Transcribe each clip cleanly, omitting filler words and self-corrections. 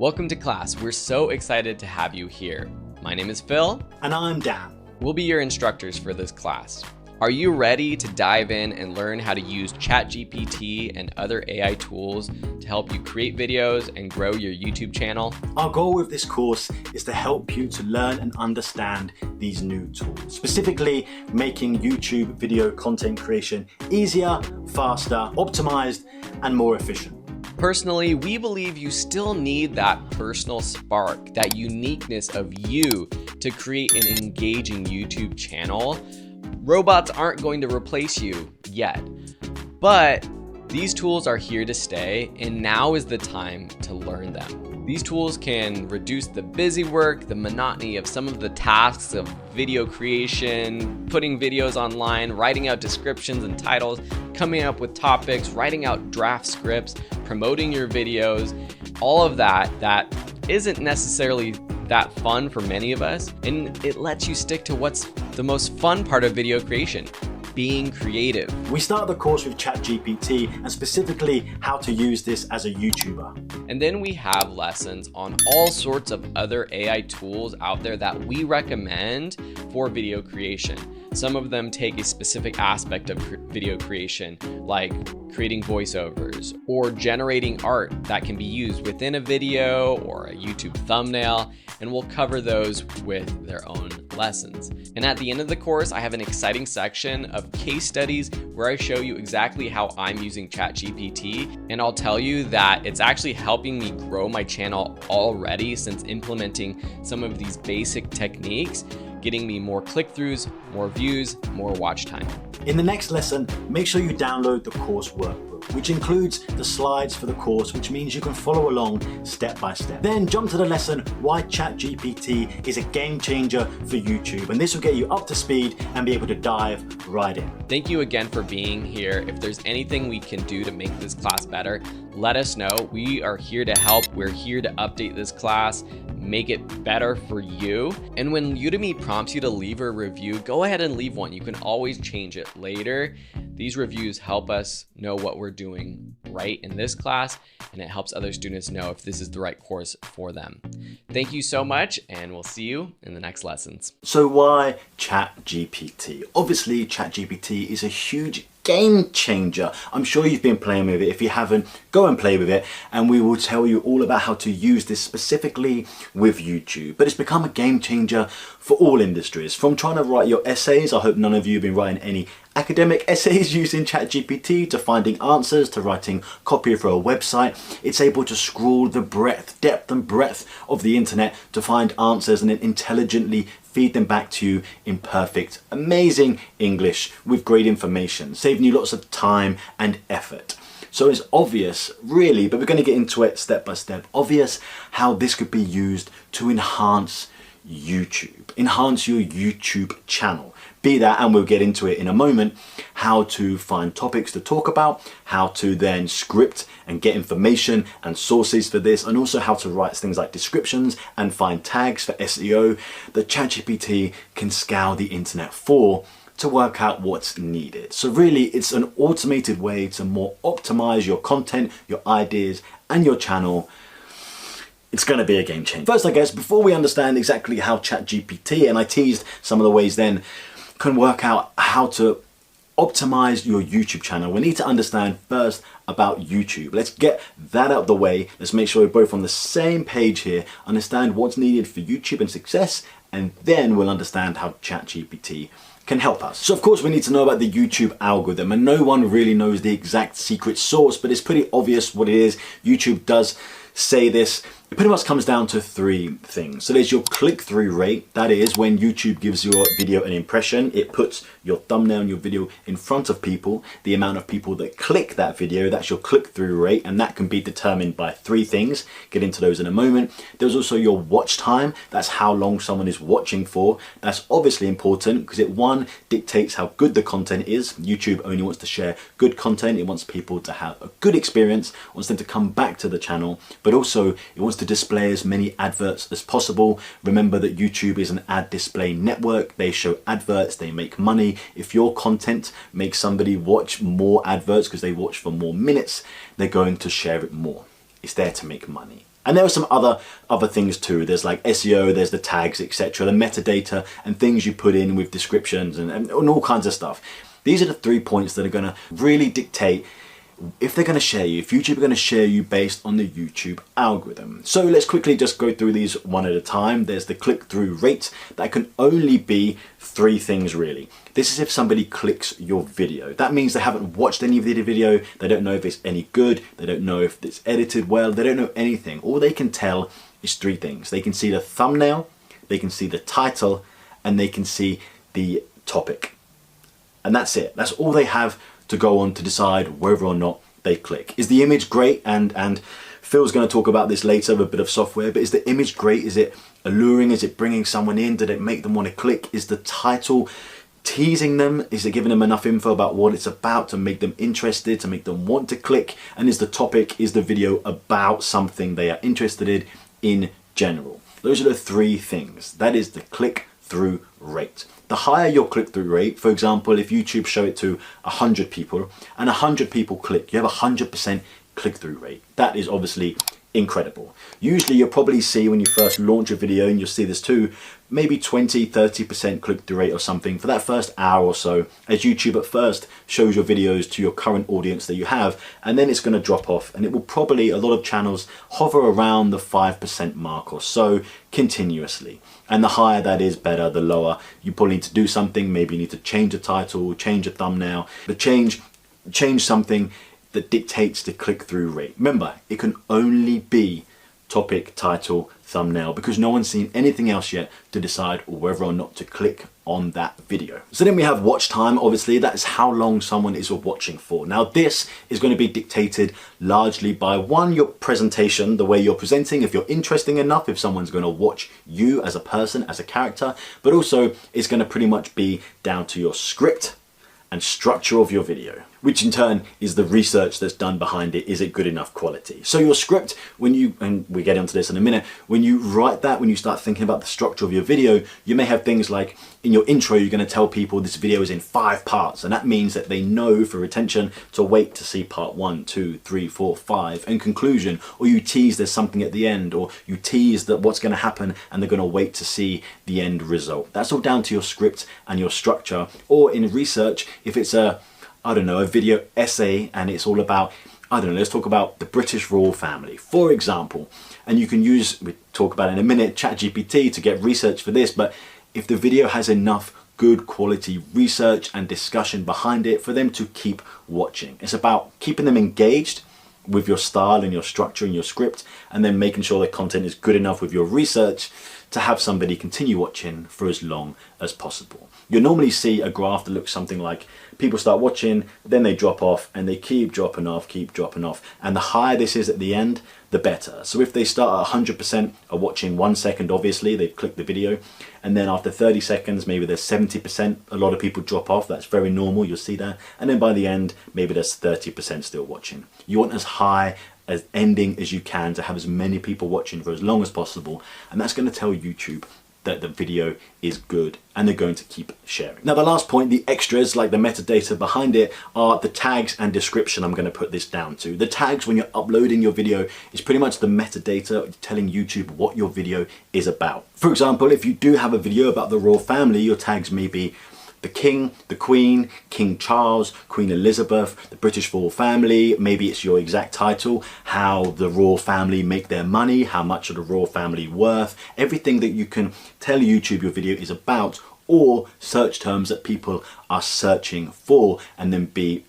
Welcome to class. We're so excited to have you here. My name is Phil. And I'm Dan. We'll be your instructors for this class. Are you ready to dive in and learn how to use ChatGPT and other AI tools to help you create videos and grow your YouTube channel? Our goal with this course is to help you to learn and understand these new tools, specifically making YouTube video content creation easier, faster, optimized, and more efficient. Personally, we believe you still need that personal spark, that uniqueness of you to create an engaging YouTube channel. Robots aren't going to replace you yet, but these tools are here to stay, and now is the time to learn them. These tools can reduce the busy work, the monotony of some of the tasks of video creation, putting videos online, writing out descriptions and titles, coming up with topics, writing out draft scripts, promoting your videos, all of that isn't necessarily that fun for many of us, and it lets you stick to what's the most fun part of video creation: being creative. We start the course with ChatGPT and specifically how to use this as a YouTuber. And then we have lessons on all sorts of other AI tools out there that we recommend for video creation. Some of them take a specific aspect of video creation, like creating voiceovers or generating art that can be used within a video or a YouTube thumbnail, and we'll cover those with their own lessons. And at the end of the course, I have an exciting section of case studies where I show you exactly how I'm using ChatGPT, and I'll tell you that it's actually helping me grow my channel already since implementing some of these basic techniques, getting me more click-throughs, more views, more watch time. In the next lesson, make sure you download the course workbook, which includes the slides for the course, which means you can follow along step by step. Then jump to the lesson, why ChatGPT is a game changer for YouTube. And this will get you up to speed and be able to dive right in. Thank you again for being here. If there's anything we can do to make this class better, let us know. We are here to help. We're here to update this class, make it better for you. And when Udemy prompts you to leave a review, go ahead and leave one. You can always change it later. These reviews help us know what we're doing right in this class, and it helps other students know if this is the right course for them. Thank you so much, and we'll see you in the next lessons. So why ChatGPT? Obviously, ChatGPT is a huge game changer. I'm sure you've been playing with it. If you haven't, go and play with it, and we will tell you all about how to use this specifically with YouTube. But it's become a game changer for all industries. From trying to write your essays, I hope none of you have been writing any academic essays using ChatGPT, to finding answers, to writing copy for a website. It's able to scroll the depth and breadth of the internet to find answers and then intelligently feed them back to you in perfect, amazing English with great information, saving you lots of time and effort. So it's obvious, really, but we're going to get into it step by step, obvious how this could be used to enhance YouTube, enhance your YouTube channel. Be that, and we'll get into it in a moment, how to find topics to talk about, how to then script and get information and sources for this, and also how to write things like descriptions and find tags for SEO that ChatGPT can scour the internet for to work out what's needed. So really, it's an automated way to more optimize your content, your ideas, and your channel. It's going to be a game changer. First, I guess, before we understand exactly how ChatGPT, and I teased some of the ways then, can work out how to optimize your YouTube channel, we need to understand first about YouTube. Let's get that out of the way. Let's make sure we're both on the same page here, understand what's needed for YouTube and success, and then we'll understand how ChatGPT can help us. So of course we need to know about the YouTube algorithm, and no one really knows the exact secret source, but it's pretty obvious what it is. YouTube does say this. It pretty much comes down to three things. So there's your click-through rate. That is when YouTube gives your video an impression, it puts your thumbnail and your video in front of people. The amount of people that click that video, that's your click-through rate, and that can be determined by three things. Get into those in a moment. There's also your watch time. That's how long someone is watching for. That's obviously important because it, one, dictates how good the content is. YouTube only wants to share good content. It wants people to have a good experience, wants them to come back to the channel, but also it wants to display as many adverts as possible. Remember that YouTube is an ad display network. They show adverts, they make money. If your content makes somebody watch more adverts because they watch for more minutes, they're going to share it more. It's there to make money. And there are some other things too. There's like SEO, there's the tags, etc., the metadata and things you put in with descriptions and all kinds of stuff. These are the 3 points that are going to really dictate if they're going to share you, if YouTube are going to share you based on the YouTube algorithm. So let's quickly just go through these one at a time. There's the click-through rate. That can only be 3 things really. This is if somebody clicks your video. That means they haven't watched any of the video, they don't know if it's any good, they don't know if it's edited well, they don't know anything. All they can tell is 3 things. They can see the thumbnail, they can see the title, and they can see the topic. And that's it. That's all they have to go on to decide whether or not they click. Is the image great? And Phil's going to talk about this later with a bit of software, but is the image great? Is it alluring? Is it bringing someone in? Did it make them want to click? Is the title teasing them? Is it giving them enough info about what it's about to make them interested, to make them want to click? And is the topic, is the video about something they are interested in general? Those are the 3 things. That is the click-through rate. The higher your click-through rate, for example, if YouTube show it to 100 people and 100 people click, you have a 100% click-through rate. That is obviously incredible. Usually you'll probably see when you first launch a video, and you'll see this too, maybe 20-30% click-through rate or something for that first hour or so, as YouTube at first shows your videos to your current audience that you have, and then it's going to drop off, and it will probably, a lot of channels hover around the 5% mark or so continuously. And the higher that is, better. The lower, you probably need to do something. Maybe you need to change a title, change a thumbnail, but change something that dictates the click-through rate. Remember, it can only be topic, title, thumbnail, because no one's seen anything else yet to decide whether or not to click on that video. So then we have watch time. Obviously, that is how long someone is watching for. Now, this is going to be dictated largely by your presentation, the way you're presenting, if you're interesting enough, if someone's going to watch you as a person, as a character, but also it's going to pretty much be down to your script and structure of your video, which in turn is the research that's done behind it. Is it good enough quality? So your script, and we get into this in a minute, when you write that, when you start thinking about the structure of your video, you may have things like in your intro, you're going to tell people this video is in 5 parts. And that means that they know for retention to wait to see part 1, 2, 3, 4, 5 and conclusion, or you tease there's something at the end, or you tease that what's going to happen and they're going to wait to see the end result. That's all down to your script and your structure. Or in research, if it's a video essay and it's all about, let's talk about the British royal family, for example. And you can use, we talk about in a minute, ChatGPT to get research for this, but if the video has enough good quality research and discussion behind it for them to keep watching. It's about keeping them engaged with your style and your structure and your script, and then making sure the content is good enough with your research to have somebody continue watching for as long as possible. You'll normally see a graph that looks something like people start watching, then they drop off, and they keep dropping off. And the higher this is at the end, the better. So if they start at 100% are watching 1 second, obviously they've clicked the video, and then after 30 seconds, maybe there's 70%, a lot of people drop off. That's very normal, you'll see that. And then by the end, maybe there's 30% still watching. You want as high as ending as you can to have as many people watching for as long as possible, and that's going to tell YouTube that the video is good, and they're going to keep sharing. Now the last point, the extras, like the metadata behind it, are the tags and description. I'm going to put this down to. The tags when you're uploading your video is pretty much the metadata telling YouTube what your video is about. For example, if you do have a video about the royal family, your tags may be the King, the Queen, King Charles, Queen Elizabeth, the British royal family. Maybe it's your exact title, how the royal family make their money, how much are the royal family worth, everything that you can tell YouTube your video is about, or search terms that people are searching for, and then be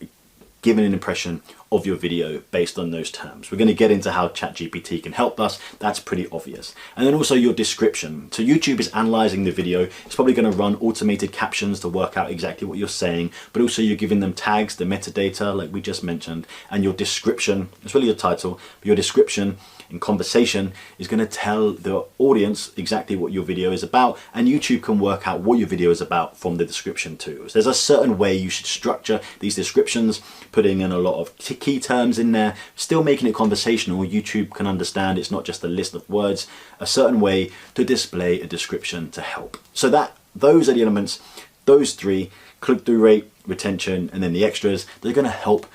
given an impression of your video based on those terms. We're going to get into how ChatGPT can help us. That's pretty obvious. And then also your description. So YouTube is analyzing the video. It's probably going to run automated captions to work out exactly what you're saying, but also you're giving them tags, the metadata, like we just mentioned, and your description, it's really your title, but your description in conversation is going to tell the audience exactly what your video is about, and YouTube can work out what your video is about from the description too. So there's a certain way you should structure these descriptions, putting in a lot of key terms in there, still making it conversational. YouTube can understand it's not just a list of words, a certain way to display a description to help. So those are the elements, those 3, click-through rate, retention, and then the extras, they're going to help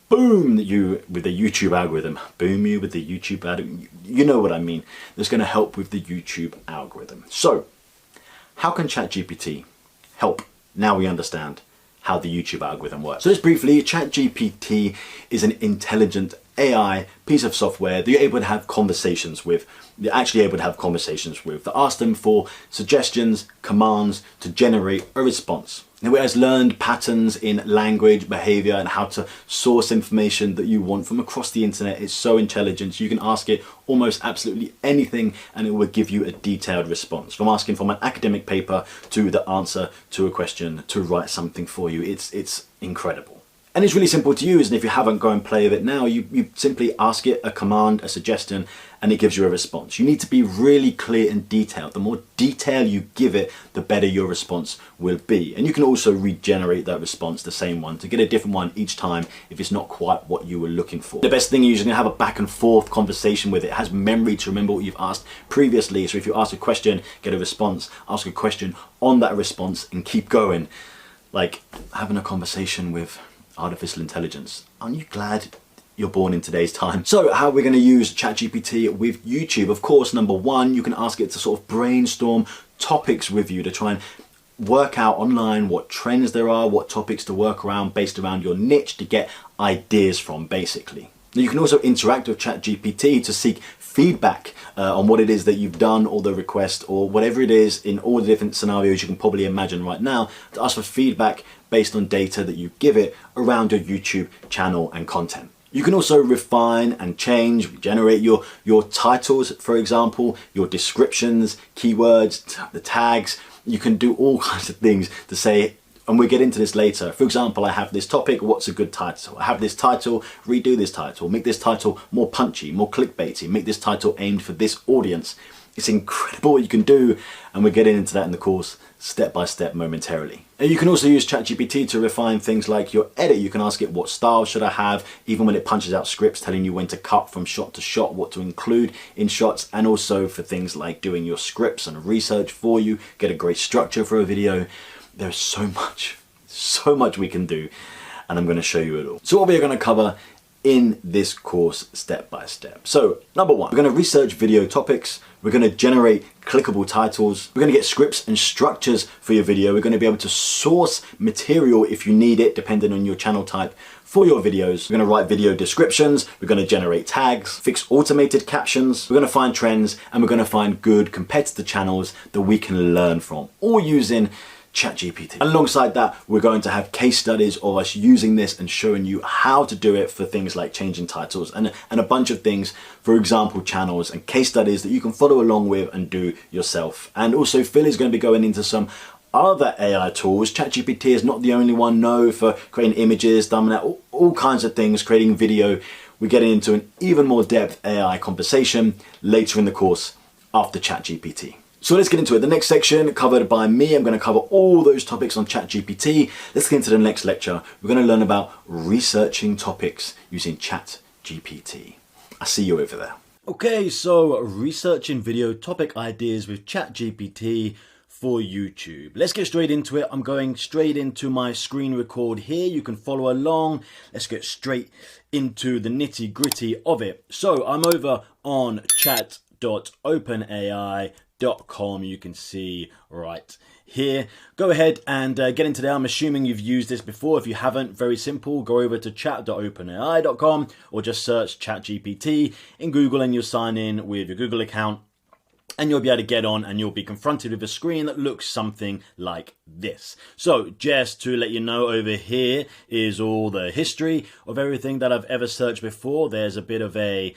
boom you with the YouTube algorithm. Boom you with the YouTube algorithm. You know what I mean. That's going to help with the YouTube algorithm. So, how can ChatGPT help? Now we understand how the YouTube algorithm works. So just briefly, ChatGPT is an intelligent AI piece of software that you're able to have conversations with. You're actually able to have conversations with that ask them for suggestions, commands to generate a response. Now it has learned patterns in language, behavior, and how to source information that you want from across the internet. It's so intelligent. You can ask it almost absolutely anything and it will give you a detailed response. From asking from an academic paper to the answer to a question to write something for you. It's incredible. And it's really simple to use, and if you haven't, go and play with it now. You simply ask it a command, a suggestion, and it gives you a response. You need to be really clear and detailed. The more detail you give it, the better your response will be. And you can also regenerate that response, the same one, to get a different one each time if it's not quite what you were looking for. The best thing is you're going to have a back and forth conversation with it. It has memory to remember what you've asked previously. So if you ask a question, get a response, ask a question on that response, and keep going. Like having a conversation with artificial intelligence. Aren't you glad you're born in today's time? So how are we going to use ChatGPT with YouTube? Of course, number one, you can ask it to sort of brainstorm topics with you to try and work out online what trends there are, what topics to work around based around your niche to get ideas from, basically. Now you can also interact with ChatGPT to seek feedback on what it is that you've done or the request or whatever it is in all the different scenarios you can probably imagine right now, to ask for feedback based on data that you give it around your YouTube channel and content. You can also refine and change, generate your titles, for example, your descriptions, keywords, the tags. You can do all kinds of things to say, and we'll get into this later. For example, I have this topic, what's a good title? I have this title, redo this title, make this title more punchy, more clickbaity, make this title aimed for this audience. It's incredible what you can do, and we're getting into that in the course step by step momentarily. And you can also use ChatGPT to refine things like your edit. You can ask it what style should I have, even when it punches out scripts telling you when to cut from shot to shot, what to include in shots, and also for things like doing your scripts and research for you, get a great structure for a video. There's so much we can do, and I'm going to show you it all. So what we're going to cover in this course step by step. So number one, we're going to research video topics. We're going to generate clickable titles. We're going to get scripts and structures for your video. We're going to be able to source material if you need it, depending on your channel type, for your videos. We're going to write video descriptions. We're going to generate tags, fix automated captions. We're going to find trends, and we're going to find good competitor channels that we can learn from, all using ChatGPT. Alongside that, we're going to have case studies of us using this and showing you how to do it for things like changing titles and a bunch of things, for example, channels and case studies that you can follow along with and do yourself. And also Phil is going to be going into some other AI tools. ChatGPT is not the only one, no, for creating images, thumbnail, all kinds of things, creating video. We're getting into an even more depth AI conversation later in the course after ChatGPT. So let's get into it. The next section covered by me, I'm going to cover all those topics on ChatGPT. Let's get into the next lecture. We're going to learn about researching topics using ChatGPT. I'll see you over there. Okay, so researching video topic ideas with ChatGPT for YouTube. Let's get straight into it. I'm going straight into my screen record here. You can follow along. Let's get straight into the nitty gritty of it. So I'm over on chat.openai.com. You can see right here. Go ahead and get into there. I'm assuming you've used this before. If you haven't, very simple. Go over to chat.openai.com or just search ChatGPT in Google and you'll sign in with your Google account. And you'll be able to get on and you'll be confronted with a screen that looks something like this. So just to let you know, over here is all the history of everything that I've ever searched before. There's a bit of a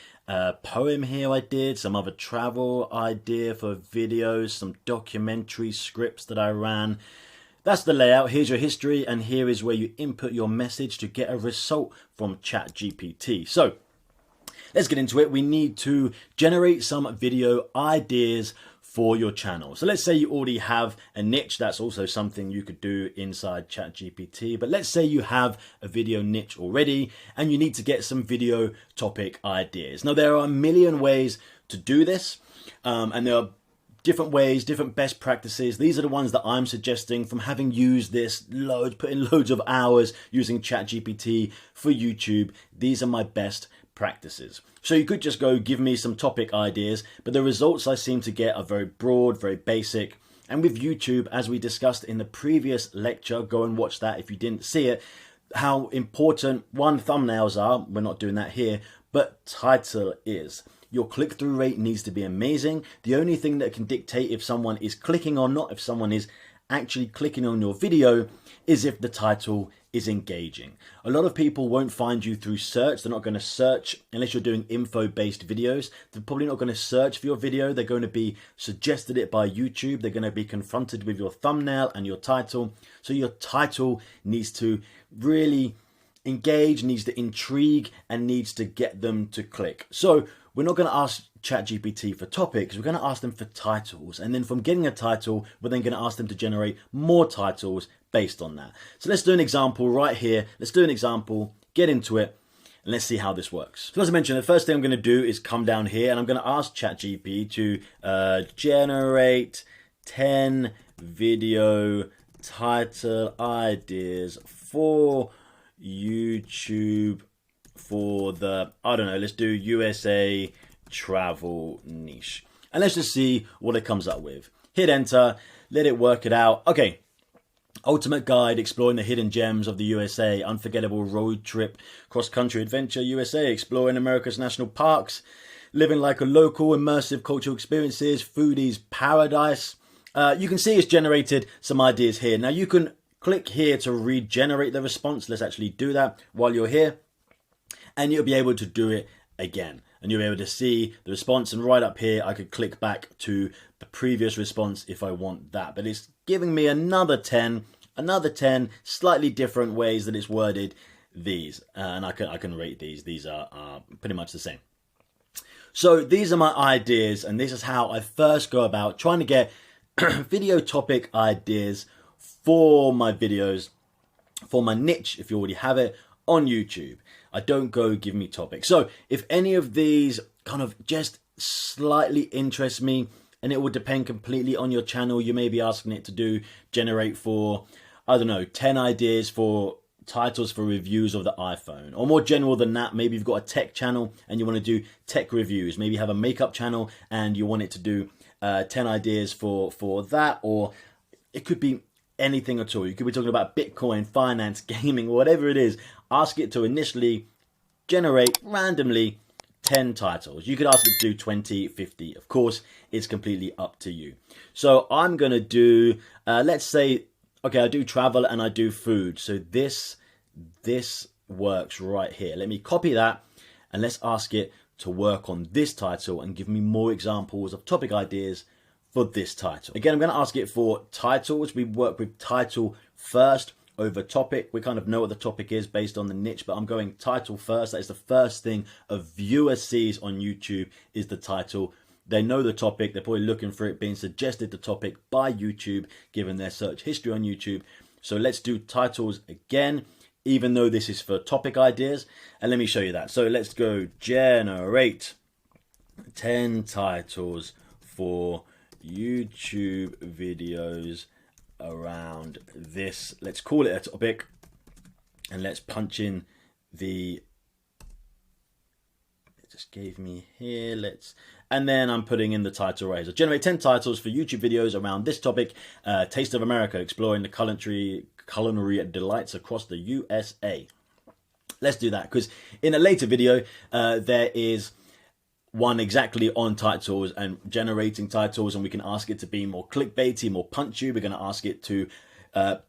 poem here I did, some other travel idea for videos, some documentary scripts that I ran. That's the layout. Here's your history, and here is where you input your message to get a result from ChatGPT. So let's get into it. We need to generate some video ideas for your channel. So let's say you already have a niche. That's also something you could do inside ChatGPT. But let's say you have a video niche already and you need to get some video topic ideas. Now, there are a million ways to do this, and there are different ways, different best practices. These are the ones that I'm suggesting from having used this put in loads of hours using ChatGPT for YouTube. These are my best practices. So you could just go give me some topic ideas, but the results I seem to get are very broad, very basic. And with YouTube, as we discussed in the previous lecture, go and watch that if you didn't see it, how important, one, thumbnails are, we're not doing that here, but title is. Your click-through rate needs to be amazing. The only thing that can dictate if someone is clicking or not, if someone is actually clicking on your video, is if the title is engaging. A lot of people won't find you through search. They're not going to search unless you're doing info-based videos. They're probably not going to search for your video. They're going to be suggested it by YouTube. They're going to be confronted with your thumbnail and your title. So your title needs to really engage, needs to intrigue, and needs to get them to click. So we're not going to ask ChatGPT for topics, we're going to ask them for titles. And then from getting a title, we're then going to ask them to generate more titles based on that. So let's do an example right here. Let's do an example, get into it, and let's see how this works. So as I mentioned, the first thing I'm going to do is come down here and I'm going to ask ChatGPT to generate 10 video title ideas for YouTube for the, I don't know, let's do USA travel niche. And let's just see what it comes up with. Hit enter, let it work it out. Okay, ultimate guide exploring the hidden gems of the USA, unforgettable road trip, cross-country adventure USA, exploring America's national parks, living like a local, immersive cultural experiences, foodies paradise. You can see it's generated some ideas here. Now you can click here to regenerate the response. Let's actually do that while you're here. And you'll be able to do it again. And you'll be able to see the response. And right up here, I could click back to the previous response if I want that. But it's giving me another 10 slightly different ways that it's worded these. And I can rate these. These are pretty much the same. So these are my ideas. And this is how I first go about trying to get video topic ideas for my videos, for my niche, if you already have it, on YouTube. I don't go give me topics. So if any of these kind of just slightly interest me, and it will depend completely on your channel, you may be asking it to generate for, I don't know, 10 ideas for titles for reviews of the iPhone, or more general than that, maybe you've got a tech channel and you want to do tech reviews. Maybe you have a makeup channel and you want it to do 10 ideas for that, or it could be anything at all. You could be talking about Bitcoin, finance, gaming, whatever it is. Ask it to initially generate randomly 10 titles. You could ask it to do 20, 50. Of course, it's completely up to you. So I'm going to do, let's say, okay, I do travel and I do food. So this works right here. Let me copy that and let's ask it to work on this title and give me more examples of topic ideas for this title. Again, I'm going to ask it for titles. We work with title first over topic. We kind of know what the topic is based on the niche, but I'm going title first. That is the first thing a viewer sees on YouTube is the title. They know the topic. They're probably looking for it being suggested the topic by YouTube, given their search history on YouTube. So let's do titles again, even though this is for topic ideas. And let me show you that. So let's go generate 10 titles for YouTube videos around this. Let's call it a topic and let's punch in the, it just gave me here, and then I'm putting in the title right here. So generate 10 titles for YouTube videos around this topic, Taste of America, exploring the culinary delights across the USA. Let's do that, because in a later video there is one exactly on titles and generating titles, and we can ask it to be more clickbaity, more punchy. We're going to ask it to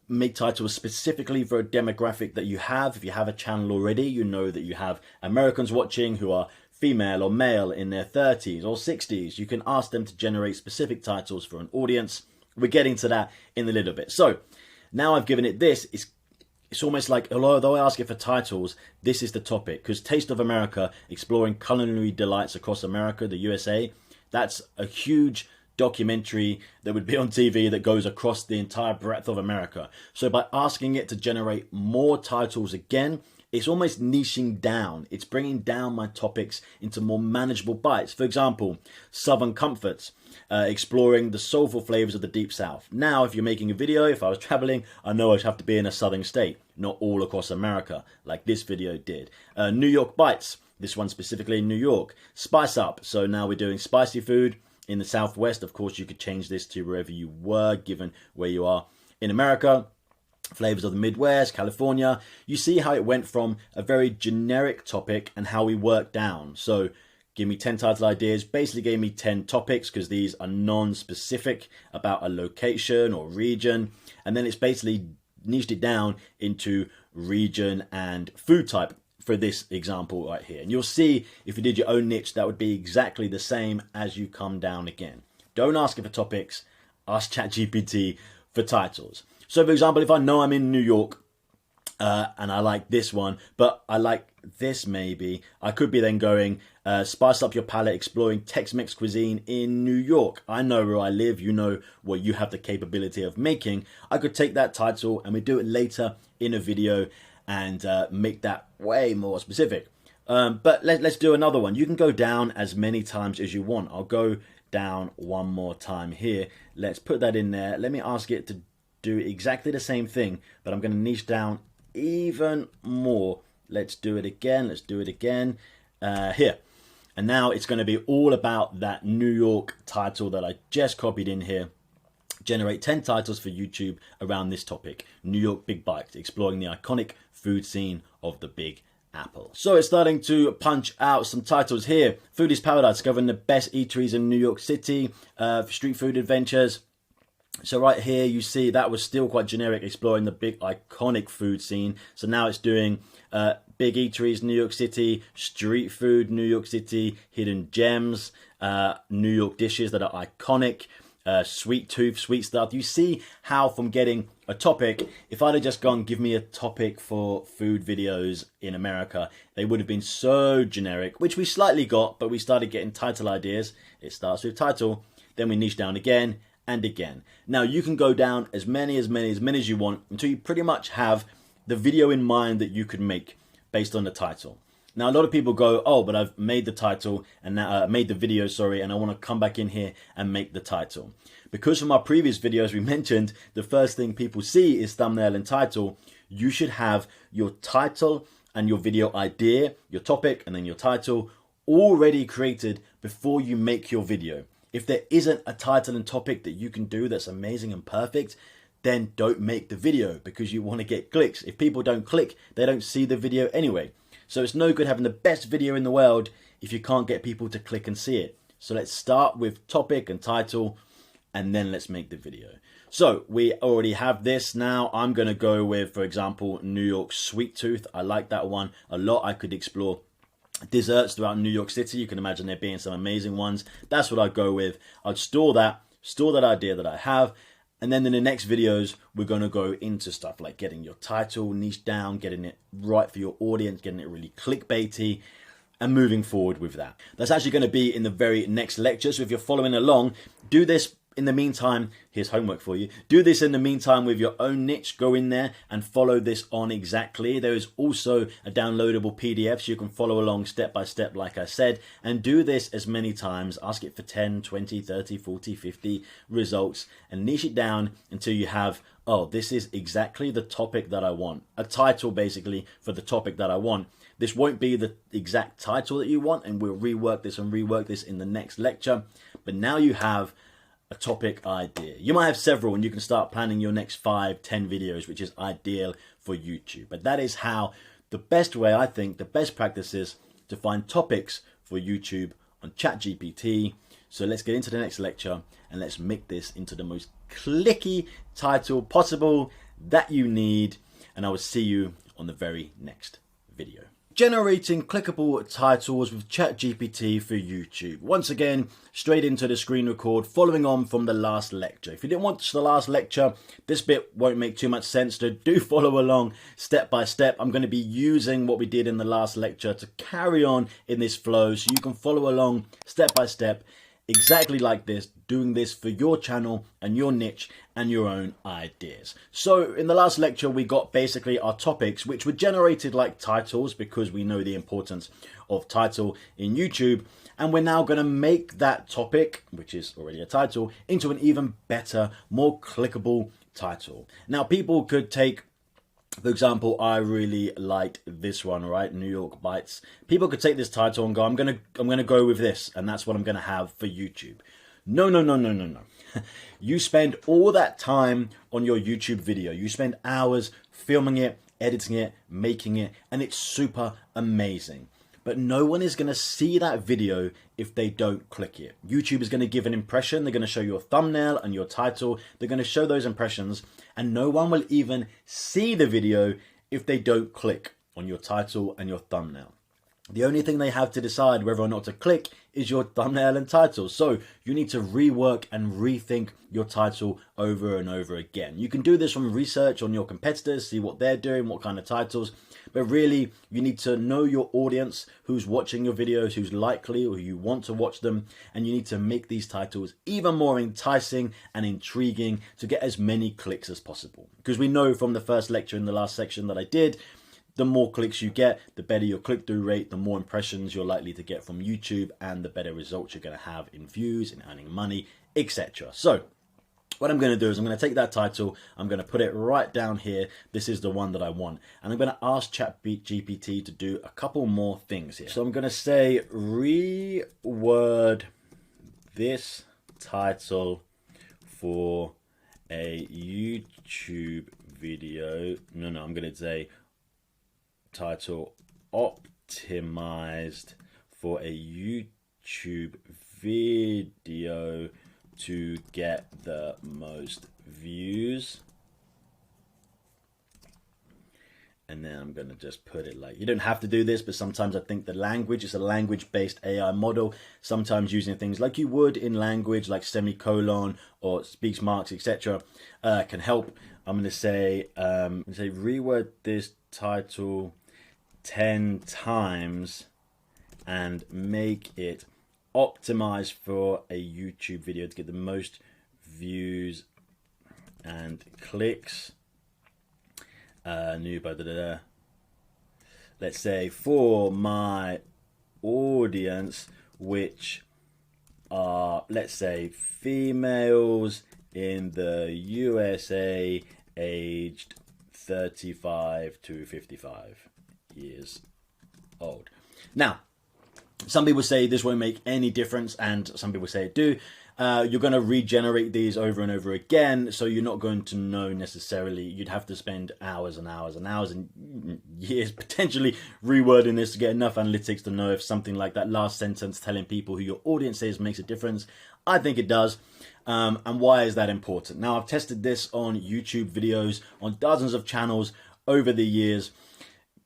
make titles specifically for a demographic that you have. If you have a channel already, you know that you have Americans watching who are female or male in their 30s or 60s. You can ask them to generate specific titles for an audience. We're getting to that in a little bit. So now I've given it this. It's almost like, although I ask it for titles, this is the topic. Because Taste of America, exploring culinary delights across America, the USA, that's a huge documentary that would be on TV that goes across the entire breadth of America. So by asking it to generate more titles again, It's almost niching down. It's bringing down my topics into more manageable bites. For example, Southern Comforts, exploring the soulful flavors of the Deep South. Now, if you're making a video, if I was traveling, I know I'd have to be in a southern state, not all across America, like this video did. New York Bites, this one specifically in New York. Spice Up, so now we're doing spicy food in the Southwest. Of course, you could change this to wherever you were, given where you are in America. Flavors of the Midwest, California. You see how it went from a very generic topic and how we worked down. So give me 10 title ideas, basically gave me 10 topics because these are non-specific about a location or region. And then it's basically niched it down into region and food type for this example right here. And you'll see if you did your own niche, that would be exactly the same as you come down again. Don't ask it for topics, ask ChatGPT for titles. So for example, if I know I'm in New York and I like this one, but I like this maybe, I could be then going, spice up your palate, exploring Tex-Mex cuisine in New York. I know where I live, you know what you have the capability of making. I could take that title and we do it later in a video and make that way more specific. But let's do another one. You can go down as many times as you want. I'll go down one more time here. Let's put that in there. Let me ask it to do exactly the same thing, but I'm going to niche down even more. Let's do it again. Let's do it again here. And now it's going to be all about that New York title that I just copied in here. Generate 10 titles for YouTube around this topic. New York Big Bites, exploring the iconic food scene of the Big Apple. So it's starting to punch out some titles here. Food is Paradise, discovering the best eateries in New York City, street food adventures. So right here you see that was still quite generic, exploring the big iconic food scene. So now it's doing big eateries, New York City, street food, New York City, hidden gems, New York dishes that are iconic, sweet tooth, sweet stuff. You see how from getting a topic, if I'd have just gone, give me a topic for food videos in America, they would have been so generic, which we slightly got, but we started getting title ideas. It starts with title, then we niche down again, and again. Now you can go down as many as you want until you pretty much have the video in mind that you could make based on the title. Now a lot of people go, oh, but I've made the title and now made the video, sorry, and I want to come back in here and make the title. Because from our previous videos we mentioned, the first thing people see is thumbnail and title. You should have your title and your video idea, your topic, and then your title already created before you make your video. If there isn't a title and topic that you can do that's amazing and perfect, then don't make the video because you want to get clicks. If people don't click, they don't see the video anyway. So it's no good having the best video in the world if you can't get people to click and see it. So let's start with topic and title and then let's make the video. So we already have this. Now I'm going to go with, for example, New York Sweet Tooth. I like that one a lot. I could explore desserts throughout New York City. You can imagine there being some amazing ones. That's what I'd go with. I'd store that idea that I have. And then in the next videos, we're going to go into stuff like getting your title niche down, getting it right for your audience, getting it really clickbaity, and moving forward with that. That's actually going to be in the very next lecture. So if you're following along, do this in the meantime. Here's homework for you. Do this in the meantime with your own niche. Go in there and follow this on exactly. There is also a downloadable PDF so you can follow along step by step, like I said, and do this as many times. Ask it for 10, 20, 30, 40, 50 results and niche it down until you have, oh, this is exactly the topic that I want. A title basically for the topic that I want. This won't be the exact title that you want, and we'll rework this in the next lecture. But now you have a topic idea. You might have several and you can start planning your next 5, 10 videos, which is ideal for YouTube. But that is how the best way, I think, the best practice is to find topics for YouTube on ChatGPT. So let's get into the next lecture and let's make this into the most clicky title possible that you need. And I will see you on the very next video. Generating clickable titles with ChatGPT for YouTube. Once again, straight into the screen record, following on from the last lecture. If you didn't watch the last lecture, this bit won't make too much sense, so do follow along step by step. I'm going to be using what we did in the last lecture to carry on in this flow, so you can follow along step by step exactly like this, doing this for your channel and your niche and your own ideas. So in the last lecture, we got basically our topics, which were generated like titles because we know the importance of title in YouTube. And we're now going to make that topic, which is already a title, into an even better, more clickable title. Now, people could take, for example, I really liked this one, right? New York Bites. People could take this title and go, I'm gonna go with this, and that's what I'm gonna have for YouTube. No. You spend all that time on your YouTube video. You spend hours filming it, editing it, making it, and it's super amazing. But no one is going to see that video if they don't click it. YouTube is going to give an impression. They're going to show your thumbnail and your title. They're going to show those impressions, and no one will even see the video if they don't click on your title and your thumbnail. The only thing they have to decide whether or not to click is your thumbnail and title. So you need to rework and rethink your title over and over again. You can do this from research on your competitors, see what they're doing, what kind of titles. But really, you need to know your audience, who's watching your videos, who's likely or who you want to watch them. And you need to make these titles even more enticing and intriguing to get as many clicks as possible. Because we know from the first lecture in the last section that I did, the more clicks you get, the better your click-through rate, the more impressions you're likely to get from YouTube, and the better results you're going to have in views, in earning money, etc. So what I'm going to do is I'm going to take that title, I'm going to put it right down here. This is the one that I want. And I'm going to ask ChatGPT to do a couple more things here. So I'm going to say, reword this title for a YouTube video. No, I'm going to say title optimized for a YouTube video to get the most views. And then I'm going to just put it like, you don't have to do this, but sometimes I think the language is a language-based AI model. Sometimes using things like you would in language, like semicolon or speech marks, etc., can help. I'm going to say reword this title 10 times and make it optimized for a YouTube video to get the most views and clicks. Let's say for my audience, which are, let's say, females in the USA aged 35 to 55 years old. Now, some people say this won't make any difference, and some people say it do. You're going to regenerate these over and over again, so you're not going to know necessarily. You'd have to spend hours and hours and hours and years potentially rewording this to get enough analytics to know if something like that last sentence telling people who your audience is makes a difference. I think it does. And why is that important? Now, I've tested this on YouTube videos, on dozens of channels over the years.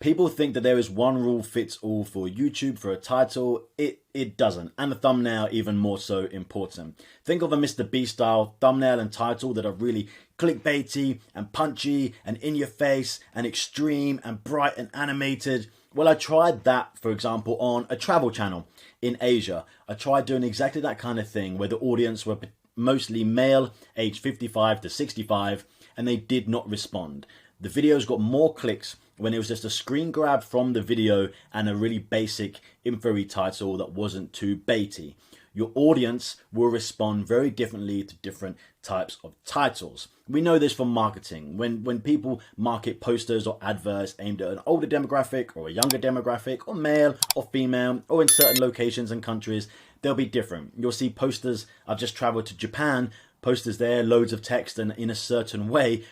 People think that there is one rule fits all for YouTube for a title. It doesn't. And the thumbnail even more so important. Think of a Mr. Beast style thumbnail and title that are really clickbaity and punchy and in your face and extreme and bright and animated. Well, I tried that, for example, on a travel channel in Asia. I tried doing exactly that kind of thing where the audience were mostly male, aged 55 to 65, and they did not respond. The videos got more clicks when it was just a screen grab from the video and a really basic info title that wasn't too baity. Your audience will respond very differently to different types of titles. We know this from marketing. When people market posters or adverts aimed at an older demographic or a younger demographic or male or female or in certain locations and countries, they'll be different. You'll see posters. I've just traveled to Japan. Posters there, loads of text and in a certain way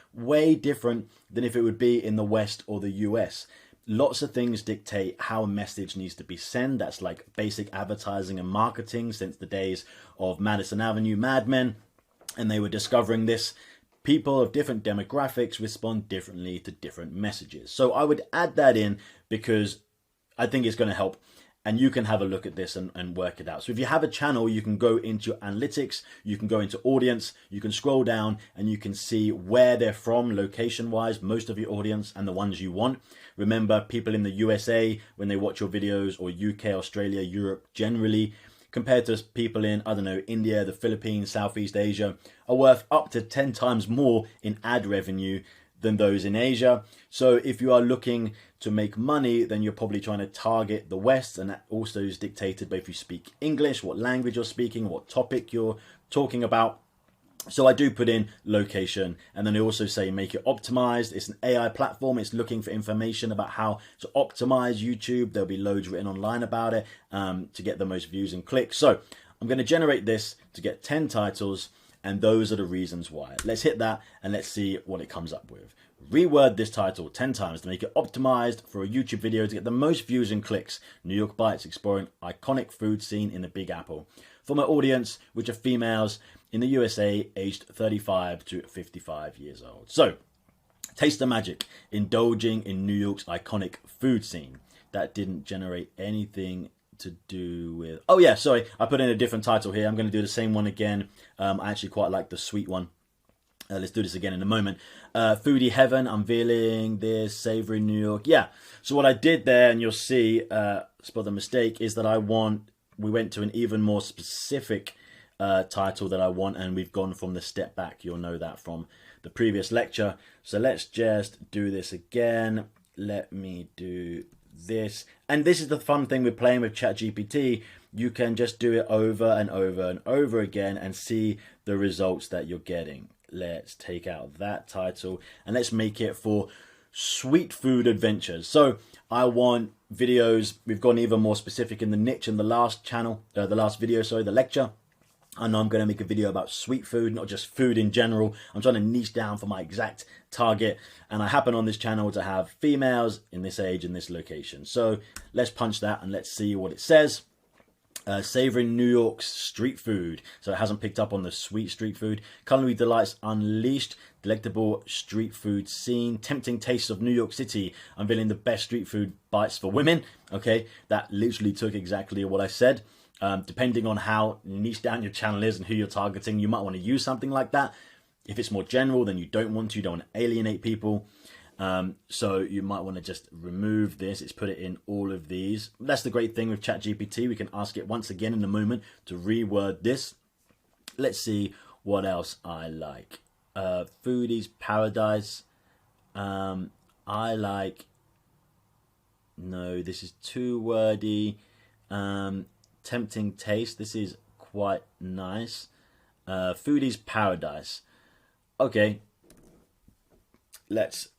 different than if it would be in the West or the US. Lots of things dictate how a message needs to be sent. That's like basic advertising and marketing since the days of Madison Avenue Mad Men. And they were discovering this. People of different demographics respond differently to different messages. So I would add that in because I think it's going to help. And you can have a look at this and work it out. So if you have a channel, you can go into your analytics, you can go into audience, you can scroll down and you can see where they're from location-wise, most of your audience and the ones you want. Remember, people in the USA, when they watch your videos, or UK, Australia, Europe, generally compared to people in, I don't know, India, the Philippines, Southeast Asia, are worth up to 10 times more in ad revenue than those in Asia. So if you are looking to make money, then you're probably trying to target the West, and that also is dictated by if you speak English, what language you're speaking, what topic you're talking about. So I do put in location, and then I also say make it optimized. It's an AI platform. It's looking for information about how to optimize YouTube. There'll be loads written online about it to get the most views and clicks. So I'm going to generate this to get 10 titles, and those are the reasons why. Let's hit that and let's see what it comes up with. Reword this title 10 times to make it optimized for a YouTube video to get the most views and clicks. New York Bites exploring iconic food scene in the Big Apple. For my audience, which are females in the USA aged 35 to 55 years old. So, taste the magic, indulging in New York's iconic food scene. That didn't generate anything to do with... Oh yeah, sorry, I put in a different title here. I'm going to do the same one again. I actually quite like the sweet one. Let's do this again in a moment. Foodie Heaven, unveiling this, savory New York. Yeah, so what I did there, and you'll see, spot the mistake, is that we went to an even more specific title that I want, and we've gone from the step back. You'll know that from the previous lecture. So let's just do this again. Let me do this. And this is the fun thing with playing with ChatGPT. You can just do it over and over and over again and see the results that you're getting. Let's take out that title and let's make it for sweet food adventures. So I want videos. We've gone even more specific in the niche in the last the lecture. I know I'm going to make a video about sweet food, not just food in general. I'm trying to niche down for my exact target. And I happen on this channel to have females in this age, in this location. So let's punch that and let's see what it says. Savoring New York's street food. So it hasn't picked up on the sweet street food. Culinary delights unleashed. Delectable street food scene. Tempting tastes of New York City. Unveiling the best street food bites for women. Okay, that literally took exactly what I said. Depending on how niche down your channel is and who you're targeting, you might want to use something like that. If it's more general, then you don't want to alienate people. So you might want to just remove this. It's put it in all of these. That's the great thing with ChatGPT. We can ask it once again in a moment to reword this. Let's see what else I like. Foodie's Paradise. I like... No, this is too wordy. Tempting taste. This is quite nice. Foodie's Paradise. Okay. Let's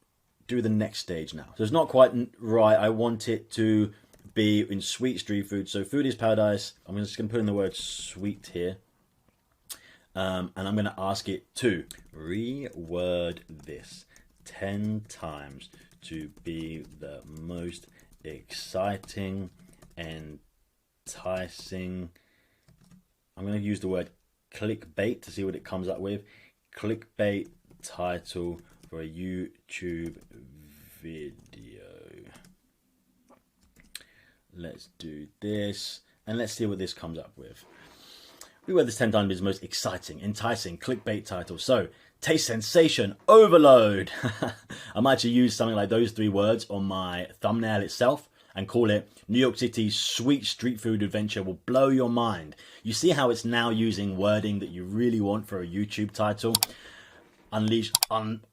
do the next stage now. So it's not quite right. I want it to be in sweet street food. So Foodie's Paradise. I'm just going to put in the word sweet here. And I'm going to ask it to reword this 10 times to be the most exciting and enticing. I'm going to use the word clickbait to see what it comes up with. Clickbait title for a YouTube video. Let's do this and let's see what this comes up with. We word this 10 times is the most exciting, enticing clickbait title. So taste sensation overload. I might actually use something like those 3 words on my thumbnail itself and call it New York City's sweet street food adventure will blow your mind. You see how it's now using wording that you really want for a YouTube title? Unleash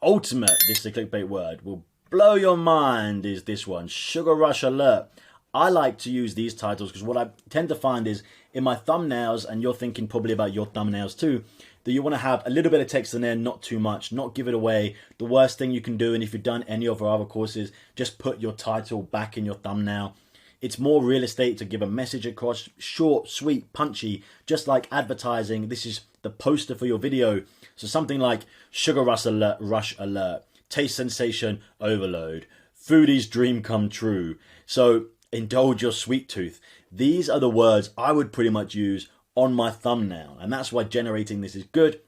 ultimate, this is a clickbait word, will blow your mind is this one, Sugar Rush Alert. I like to use these titles because what I tend to find is in my thumbnails, and you're thinking probably about your thumbnails too, that you want to have a little bit of text in there, not too much, not give it away. The worst thing you can do, and if you've done any of our other courses, just put your title back in your thumbnail. It's more real estate to give a message across, short, sweet, punchy, just like advertising. This is the poster for your video. So something like Sugar Rush Alert, Taste Sensation Overload, Foodie's Dream Come True. So indulge your sweet tooth. These are the words I would pretty much use on my thumbnail, and that's why generating this is good.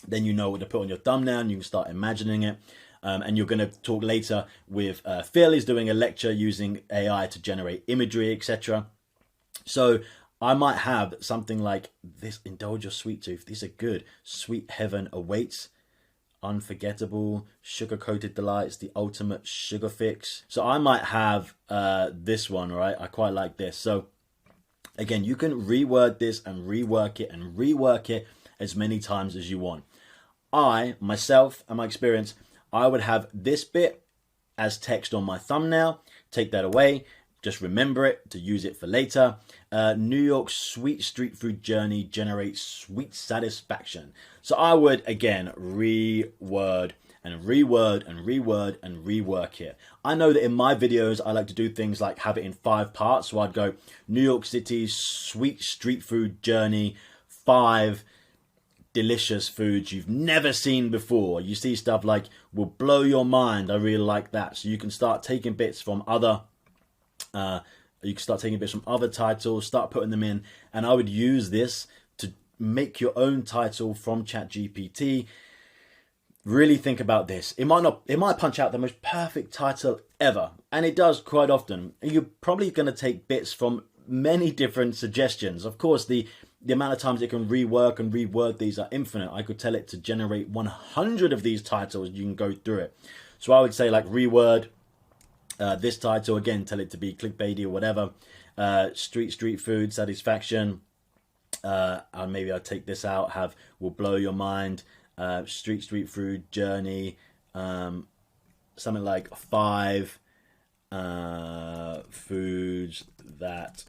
Then you know what to put on your thumbnail and you can start imagining it. And you're going to talk later with Phil is doing a lecture using AI to generate imagery, etc. So I might have something like this: indulge your sweet tooth. These are good. Sweet heaven awaits. Unforgettable. Sugar-coated delights. The ultimate sugar fix. So I might have this one, right? I quite like this. So Again, you can reword this and rework it as many times as you want. Myself and my experience, I would have this bit as text on my thumbnail, take that away, just remember it to use it for later. New York's sweet street food journey generates sweet satisfaction. So I would, again, reword and rework it. I know that in my videos, I like to do things like have it in 5 parts. So I'd go New York City's sweet street food journey, 5 delicious foods you've never seen before. You see stuff like will blow your mind. I really like that. So you can start taking bits from other titles, start putting them in, and I would use this to make your own title from ChatGPT. Really think about this. It might punch out the most perfect title ever, and it does quite often. You're probably going to take bits from many different suggestions. Of course, the amount of times it can rework and reword these are infinite. I could tell it to generate 100 of these titles. You can go through it. So I would say like reword this title, again, tell it to be clickbaity or whatever. Street food satisfaction. And maybe I'll take this out, have will blow your mind. Street food journey. Something like 5 foods that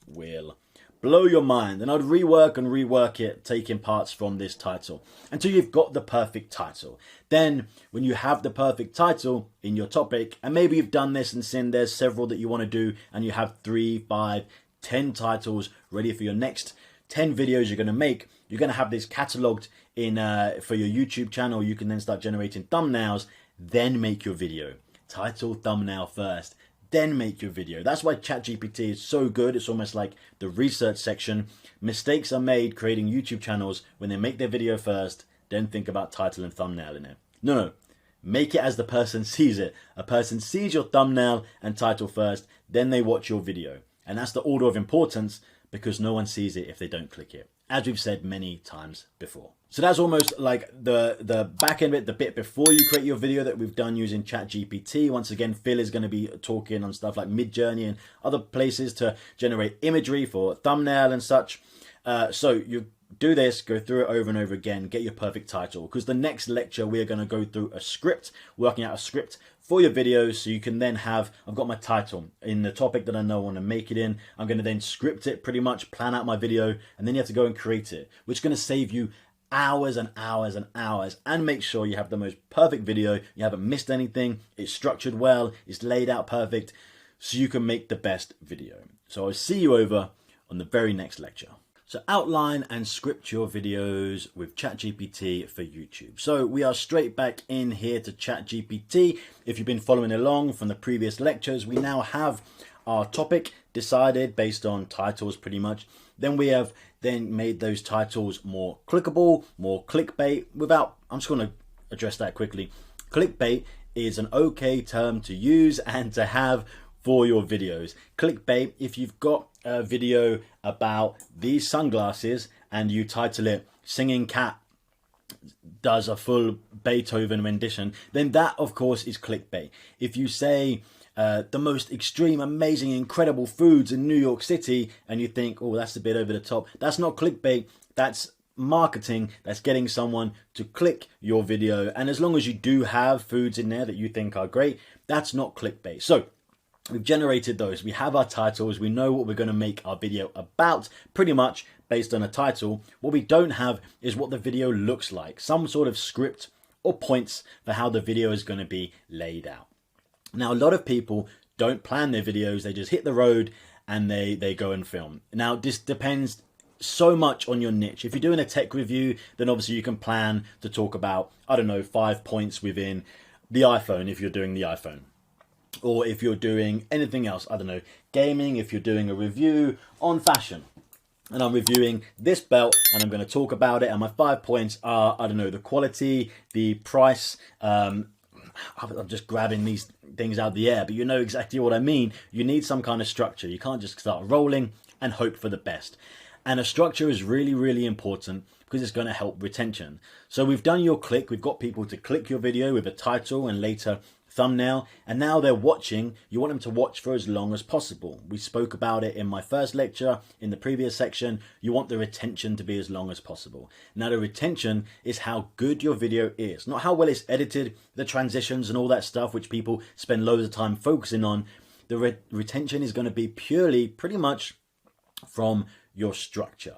will blow your mind. And I'd rework it, taking parts from this title until you've got the perfect title. Then when you have the perfect title in your topic, and maybe you've done this and seen there's several that you want to do, and you have 3, 5, 10 titles ready for your next 10 videos you're going to make, you're going to have this cataloged in for your YouTube channel. You can then start generating thumbnails, then make your video. Title, thumbnail first, then make your video. That's why ChatGPT is so good. It's almost like the research section. Mistakes are made creating YouTube channels when they make their video first, then think about title and thumbnail in it. No. Make it as the person sees it. A person sees your thumbnail and title first, then they watch your video. And that's the order of importance, because no one sees it if they don't click it, as we've said many times before. So that's almost like the back end bit, the bit before you create your video that we've done using ChatGPT. Once again, Phil is going to be talking on stuff like Midjourney and other places to generate imagery for thumbnail and such. So you do this, go through it over and over again, get your perfect title, because the next lecture we're going to go through a script, working out a script for your videos, so you can then have, I've got my title in the topic that I know I want to make it in. I'm going to then script it pretty much, plan out my video, and then you have to go and create it, which is going to save you hours and hours and hours, and make sure you have the most perfect video, you haven't missed anything, it's structured well, it's laid out perfect, so you can make the best video. So I'll see you over on the very next lecture. So outline and script your videos with ChatGPT for YouTube. So we are straight back in here to ChatGPT. If you've been following along from the previous lectures, we now have our topic decided based on titles pretty much. Then we have made those titles more clickable, more clickbait without, I'm just going to address that quickly. Clickbait is an okay term to use and to have for your videos. Clickbait, if you've got a video about these sunglasses and you title it Singing Cat Does a Full Beethoven Rendition, then that of course is clickbait. If you say the most extreme, amazing, incredible foods in New York City and you think, oh, that's a bit over the top, that's not clickbait, that's marketing, that's getting someone to click your video. And as long as you do have foods in there that you think are great, that's not clickbait. So we've generated those, we have our titles, we know what we're going to make our video about pretty much based on a title. What we don't have is what the video looks like, some sort of script or points for how the video is going to be laid out. Now, a lot of people don't plan their videos, they just hit the road and they go and film. Now, this depends so much on your niche. If you're doing a tech review, then obviously you can plan to talk about, I don't know, 5 points within the iPhone if you're doing the iPhone. Or if you're doing anything else, I don't know, gaming, if you're doing a review on fashion. And I'm reviewing this belt and I'm going to talk about it. And my 5 points are, I don't know, the quality, the price. I'm just grabbing these things out of the air, but you know exactly what I mean. You need some kind of structure. You can't just start rolling and hope for the best. And a structure is really, really important because it's going to help retention. So we've done your click. We've got people to click your video with a title and later thumbnail, and now they're watching. You want them to watch for as long as possible. We spoke about it in my first lecture, in the previous section. You want the retention to be as long as possible. Now the retention is how good your video is, not how well it's edited, the transitions and all that stuff which people spend loads of time focusing on. The retention is going to be purely, pretty much, from your structure,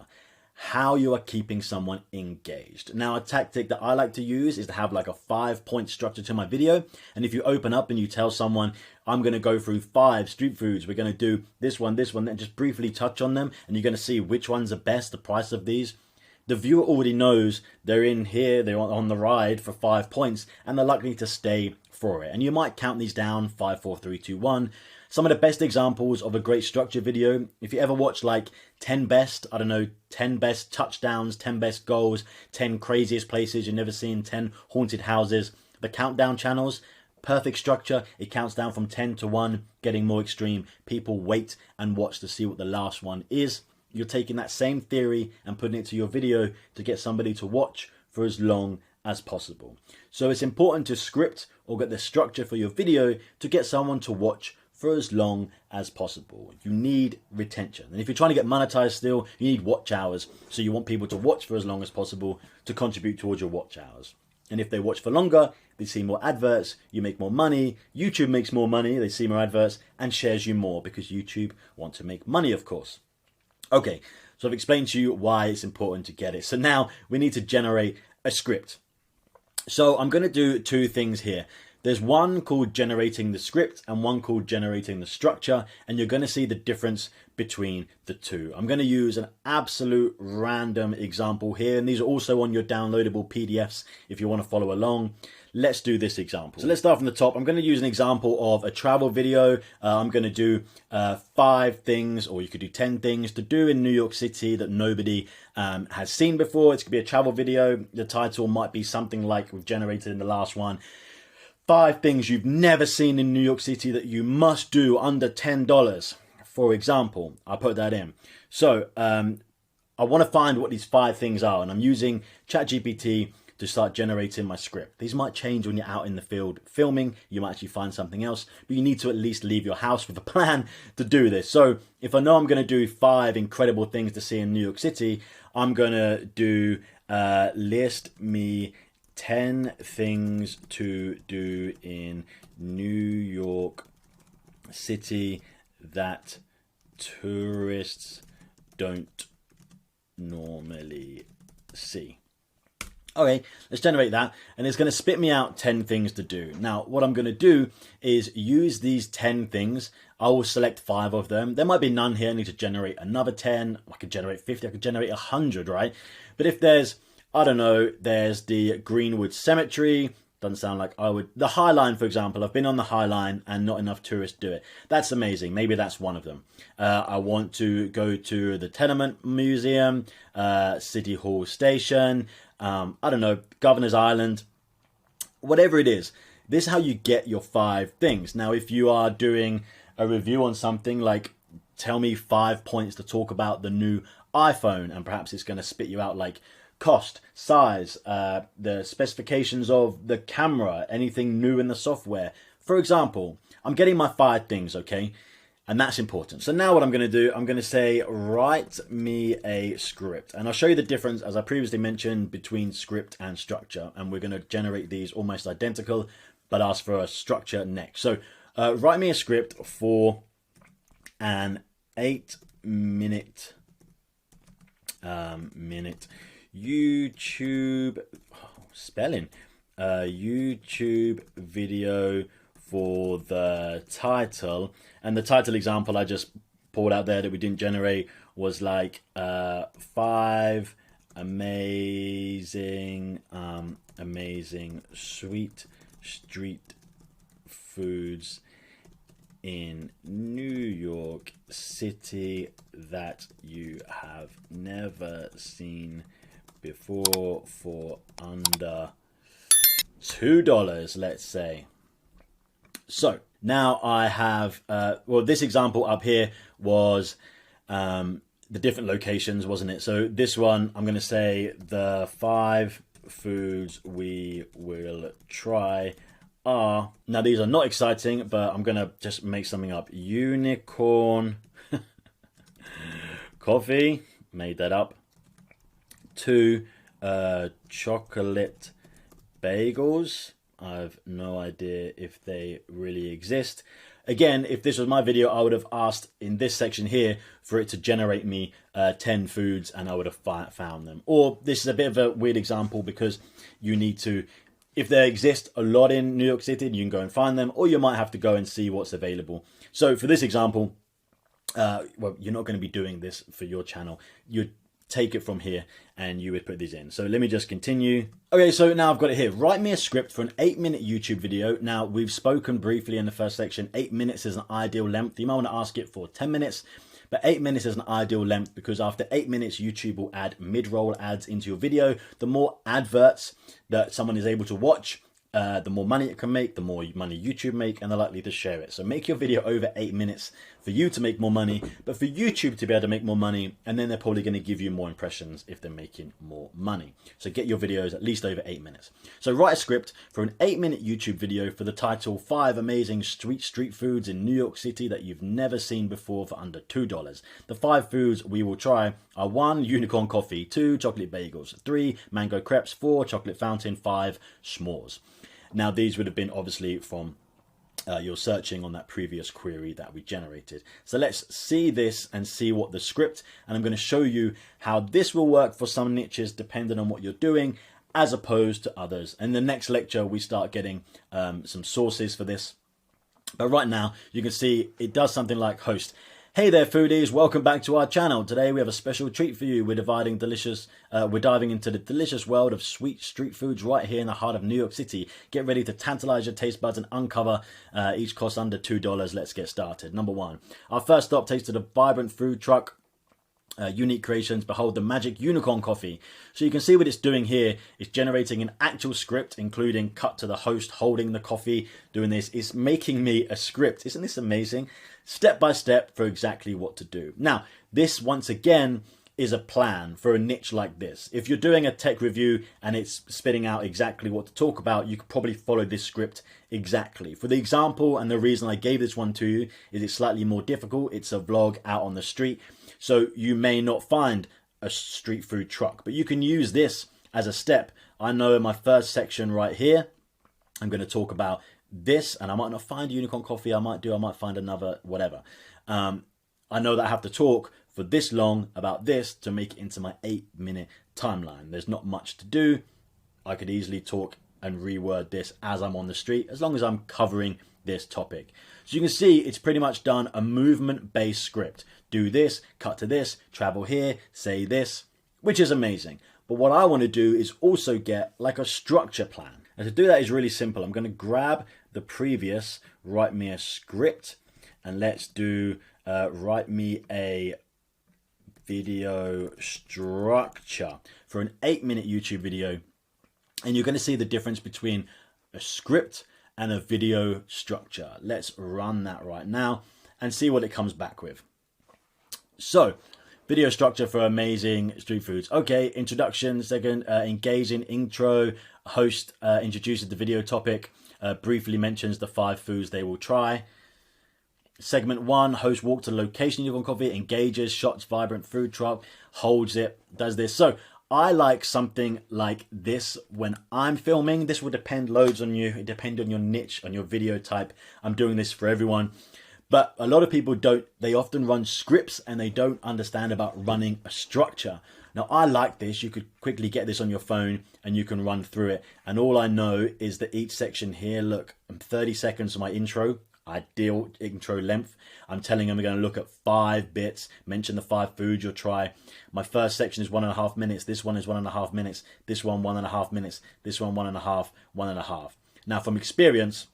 how you are keeping someone engaged. Now, a tactic that I like to use is to have like a 5-point structure to my video. And if you open up and you tell someone, I'm going to go through 5 street foods, we're going to do this one, then just briefly touch on them, and you're going to see which one's the best, the price of these. The viewer already knows they're in here, they're on the ride for 5 points, and they're likely to stay for it. And you might count these down, 5, 4, 3, 2, 1. Some of the best examples of a great structure video, if you ever watch like 10 best, I don't know, 10 best touchdowns, 10 best goals, 10 craziest places you've never seen, 10 haunted houses, the countdown channels, perfect structure. It counts down from 10 to 1, getting more extreme. People wait and watch to see what the last one is. You're taking that same theory and putting it to your video to get somebody to watch for as long as possible. So it's important to script or get the structure for your video to get someone to watch for as long as possible. You need retention. And if you're trying to get monetized still, you need watch hours. So you want people to watch for as long as possible to contribute towards your watch hours. And if they watch for longer, they see more adverts, you make more money, YouTube makes more money, they see more adverts, and shares you more because YouTube want to make money, of course. Okay, so I've explained to you why it's important to get it. So now we need to generate a script. So I'm going to do 2 things here. There's one called generating the script and one called generating the structure, and you're going to see the difference between the two. I'm going to use an absolute random example here, and these are also on your downloadable PDFs if you want to follow along. Let's do this example. So let's start from the top. I'm going to use an example of a travel video. I'm going to do 5 things, or you could do 10 things to do in New York City that nobody has seen before. It's going to be a travel video. The title might be something like we've generated in the last one. 5 things you've never seen in New York City that you must do under $10. For example, I'll put that in. So I want to find what these 5 things are, and I'm using ChatGPT to start generating my script. These might change when you're out in the field filming. You might actually find something else, but you need to at least leave your house with a plan to do this. So if I know I'm going to do 5 incredible things to see in New York City, I'm going to do list me 10 things to do in New York City that tourists don't normally see. Okay, let's generate that, and it's going to spit me out 10 things to do. Now, what I'm going to do is use these 10 things. I will select 5 of them. There might be none here. I need to generate another 10. I could generate 50. I could generate 100, right? But if there's, I don't know, there's the Greenwood Cemetery. Doesn't sound like I would. The High Line, for example. I've been on the High Line and not enough tourists do it. That's amazing. Maybe that's one of them. I want to go to the Tenement Museum, City Hall Station, I don't know, Governor's Island, whatever it is. This is how you get your 5 things. Now, if you are doing a review on something like, tell me 5 points to talk about the new iPhone, and perhaps it's going to spit you out like cost, size, the specifications of the camera, anything new in the software. For example, I'm getting my 5 things, okay? And that's important. So now what I'm going to do, I'm going to say, write me a script. And I'll show you the difference, as I previously mentioned, between script and structure. And we're going to generate these almost identical, but ask for a structure next. So write me a script for an 8-minute YouTube YouTube video for the title. And the title example I just pulled out there that we didn't generate was like 5 amazing sweet street foods in New York City that you have never seen before for under $2, let's say. So now I have, well, this example up here was the different locations, wasn't it? So this one, I'm going to say the 5 foods we will try are, now these are not exciting, but I'm gonna just make something up. Unicorn coffee, made that up. 2 chocolate bagels. I've no idea if they really exist. Again, if this was my video, I would have asked in this section here for it to generate me 10 foods, and I would have found them. Or this is a bit of a weird example because you need to, if there exist a lot in New York City, you can go and find them, or you might have to go and see what's available. So for this example, well, you're not going to be doing this for your channel. You'd take it from here and you would put these in. So let me just continue. Okay, so now I've got it here. Write me a script for an 8-minute YouTube video. Now, we've spoken briefly in the first section. 8 minutes is an ideal length. You might want to ask it for 10 minutes, but 8 minutes is an ideal length because after 8 minutes, YouTube will add mid-roll ads into your video. The more adverts that someone is able to watch, the more money it can make, the more money YouTube make, and they're likely to share it. So make your video over 8 minutes for you to make more money, but for YouTube to be able to make more money, and then they're probably going to give you more impressions if they're making more money. So get your videos at least over 8 minutes. So write a script for an 8-minute YouTube video for the title 5 amazing street foods in New York City that you've never seen before for under $2. The 5 foods we will try are 1, unicorn coffee, 2, chocolate bagels, 3, mango crepes, 4, chocolate fountain, 5, s'mores. Now, these would have been obviously from your searching on that previous query that we generated. So let's see this and see what the script, and I'm going to show you how this will work for some niches depending on what you're doing as opposed to others. In the next lecture, we start getting some sources for this. But right now, you can see it does something like host. Hey there, foodies! Welcome back to our channel. Today we have a special treat for you. We're diving into the delicious world of sweet street foods right here in the heart of New York City. Get ready to tantalize your taste buds and uncover each cost under $2. Let's get started. Number 1, our first stop takes to the vibrant food truck. Unique creations. Behold the magic unicorn coffee. So you can see what it's doing here. It's generating an actual script, including cut to the host holding the coffee, doing this. It's making me a script. Isn't this amazing? Step by step for exactly what to do. Now, this once again is a plan for a niche like this. If you're doing a tech review and it's spitting out exactly what to talk about, you could probably follow this script exactly. For the example, and the reason I gave this one to you is it's slightly more difficult. It's a vlog out on the street. So you may not find a street food truck, but you can use this as a step. I know in my first section right here, I'm going to talk about this, and I might not find unicorn coffee. I might find another, whatever. I know that I have to talk for this long about this to make it into my 8-minute timeline. There's not much to do. I could easily talk and reword this as I'm on the street, as long as I'm covering this topic. So you can see it's pretty much done a movement-based script. Do this, cut to this, travel here, say this, which is amazing. But what I want to do is also get like a structure plan. And to do that is really simple. I'm going to grab the previous, write me a script, and let's do write me a video structure for an 8-minute YouTube video. And you're going to see the difference between a script and a video structure. Let's run that right now and see what it comes back with. So, video structure for amazing street foods. Okay, introduction, second, engaging intro, host introduces the video topic, briefly mentions the 5 foods they will try. Segment 1, host walk to the location, unicorn coffee, engages, shots vibrant food truck, holds it, does this. So, I like something like this when I'm filming. This will depend loads on you. It depends on your niche, on your video type. I'm doing this for everyone. But a lot of people don't. They often run scripts and they don't understand about running a structure. Now, I like this. You could quickly get this on your phone and you can run through it. And all I know is that each section here, look, I'm 30 seconds for my intro. Ideal intro length. I'm telling them we're going to look at 5 bits, mention the 5 foods you'll try. My first section is 1.5 minutes. This one is 1.5 minutes. This one, 1.5 minutes. This one, 1.5, 1.5. Now, from experience,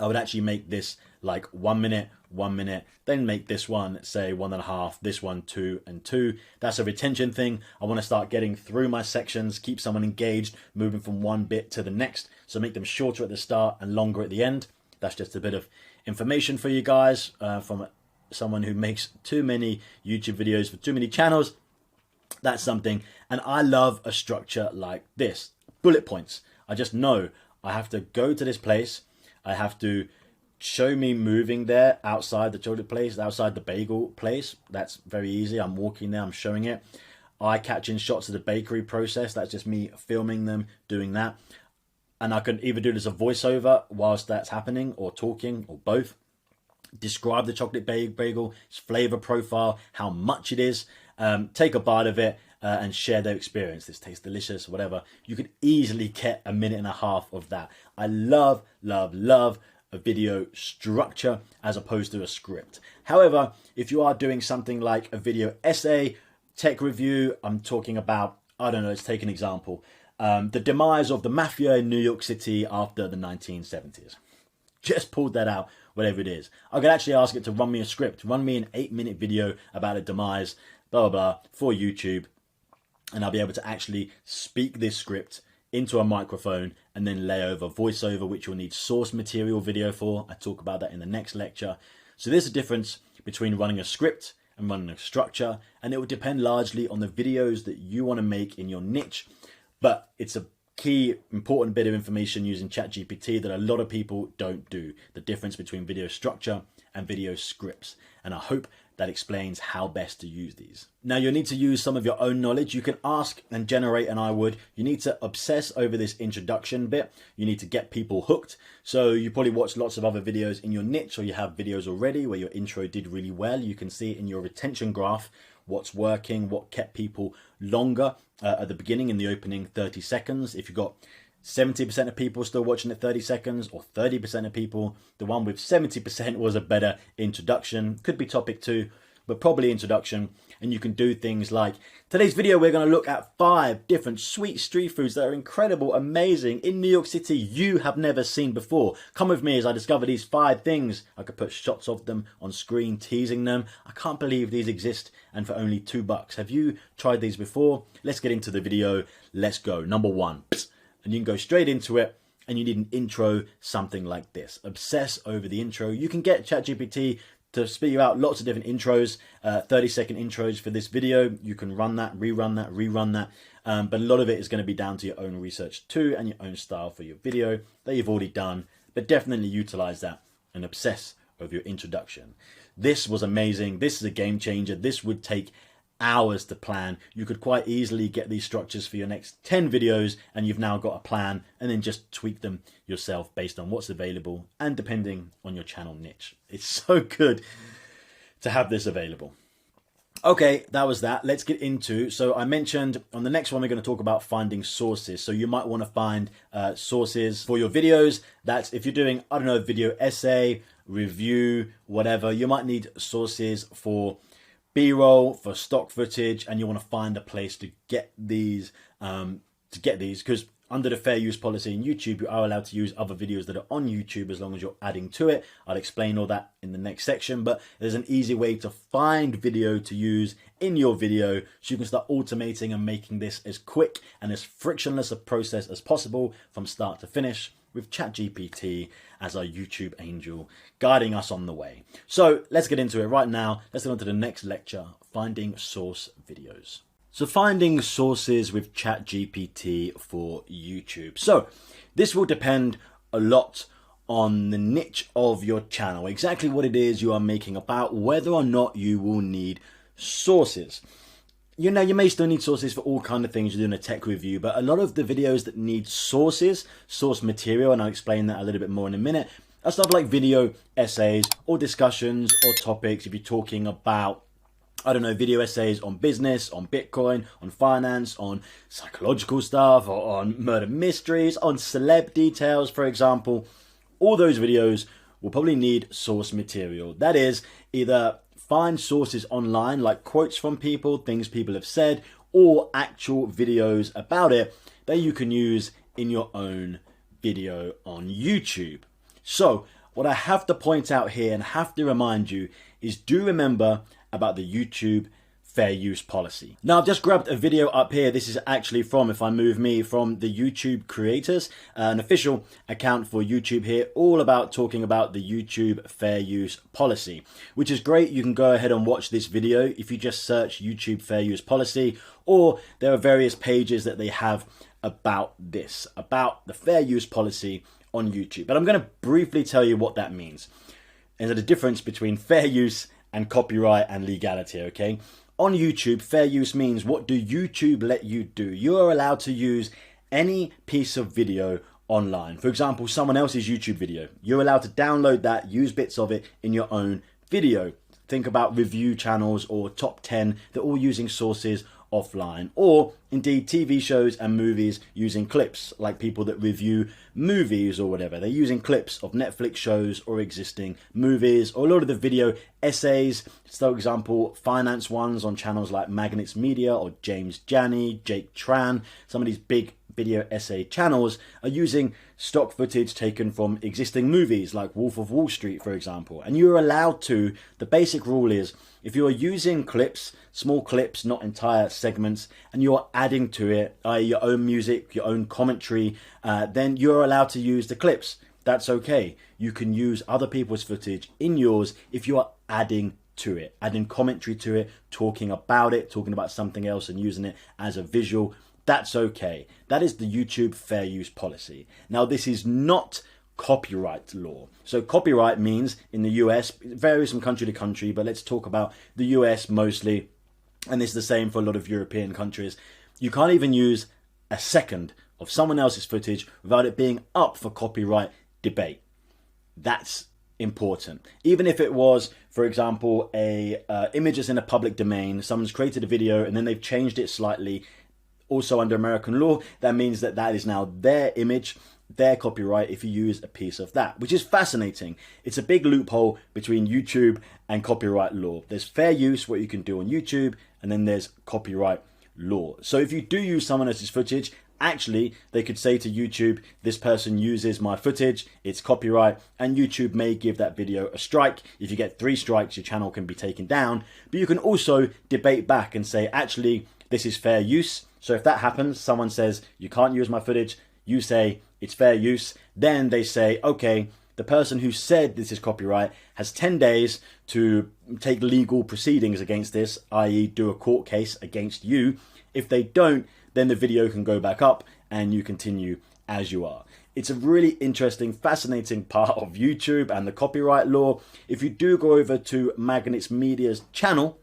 I would actually make this like 1 minute, 1 minute, then make this one, say 1.5, this one 2 and 2. That's a retention thing. I want to start getting through my sections, keep someone engaged, moving from one bit to the next. So make them shorter at the start and longer at the end. That's just a bit of information for you guys from someone who makes too many YouTube videos for too many channels. That's something. And I love a structure like this. Bullet points. I just know I have to go to this place. I have to show me moving there outside the chocolate place, outside the bagel place. That's very easy. I'm walking there, I'm showing it. I catching shots of the bakery process. That's just me filming them, doing that. And I can either do this as a voiceover whilst that's happening, or talking, or both. Describe the chocolate bagel, its flavor profile, how much it is, take a bite of it, and share their experience. This tastes delicious, whatever. You could easily get a minute and a half of that. I love, love, love a video structure as opposed to a script. However, if you are doing something like a video essay, tech review, I'm talking about, I don't know, let's take an example. The demise of the mafia in New York City after the 1970s. Just pulled that out, whatever it is. I could actually ask it to run me a script, run me an 8-minute video about a demise, blah, blah, blah, for YouTube. And I'll be able to actually speak this script into a microphone and then lay over voiceover, which you'll need source material video for. I talk about that in the next lecture. So there's a difference between running a script and running a structure, and it will depend largely on the videos that you want to make in your niche. But it's a key important bit of information using ChatGPT that a lot of people don't do, the difference between video structure and video scripts. And I hope that explains how best to use these. Now you'll need to use some of your own knowledge. You can ask and generate, and I would. You need to obsess over this introduction bit. You need to get people hooked. So you probably watch lots of other videos in your niche, or you have videos already where your intro did really well. You can see in your retention graph what's working, what kept people longer at the beginning in the opening 30 seconds. If you've got 70% of people still watching at 30 seconds, or 30% of people, the one with 70% was a better introduction. Could be topic 2, but probably introduction. And you can do things like, today's video we're going to look at 5 different sweet street foods that are incredible, amazing, in New York City you have never seen before. Come with me as I discover these 5 things. I could put shots of them on screen, teasing them. I can't believe these exist, and for only $2. Have you tried these before? Let's get into the video. Let's go. Number 1. And you can go straight into it, and you need an intro, something like this. Obsess over the intro. You can get ChatGPT to spit you out lots of different intros, 30-second intros for this video. You can run that, rerun that. But a lot of it is going to be down to your own research too, and your own style for your video that you've already done. But definitely utilize that and obsess over your introduction. This was amazing. This is a game changer. This would take hours to plan. You could quite easily get these structures for your next 10 videos, and you've now got a plan, and then just tweak them yourself based on what's available and depending on your channel niche. It's so good to have this available. Okay, that was that. Let's get into, so I mentioned on the next one we're going to talk about finding sources. So you might want to find sources for your videos. That's if you're doing, I don't know, video essay, review, whatever, you might need sources for B-roll, for stock footage, and you want to find a place to get these because under the fair use policy in YouTube, you are allowed to use other videos that are on YouTube as long as you're adding to it. I'll explain all that in the next section, but there's an easy way to find video to use in your video so you can start automating and making this as quick and as frictionless a process as possible from start to finish, with ChatGPT as our YouTube angel guiding us on the way. So let's get into it right now. Let's get on to the next lecture, finding source videos. So finding sources with ChatGPT for YouTube. So this will depend a lot on the niche of your channel, exactly what it is you are making about, whether or not you will need sources. You know, you may still need sources for all kind of things. You're doing a tech review, but a lot of the videos that need sources, source material, and I'll explain that a little bit more in a minute, are stuff like video essays or discussions or topics. If you're talking about, I don't know, video essays on business, on Bitcoin, on finance, on psychological stuff, or on murder mysteries, on celeb details, for example, all those videos will probably need source material. That is, either find sources online, like quotes from people, things people have said, or actual videos about it that you can use in your own video on YouTube. So what I have to point out here and have to remind you is, do remember about the YouTube fair use policy. Now I've just grabbed a video up here. This is actually from, if I move me, from the YouTube creators, an official account for YouTube here, all about talking about the YouTube fair use policy, which is great. You can go ahead and watch this video if you just search YouTube fair use policy, or there are various pages that they have about this, about the fair use policy on YouTube. But I'm going to briefly tell you what that means. And the difference between fair use and copyright and legality, okay? On YouTube, fair use means what do YouTube let you do? You are allowed to use any piece of video online. For example, someone else's YouTube video. You're allowed to download that, use bits of it in your own video. Think about review channels or top 10. They're all using sources offline, or indeed TV shows and movies using clips, like people that review movies or whatever. They're using clips of Netflix shows or existing movies, or a lot of the video essays, for example, finance ones on channels like Magnets Media or James Janney, Jake Tran. Some of these big video essay channels are using stock footage taken from existing movies like Wolf of Wall Street, for example. And you're allowed to, the basic rule is, if you're using clips, small clips, not entire segments, and you're adding to it, i.e. your own music, your own commentary, then you're allowed to use the clips. That's okay. You can use other people's footage in yours if you are adding to it, adding commentary to it, talking about something else and using it as a visual. That's okay. That is the YouTube fair use policy. Now, this is not copyright law. So copyright means in the US, it varies from country to country, but let's talk about the US mostly, and it's the same for a lot of European countries. You can't even use a second of someone else's footage without it being up for copyright debate. That's important. Even if it was, for example, image is in a public domain, someone's created a video and then they've changed it slightly. Also under American law, that means that that is now their image, their copyright if you use a piece of that, which is fascinating. It's a big loophole between YouTube and copyright law. There's fair use, what you can do on YouTube, and then there's copyright law. So if you do use someone else's footage, actually they could say to YouTube, this person uses my footage, it's copyright, and YouTube may give that video a strike. If you get 3 strikes, your channel can be taken down. But you can also debate back and say, actually, this is fair use. So if that happens, someone says, you can't use my footage, you say it's fair use, then they say, okay, the person who said this is copyright has 10 days to take legal proceedings against this, i.e. do a court case against you. If they don't, then the video can go back up and you continue as you are. It's a really interesting, fascinating part of YouTube and the copyright law. If you do go over to Magnets Media's channel,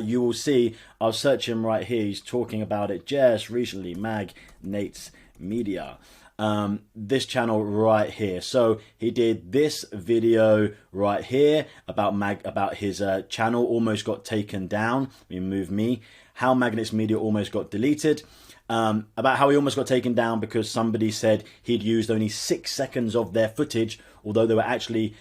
you will see, I'll search him right here, he's talking about it just recently, Magnets Media. This channel right here. So he did this video right here about his channel almost got taken down. Remove me. How Magnets Media almost got deleted. About how he almost got taken down because somebody said he'd used only 6 seconds of their footage, although they were actually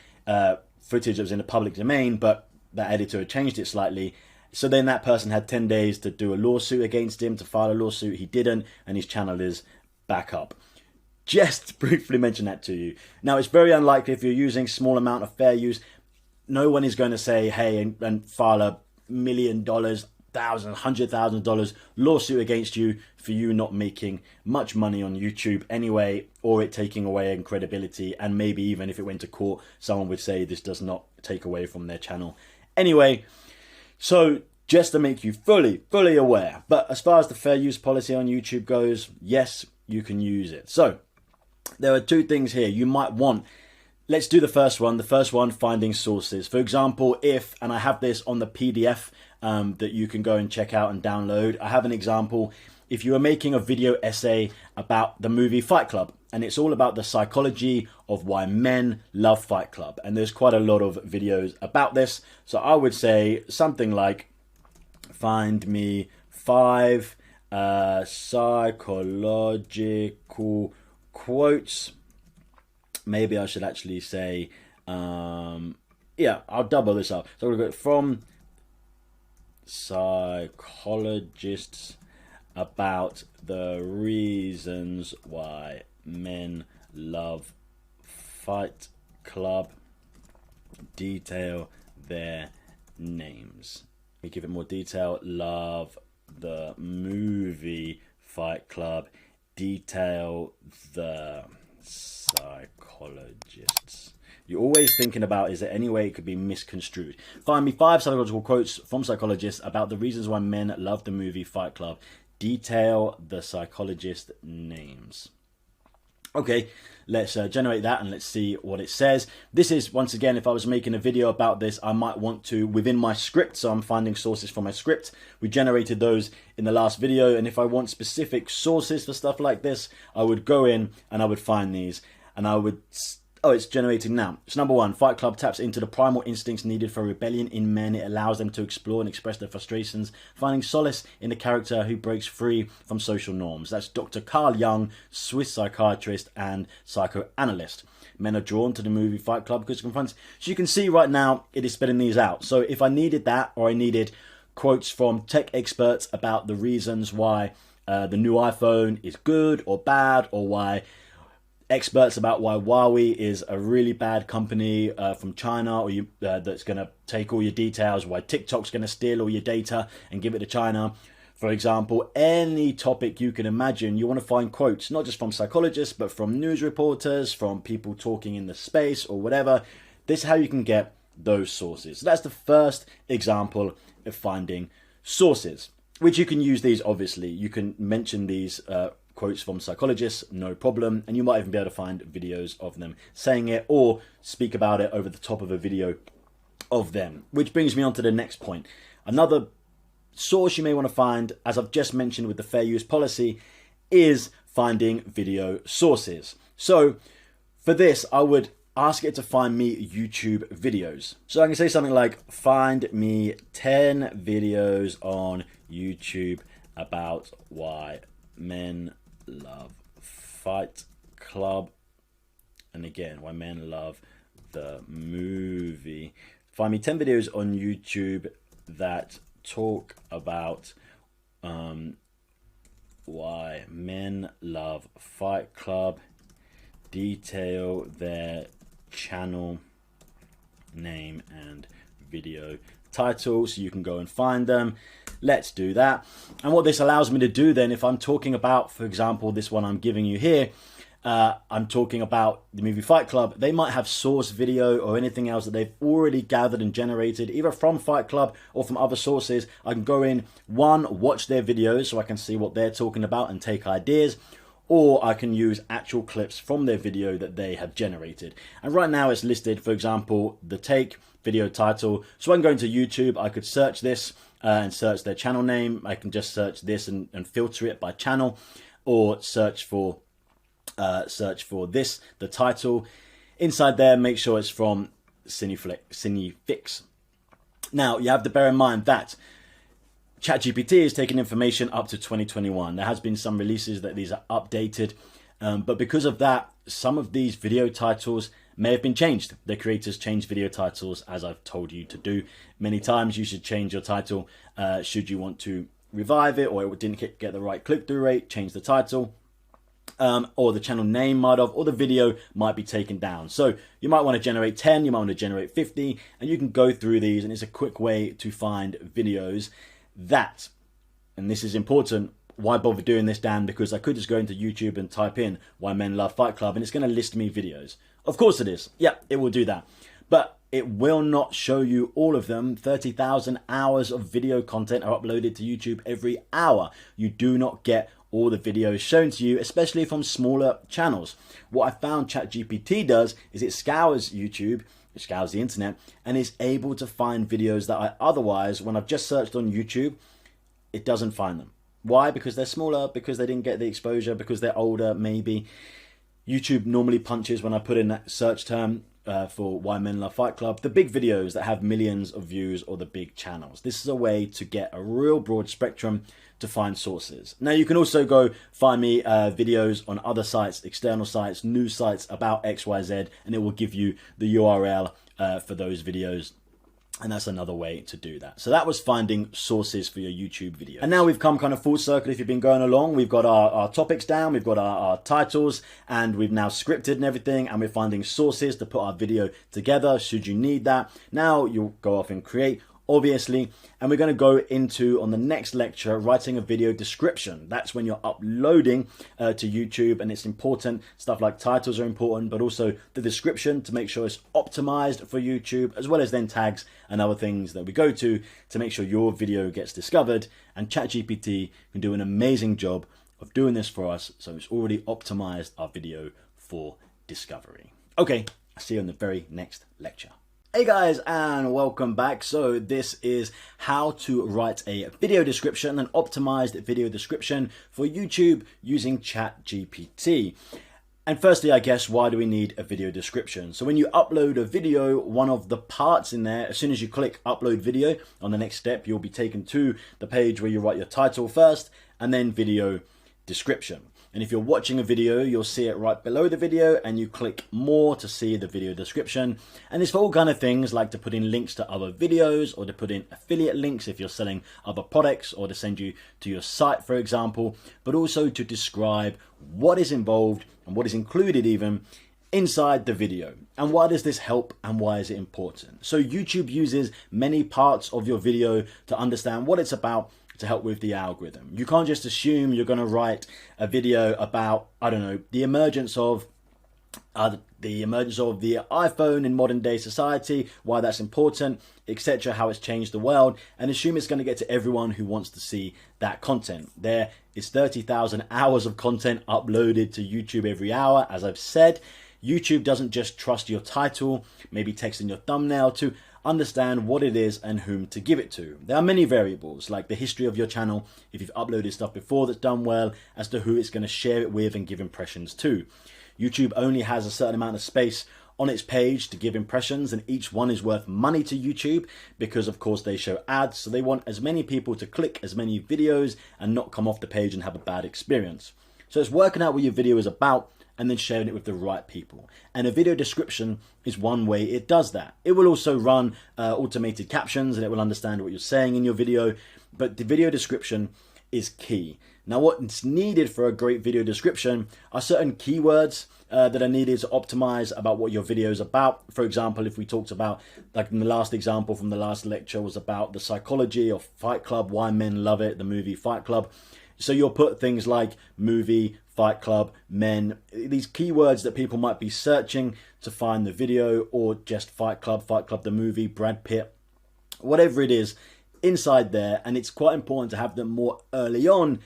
footage that was in the public domain, but that editor had changed it slightly. So then that person had 10 days to do a lawsuit against him, to file a lawsuit. He didn't, and his channel is back up. Just briefly mention that to you. Now, it's very unlikely if you're using small amount of fair use, no one is going to say, hey, and file $1 million, $100,000 lawsuit against you for you not making much money on YouTube anyway, or it taking away in credibility. And maybe even if it went to court, someone would say this does not take away from their channel. Anyway, so just to make you fully aware. But as far as the fair use policy on YouTube goes, yes, you can use it. So there are 2 things here you might want. Let's do the first one. The first one, finding sources. For example, if, and I have this on the PDF that you can go and check out and download. I have an example. If you are making a video essay about the movie Fight Club, and it's all about the psychology of why men love Fight Club, and there's quite a lot of videos about this. So I would say something like, find me 5 psychological quotes. Maybe I should actually say, yeah, I'll double this up. So we're going to go from psychologists about the reasons why men love Fight Club. Detail their names. We give it more detail. Love the movie Fight Club. Detail the psychologists. You're always thinking about, is there any way it could be misconstrued? Find me 5 psychological quotes from psychologists about the reasons why men love the movie Fight Club. Detail the psychologist names. Okay, let's generate that and let's see what it says. This is, once again, if I was making a video about this, I might want to, within my script, so I'm finding sources from my script. We generated those in the last video, and if I want specific sources for stuff like this, I would go in and I would find these, and I would... Oh, it's generating now. So number one, Fight Club taps into the primal instincts needed for rebellion in men. It allows them to explore and express their frustrations, finding solace in the character who breaks free from social norms. That's Dr. Carl Jung, Swiss psychiatrist and psychoanalyst. Men are drawn to the movie Fight Club because it confronts... So you can see right now it is spelling these out. So if I needed that, or I needed quotes from tech experts about the reasons why the new iPhone is good or bad, or why... experts about why Huawei is a really bad company from China, or that's going to take all your details, why TikTok's going to steal all your data and give it to China. For example, any topic you can imagine, you want to find quotes, not just from psychologists, but from news reporters, from people talking in the space or whatever. This is how you can get those sources. So that's the first example of finding sources, which you can use these, obviously. You can mention these quotes from psychologists, no problem, and you might even be able to find videos of them saying it or speak about it over the top of a video of them. Which brings me on to the next point. Another source you may want to find, as I've just mentioned with the fair use policy, is finding video sources. So for this, I would ask it to find me YouTube videos. So I can say something like, find me 10 videos on YouTube about why men love Fight Club, and again, why men love the movie. Find me 10 videos on YouTube that talk about why men love Fight Club. Detail their channel name and video title so you can go and find them. Let's do that. And what this allows me to do then, if I'm talking about, for example, this one I'm giving you here, I'm talking about the movie Fight Club, they might have source video or anything else that they've already gathered and generated, either from Fight Club or from other sources. I can go in, one, watch their videos so I can see what they're talking about and take ideas, or I can use actual clips from their video that they have generated. And right now it's listed, for example, the take video title. So I can go into YouTube, I could search this and search their channel name. I can just search this and filter it by channel, or search for this, the title. Inside there, make sure it's from Cinefix. Now, you have to bear in mind that ChatGPT is taking information up to 2021. There has been some releases that these are updated, but because of that, some of these video titles may have been changed. The creators changed video titles, as I've told you to do many times. You should change your title should you want to revive it, or it didn't get the right click-through rate, change the title. Or the channel name might have, or the video might be taken down. So you might want to generate 10, you might want to generate 50, and you can go through these, and it's a quick way to find videos that, and this is important, why bother doing this, Dan? Because I could just go into YouTube and type in why men love Fight Club, and it's going to list me videos. Of course it is. Yeah, it will do that. But it will not show you all of them. 30,000 hours of video content are uploaded to YouTube every hour. You do not get all the videos shown to you, especially from smaller channels. What I found ChatGPT does is it scours YouTube, it scours the internet, and is able to find videos that I otherwise, when I've just searched on YouTube, it doesn't find them. Why? Because they're smaller, because they didn't get the exposure, because they're older, maybe. YouTube normally punches when I put in that search term for why men love Fight Club, the big videos that have millions of views, or the big channels. This is a way to get a real broad spectrum to find sources. Now you can also go find me videos on other sites, external sites, news sites about XYZ, and it will give you the URL for those videos. And that's another way to do that. So that was finding sources for your YouTube video. And now we've come kind of full circle. If you've been going along, we've got our topics down, we've got our titles, and we've now scripted and everything, and we're finding sources to put our video together should you need that. Now you'll go off and create, obviously, and we're going to go into, on the next lecture, writing a video description. That's when you're uploading to YouTube, and it's important. Stuff like titles are important, but also the description to make sure it's optimized for YouTube, as well as then tags and other things that we go to make sure your video gets discovered. And ChatGPT can do an amazing job of doing this for us. So it's already optimized our video for discovery. Okay, I'll see you in the very next lecture. Hey guys, and welcome back. So this is how to write a video description, an optimized video description for YouTube using ChatGPT. And firstly, I guess, why do we need a video description? So when you upload a video, one of the parts in there, as soon as you click upload video, on the next step, you'll be taken to the page where you write your title first and then video description. And if you're watching a video, you'll see it right below the video and you click more to see the video description. And it's for all kind of things like to put in links to other videos or to put in affiliate links if you're selling other products or to send you to your site, for example, but also to describe what is involved and what is included even inside the video. And why does this help and why is it important? So YouTube uses many parts of your video to understand what it's about to help with the algorithm. You can't just assume you're going to write a video about, I don't know, the emergence of the iPhone in modern day society, why that's important, etc., how it's changed the world, and assume it's going to get to everyone who wants to see that content. There is 30,000 hours of content uploaded to YouTube every hour. As I've said, YouTube doesn't just trust your title, maybe text in your thumbnail, to understand what it is and whom to give it to. There are many variables like the history of your channel, if you've uploaded stuff before that's done well, as to who it's going to share it with and give impressions to. YouTube only has a certain amount of space on its page to give impressions, and each one is worth money to YouTube because of course they show ads, so they want as many people to click as many videos and not come off the page and have a bad experience. So it's working out what your video is about and then sharing it with the right people. And a video description is one way it does that. It will also run automated captions and it will understand what you're saying in your video, but the video description is key. Now what's needed for a great video description are certain keywords that are needed to optimize about what your video is about. For example, if we talked about, like in the last example from the last lecture was about the psychology of Fight Club, why men love it, the movie Fight Club. So you'll put things like movie, Fight Club, men, these keywords that people might be searching to find the video, or just Fight Club the movie, Brad Pitt, whatever it is inside there. And it's quite important to have them more early on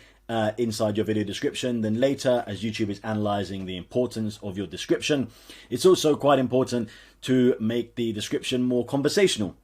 inside your video description than later, as YouTube is analyzing the importance of your description. It's also quite important to make the description more conversational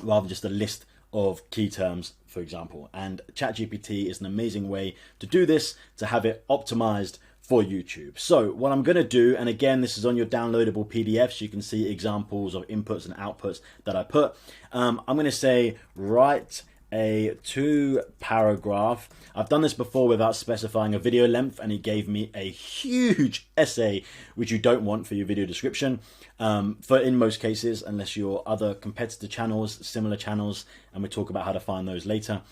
rather than just a list of key terms, for example. And ChatGPT is an amazing way to do this, to have it optimized for YouTube. So what I'm going to do, and again, this is on your downloadable PDFs, you can see examples of inputs and outputs that I put. I'm going to say write a 2-paragraph. I've done this before without specifying a video length, and it gave me a huge essay, which you don't want for your video description. For in most cases, unless you're other competitor channels, similar channels, and we'll talk about how to find those later,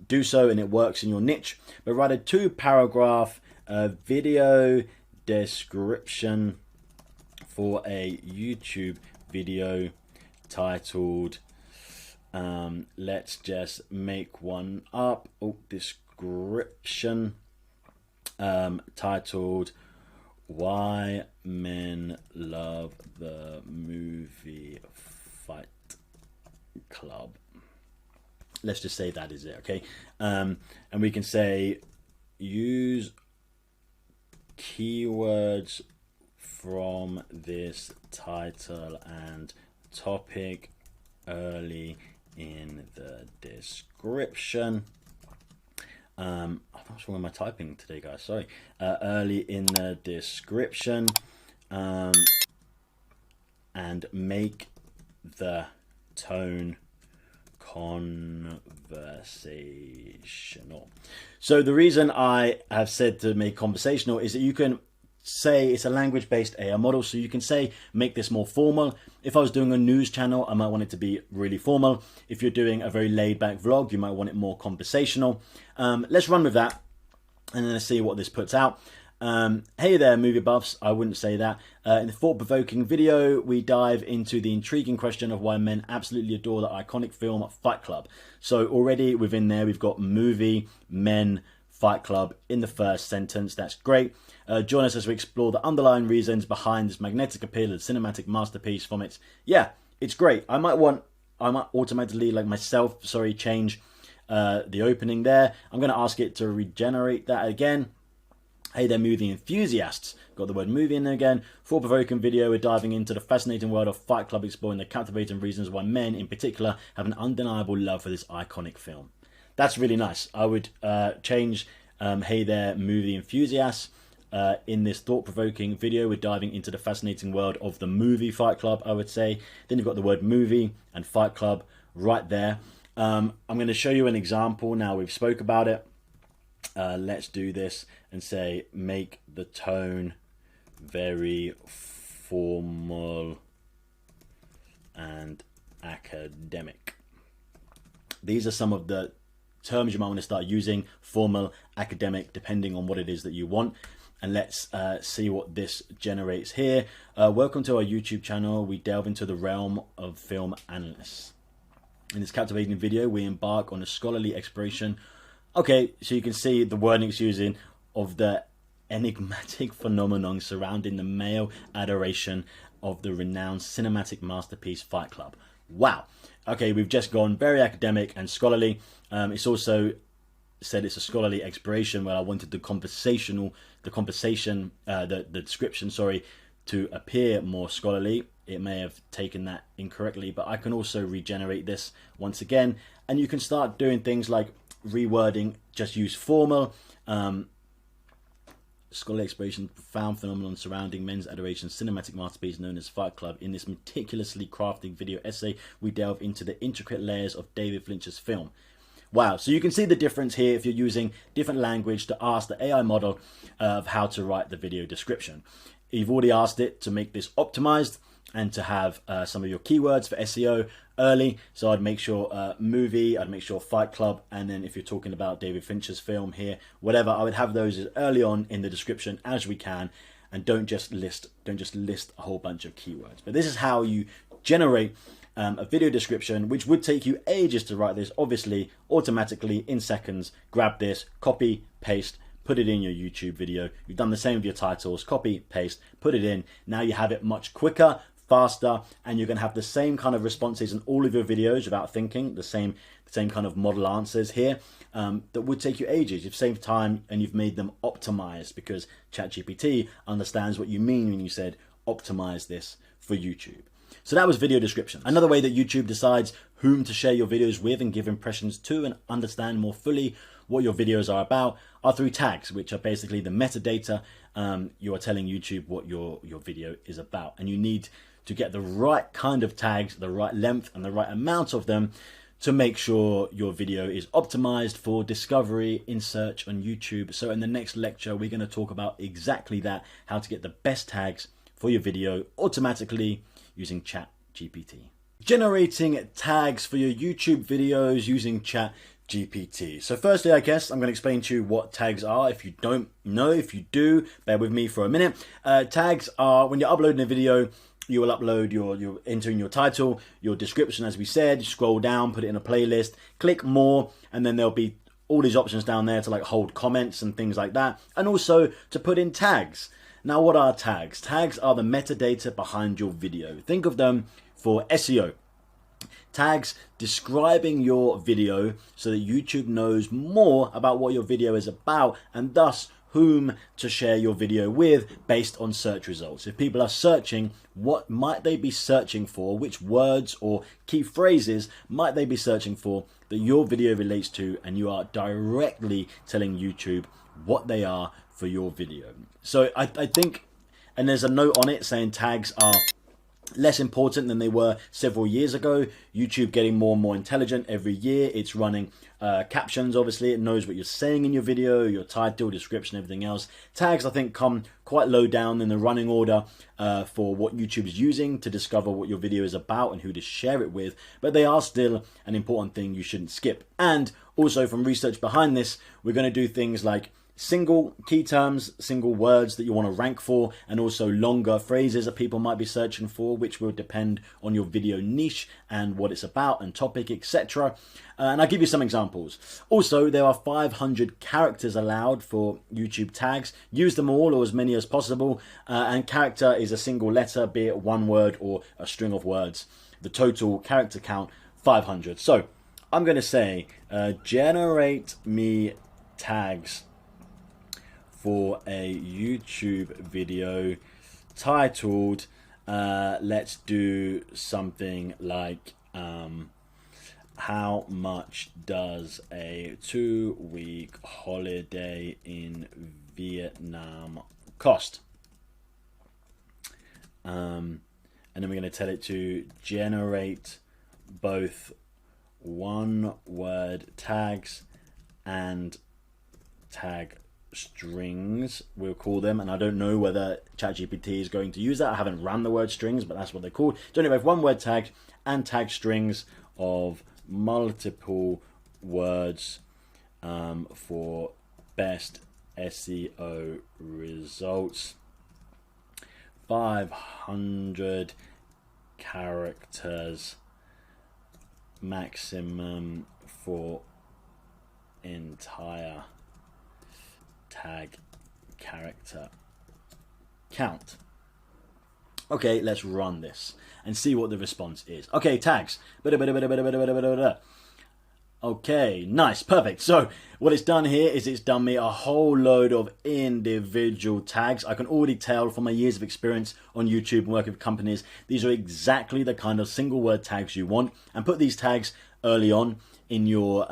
do so and it works in your niche. But write a 2-paragraph video description for a YouTube video titled, let's just make one up. Description titled Why Men Love the Movie Fight Club. Let's just say that is it, okay? And we can say use keywords from this title and topic early in the description. What's wrong with my typing today, guys? Sorry. Early in the description, and make the tone conversational. So the reason I have said to make conversational is that you can say it's a language-based AI model, so you can say make this more formal. If I was doing a news channel, I might want it to be really formal. If you're doing a very laid-back vlog, you might want it more conversational. Let's run with that and then let's see what this puts out. Hey there, movie buffs. I wouldn't say that. In the thought-provoking video, we dive into the intriguing question of why men absolutely adore the iconic film Fight Club. So already within there, we've got movie, men, Fight Club in the first sentence. That's great. Join us as we explore the underlying reasons behind this magnetic appeal of the cinematic masterpiece from its... Yeah, it's great. I might automatically, like myself, change the opening there. I'm going to ask it to regenerate that again. Hey there, movie enthusiasts. Got the word movie in there again. Thought-provoking video, we're diving into the fascinating world of Fight Club, exploring the captivating reasons why men in particular have an undeniable love for this iconic film. That's really nice. I would change hey there, movie enthusiasts. In this thought-provoking video, we're diving into the fascinating world of the movie Fight Club, I would say. Then you've got the word movie and Fight Club right there. I'm going to show you an example now. We've spoke about it. Let's do this and say, make the tone very formal and academic. These are some of the terms you might want to start using: formal, academic, depending on what it is that you want. And let's see what this generates here. Welcome to our YouTube channel. We delve into the realm of film analysts. In this captivating video, we embark on a scholarly exploration. Okay, so you can see the wording it's using of the enigmatic phenomenon surrounding the male adoration of the renowned cinematic masterpiece Fight Club. Wow. Okay, we've just gone very academic and scholarly. It's also said it's a scholarly exploration where I wanted the description, sorry, to appear more scholarly. It may have taken that incorrectly, but I can also regenerate this once again, and you can start doing things like rewording, just use formal, scholarly exploration, profound phenomenon surrounding men's adoration, cinematic masterpiece known as Fight Club. In this meticulously crafted video essay, we delve into the intricate layers of David Fincher's film. Wow, so you can see the difference here if you're using different language to ask the AI model of how to write the video description. You've already asked it to make this optimized and to have some of your keywords for SEO early. So I'd make sure movie, I'd make sure Fight Club, and then if you're talking about David Fincher's film here, whatever, I would have those as early on in the description as we can, and don't just list a whole bunch of keywords. But this is how you generate a video description, which would take you ages to write this, obviously automatically in seconds. Grab this, copy, paste, put it in your YouTube video. You've done the same with your titles, copy, paste, put it in. Now you have it much quicker, faster, and you're going to have the same kind of responses in all of your videos without thinking, the same kind of model answers here that would take you ages. You've saved time and you've made them optimized, because ChatGPT understands what you mean when you said optimize this for YouTube. So that was video description. Another way that YouTube decides whom to share your videos with and give impressions to and understand more fully what your videos are about are through tags, which are basically the metadata. You are telling YouTube what your video is about, and you need to get the right kind of tags, the right length and the right amount of them to make sure your video is optimized for discovery in search on YouTube. So in the next lecture, we're going to talk about exactly that, how to get the best tags for your video automatically using ChatGPT. Generating tags for your YouTube videos using ChatGPT. So firstly, I guess I'm going to explain to you what tags are. If you don't know, if you do, bear with me for a minute. Tags are when you're uploading a video, you will upload you're entering your title, your description, as we said, scroll down, put it in a playlist, click more, and then there'll be all these options down there to like hold comments and things like that, and also to put in tags. Now, what are tags? Tags are the metadata behind your video. Think of them for SEO. Tags describing your video so that YouTube knows more about what your video is about, and thus whom to share your video with based on search results. If people are searching, what might they be searching for? Which words or key phrases might they be searching for that your video relates to, and you are directly telling YouTube what they are for your video. So I think, and there's a note on it saying tags are less important than they were several years ago. YouTube getting more and more intelligent every year. It's running captions, obviously. It knows what you're saying in your video, your title, description, everything else. Tags, I think, come quite low down in the running order for what YouTube is using to discover what your video is about and who to share it with. But they are still an important thing you shouldn't skip. And also, from research behind this, we're going to do things like single key terms, single words that you want to rank for, and also longer phrases that people might be searching for, which will depend on your video niche and what it's about and topic, etc. And I'll give you some examples. Also, there are 500 characters allowed for YouTube tags. Use them all, or as many as possible. And character is a single letter, be it one word or a string of words. The total character count, 500. So I'm going to say generate me tags for a YouTube video titled, let's do something like, how much does a 2-week holiday in Vietnam cost? And then we're going to tell it to generate both one-word tags and tag strings, we'll call them. And I don't know whether ChatGPT is going to use that. I haven't run the word strings, but that's what they're called. Generate both one-word tags and tag strings of multiple words for best SEO results. 500 characters maximum for entire tag character count. Okay, let's run this and see what the response is. Okay, tags. Okay, nice, perfect. So what it's done here is it's done me a whole load of individual tags. I can already tell from my years of experience on YouTube and working with companies, these are exactly the kind of single word tags you want. And put these tags early on in your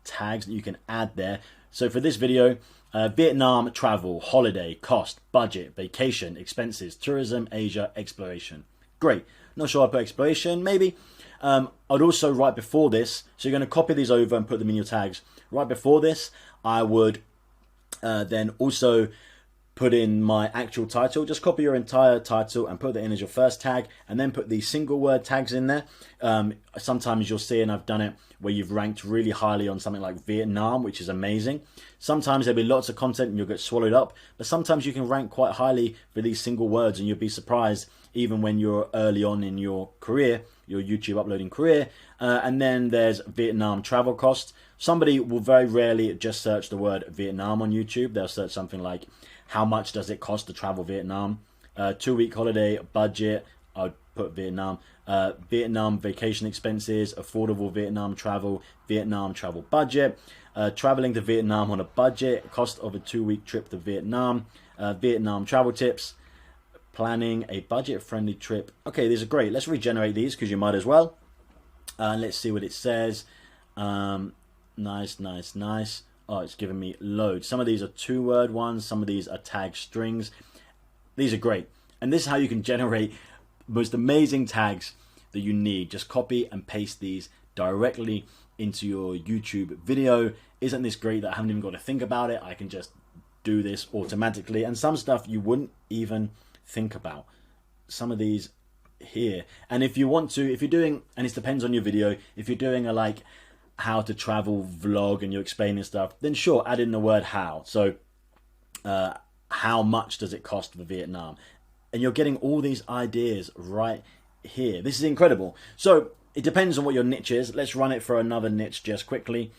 tags that you can add there. So for this video, Vietnam travel, holiday, cost, budget, vacation, expenses, tourism, Asia, exploration. Great. Not sure I put exploration, maybe. I'd also, right before this, so you're going to copy these over and put them in your tags. Right before this, I would then also put in my actual title. Just copy your entire title and put that in as your first tag, and then put these single word tags in there. Sometimes you'll see, and I've done it, where you've ranked really highly on something like Vietnam, which is amazing. Sometimes there'll be lots of content and you'll get swallowed up, but sometimes you can rank quite highly for these single words, and you'll be surprised even when you're early on in your career, your YouTube uploading career. And then there's Vietnam travel costs. Somebody will very rarely just search the word Vietnam on YouTube. They'll search something like, how much does it cost to travel Vietnam? 2-week holiday budget, I'd put Vietnam. Vietnam vacation expenses, affordable Vietnam travel budget. Traveling to Vietnam on a budget, cost of a 2-week trip to Vietnam. Vietnam travel tips. Planning a budget-friendly trip. Okay, these are great. Let's regenerate these because you might as well. Let's see what it says. Nice. Oh, it's giving me loads. Some of these are 2-word ones. Some of these are tag strings. These are great. And this is how you can generate the most amazing tags that you need. Just copy and paste these directly into your YouTube video. Isn't this great that I haven't even got to think about it? I can just do this automatically. And some stuff you wouldn't even think about. Some of these here. And if you want to, if you're doing, and it depends on your video, if you're doing a like how to travel vlog and you're explaining stuff, then sure, add in the word how. So how much does it cost for Vietnam? And you're getting all these ideas right here. This is incredible. So it depends on what your niche is. Let's run it for another niche just quickly.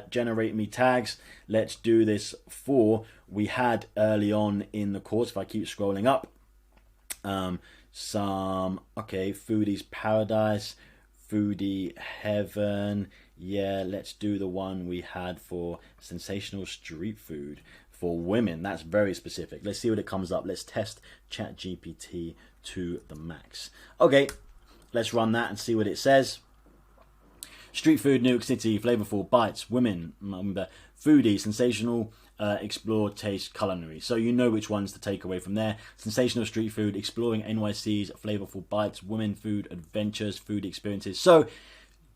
Generate me tags. Let's do this for, we had early on in the course, if I keep scrolling up, foodie's paradise, foodie heaven. Yeah, let's do the one we had for sensational street food for women. That's very specific. Let's see what it comes up. Let's test ChatGPT to the max. Okay, let's run that and see what it says. Street food, New York City, flavorful bites, women, foodie, sensational, explore, taste, culinary. So you know which ones to take away from there. Sensational street food, exploring NYC's flavorful bites, women, food, adventures, food experiences. So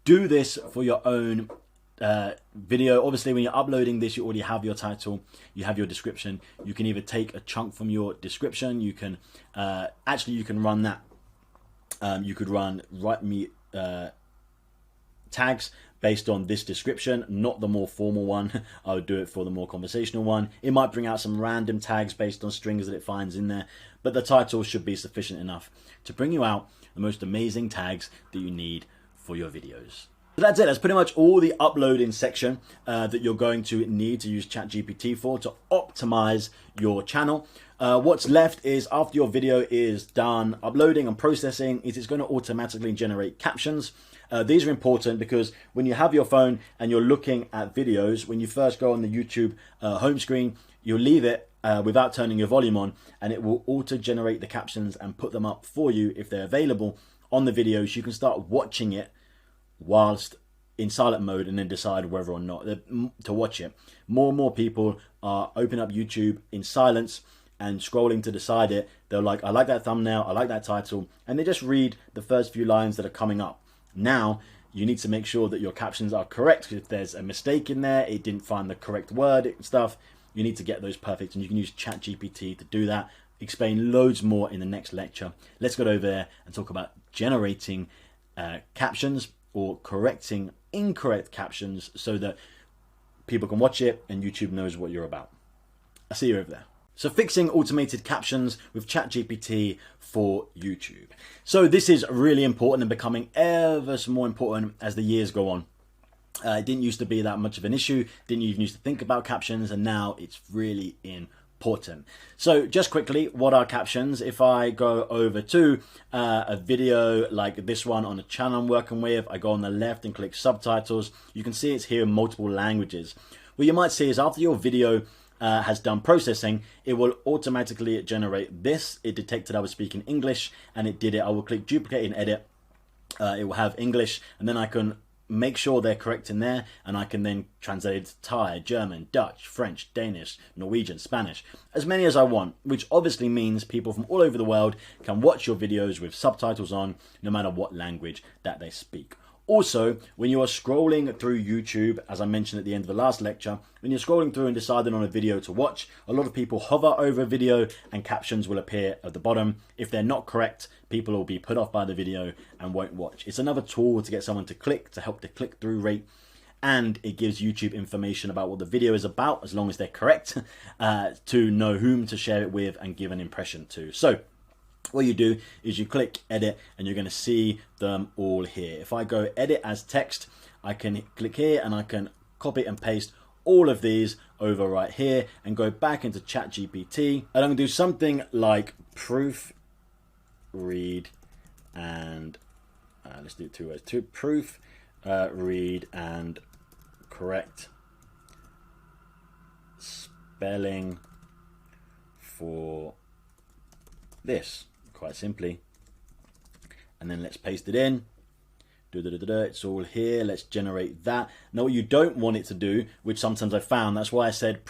do this for your own video. Obviously, when you're uploading this, you already have your title, you have your description. You can either take a chunk from your description. You can you can run that. You could run write me tags based on this description, not the more formal one. I would do it for the more conversational one. It might bring out some random tags based on strings that it finds in there, but the title should be sufficient enough to bring you out the most amazing tags that you need for your videos. So that's it. That's pretty much all the uploading section that you're going to need to use ChatGPT for to optimize your channel. What's left is after your video is done uploading and processing, is it's going to automatically generate captions. These are important because when you have your phone and you're looking at videos, when you first go on the YouTube home screen, you'll leave it without turning your volume on, and it will auto generate the captions and put them up for you if they're available on the videos. You can start watching it whilst in silent mode and then decide whether or not to watch it. More and more people are opening up YouTube in silence and scrolling to decide it. They're like, I like that thumbnail, I like that title, and they just read the first few lines that are coming up. Now, you need to make sure that your captions are correct. If there's a mistake in there, it didn't find the correct word and stuff, you need to get those perfect, and you can use ChatGPT to do that. Explain loads more in the next lecture. Let's go over there and talk about generating captions or correcting incorrect captions so that people can watch it and YouTube knows what you're about. I'll see you over there. So fixing automated captions with ChatGPT for YouTube. So this is really important and becoming ever so more important as the years go on. It didn't used to be that much of an issue, didn't even used to think about captions, and now it's really important. So just quickly, what are captions? If I go over to a video like this one on a channel I'm working with, I go on the left and click subtitles, you can see it's here in multiple languages. What you might see is after your video has done processing, it will automatically generate this. It detected I was speaking English and it did it. I will click duplicate and edit. It will have English, and then I can make sure they're correct in there, and I can then translate it to Thai, German, Dutch, French, Danish, Norwegian, Spanish, as many as I want, which obviously means people from all over the world can watch your videos with subtitles on, no matter what language that they speak. Also, when you are scrolling through YouTube, as I mentioned at the end of the last lecture, when you're scrolling through and deciding on a video to watch, a lot of people hover over a video and captions will appear at the bottom. If they're not correct, people will be put off by the video and won't watch. It's another tool to get someone to click, to help the click-through rate, and it gives YouTube information about what the video is about, as long as they're correct, to know whom to share it with and give an impression to. So what you do is you click edit and you're going to see them all here. If I go edit as text, I can click here and I can copy and paste all of these over right here and go back into ChatGPT, and I'm going to do something like proof read and let's do 2 words, to proof read and correct spelling for this, quite simply, and then let's paste it in. It's all here. Let's generate that. Now what you don't want it to do, which sometimes I found, that's why I said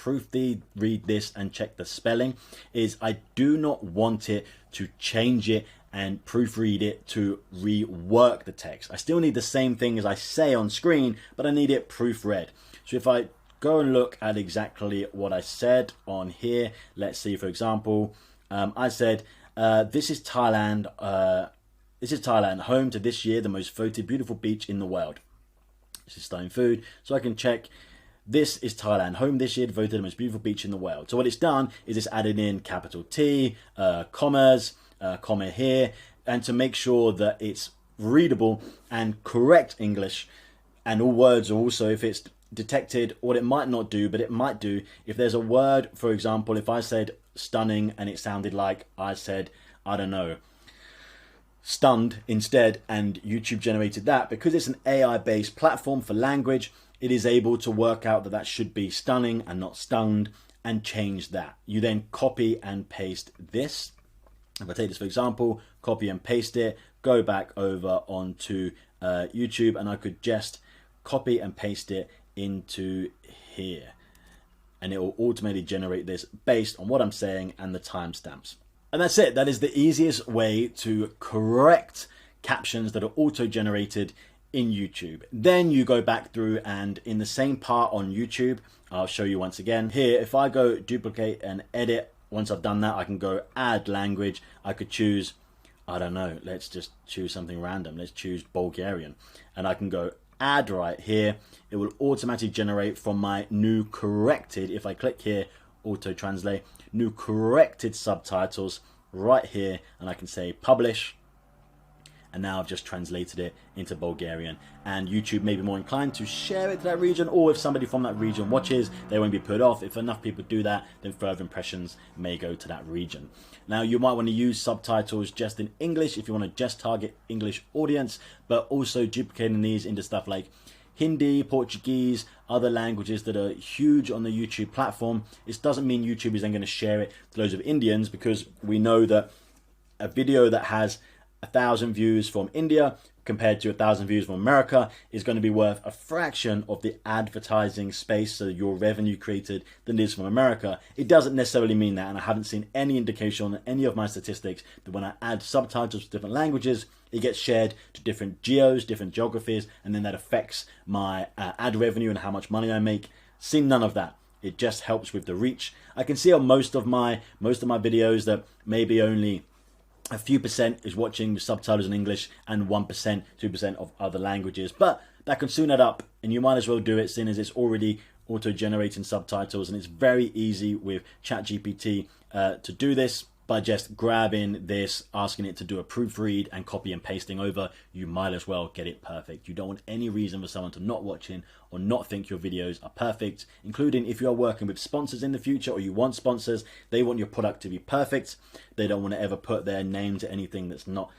read this and check the spelling, is I do not want it to change it and proofread it to rework the text. I still need the same thing as I say on screen, but I need it proofread. So if I go and look at exactly what I said on here, let's see, for example, I said, this is Thailand, home to this year the most voted beautiful beach in the world. This is starting food, so I can check. This is Thailand, home this year voted the most beautiful beach in the world. So what it's done is it's added in capital T, commas, comma here, and to make sure that it's readable and correct English, and all words are also, if it's detected, what it might not do, but it might do, if there's a word, for example, if I said stunning and it sounded like I said, I don't know, stunned instead, and YouTube generated that, because it's an AI based platform for language, it is able to work out that that should be stunning and not stunned, and change that. You then copy and paste this. If I take this for example, copy and paste it, go back over onto YouTube, and I could just copy and paste it into here, and it will automatically generate this based on what I'm saying and the timestamps. And that's it. That is the easiest way to correct captions that are auto-generated in YouTube. Then you go back through, and in the same part on YouTube, I'll show you once again. Here, if I go duplicate and edit, once I've done that, I can go add language. I could choose, I don't know, let's just choose something random. Let's choose Bulgarian. And I can go add right here. It will automatically generate from my new corrected, if I click here, auto translate, new corrected subtitles right here, and I can say publish, and now I've just translated it into Bulgarian, and YouTube may be more inclined to share it to that region, or if somebody from that region watches, they won't be put off. If enough people do that, then further impressions may go to that region. Now, you might want to use subtitles just in English if you want to just target English audience, but also duplicating these into stuff like Hindi, Portuguese, other languages that are huge on the YouTube platform. It doesn't mean YouTube is then going to share it to loads of Indians, because we know that a video that has 1,000 views from India compared to 1,000 views from America is going to be worth a fraction of the advertising space, so your revenue created, than it is from America. It doesn't necessarily mean that, and I haven't seen any indication on any of my statistics that when I add subtitles to different languages, it gets shared to different geos, different geographies, and then that affects my ad revenue and how much money I make. Seen none of that. It just helps with the reach. I can see on most of my videos that maybe only a few percent is watching with subtitles in English, and 1%, 2% of other languages. But that can soon add up, and you might as well do it, seeing as it's already auto-generating subtitles, and it's very easy with ChatGPT to do this by just grabbing this, asking it to do a proofread, and copy and pasting over. You might as well get it perfect. You don't want any reason for someone to not watch in or not think your videos are perfect, including if you are working with sponsors in the future, or you want sponsors. They want your product to be perfect. They don't want to ever put their name to anything that's not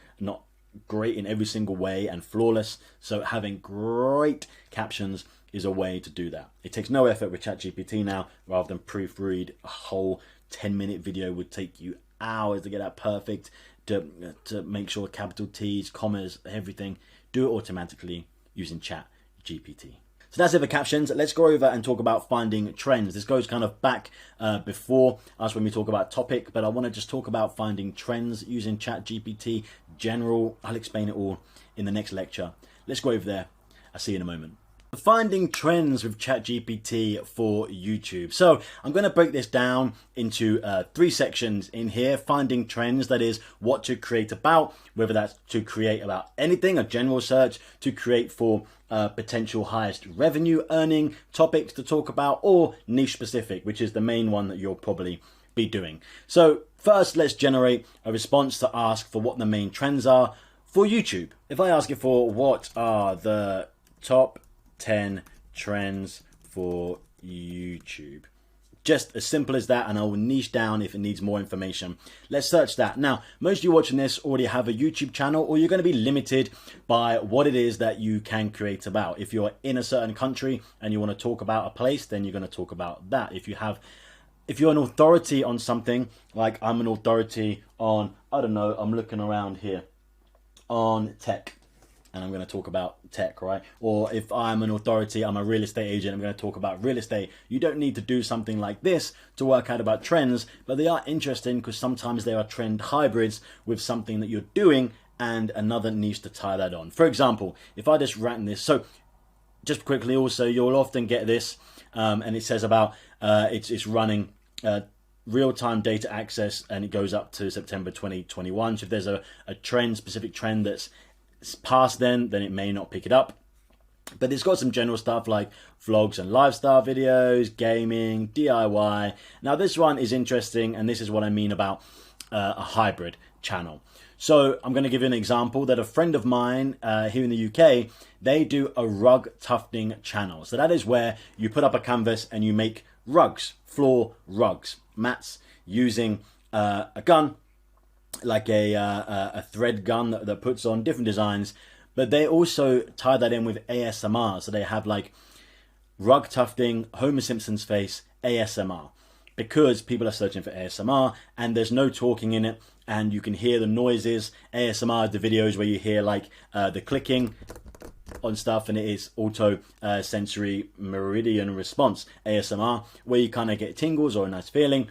great in every single way and flawless. So having great captions is a way to do that. It takes no effort with ChatGPT now. Rather than proofread a whole 10-minute video would take you hours to get that perfect, to make sure capital T's, commas, everything. Do it automatically using ChatGPT. So that's it for captions. Let's go over and talk about finding trends. This goes kind of back before us when we talk about topic, but I want to just talk about finding trends using ChatGPT general. I'll explain it all in the next lecture. Let's go over there. I'll see you in a moment. Finding trends with ChatGPT for YouTube. So I'm going to break this down into 3 sections in here. Finding trends, that is what to create about, whether that's to create about anything, a general search, to create for potential highest revenue earning topics to talk about, or niche specific, which is the main one that you'll probably be doing. So first, let's generate a response to ask for what the main trends are for YouTube. If I ask it for what are the top 10 trends for YouTube. Just as simple as that, and I will niche down if it needs more information. Let's search that. Now, most of you watching this already have a YouTube channel, or you're going to be limited by what it is that you can create about. If you're in a certain country and you want to talk about a place, then you're going to talk about that. If you're an authority on something, like I'm an authority on, I don't know, I'm looking around here, on tech, and I'm going to talk about tech, right? Or if I'm an authority, I'm a real estate agent, I'm going to talk about real estate. You don't need to do something like this to work out about trends, but they are interesting because sometimes there are trend hybrids with something that you're doing and another niche to tie that on. For example, if I just ran this, so just quickly also, you'll often get this, and it says about, it's running real-time data access, and it goes up to September 2021. So if there's a trend, specific trend that's past then it may not pick it up. But it's got some general stuff like vlogs and lifestyle videos, gaming, DIY. Now this one is interesting, and this is what I mean about a hybrid channel. So I'm going to give you an example that a friend of mine here in the UK, they do a rug tufting channel. So that is where you put up a canvas and you make rugs, floor rugs, mats, using a gun, like a thread gun that puts on different designs. But they also tie that in with ASMR. So they have like rug tufting, Homer Simpson's face, ASMR. Because people are searching for ASMR and there's no talking in it, and you can hear the noises. ASMR, the videos where you hear like the clicking on stuff, and it is auto sensory meridian response, ASMR, where you kind of get tingles or a nice feeling.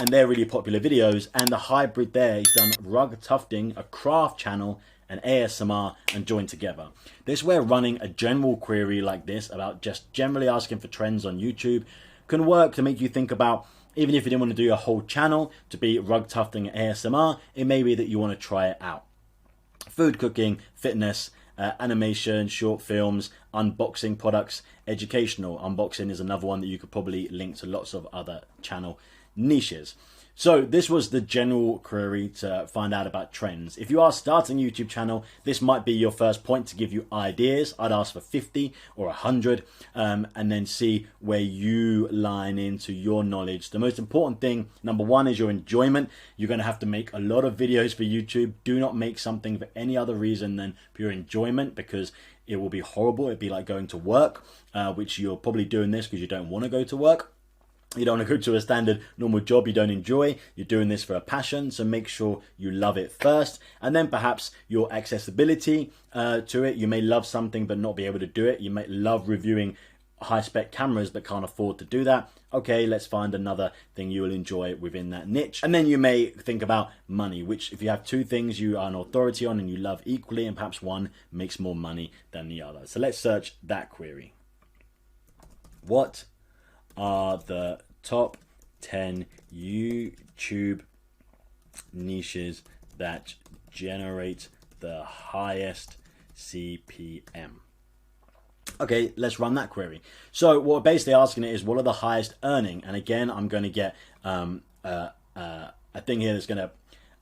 And they're really popular videos, and the hybrid there is done rug tufting, a craft channel, and ASMR, and joined together. This is where running a general query like this about just generally asking for trends on YouTube can work to make you think about, even if you didn't want to do a whole channel to be rug tufting ASMR, it may be that you want to try it out. Food cooking, fitness, animation, short films, unboxing products, educational. Unboxing is another one that you could probably link to lots of other channel niches. So this was the general query to find out about trends. If you are starting a YouTube channel, this might be your first point to give you ideas. I'd ask for 50 or 100 and then see where you line into your knowledge. The most important thing, number one, is your enjoyment. You're going to have to make a lot of videos for YouTube. Do not make something for any other reason than pure enjoyment, because it will be horrible. It'd be like going to work, which you're probably doing this because you don't want to go to work. You don't want to go to a standard normal job you don't enjoy. You're doing this for a passion, so make sure you love it first. And then perhaps your accessibility to it. You may love something but not be able to do it. You may love reviewing high-spec cameras but can't afford to do that. Okay, let's find another thing you will enjoy within that niche. And then you may think about money, which if you have two things you are an authority on and you love equally, and perhaps one makes more money than the other. So let's search that query. What are the top 10 YouTube niches that generate the highest CPM? Okay, let's run that query. So what we're basically asking it is, what are the highest earning? And again, I'm going to get a thing here that's going to,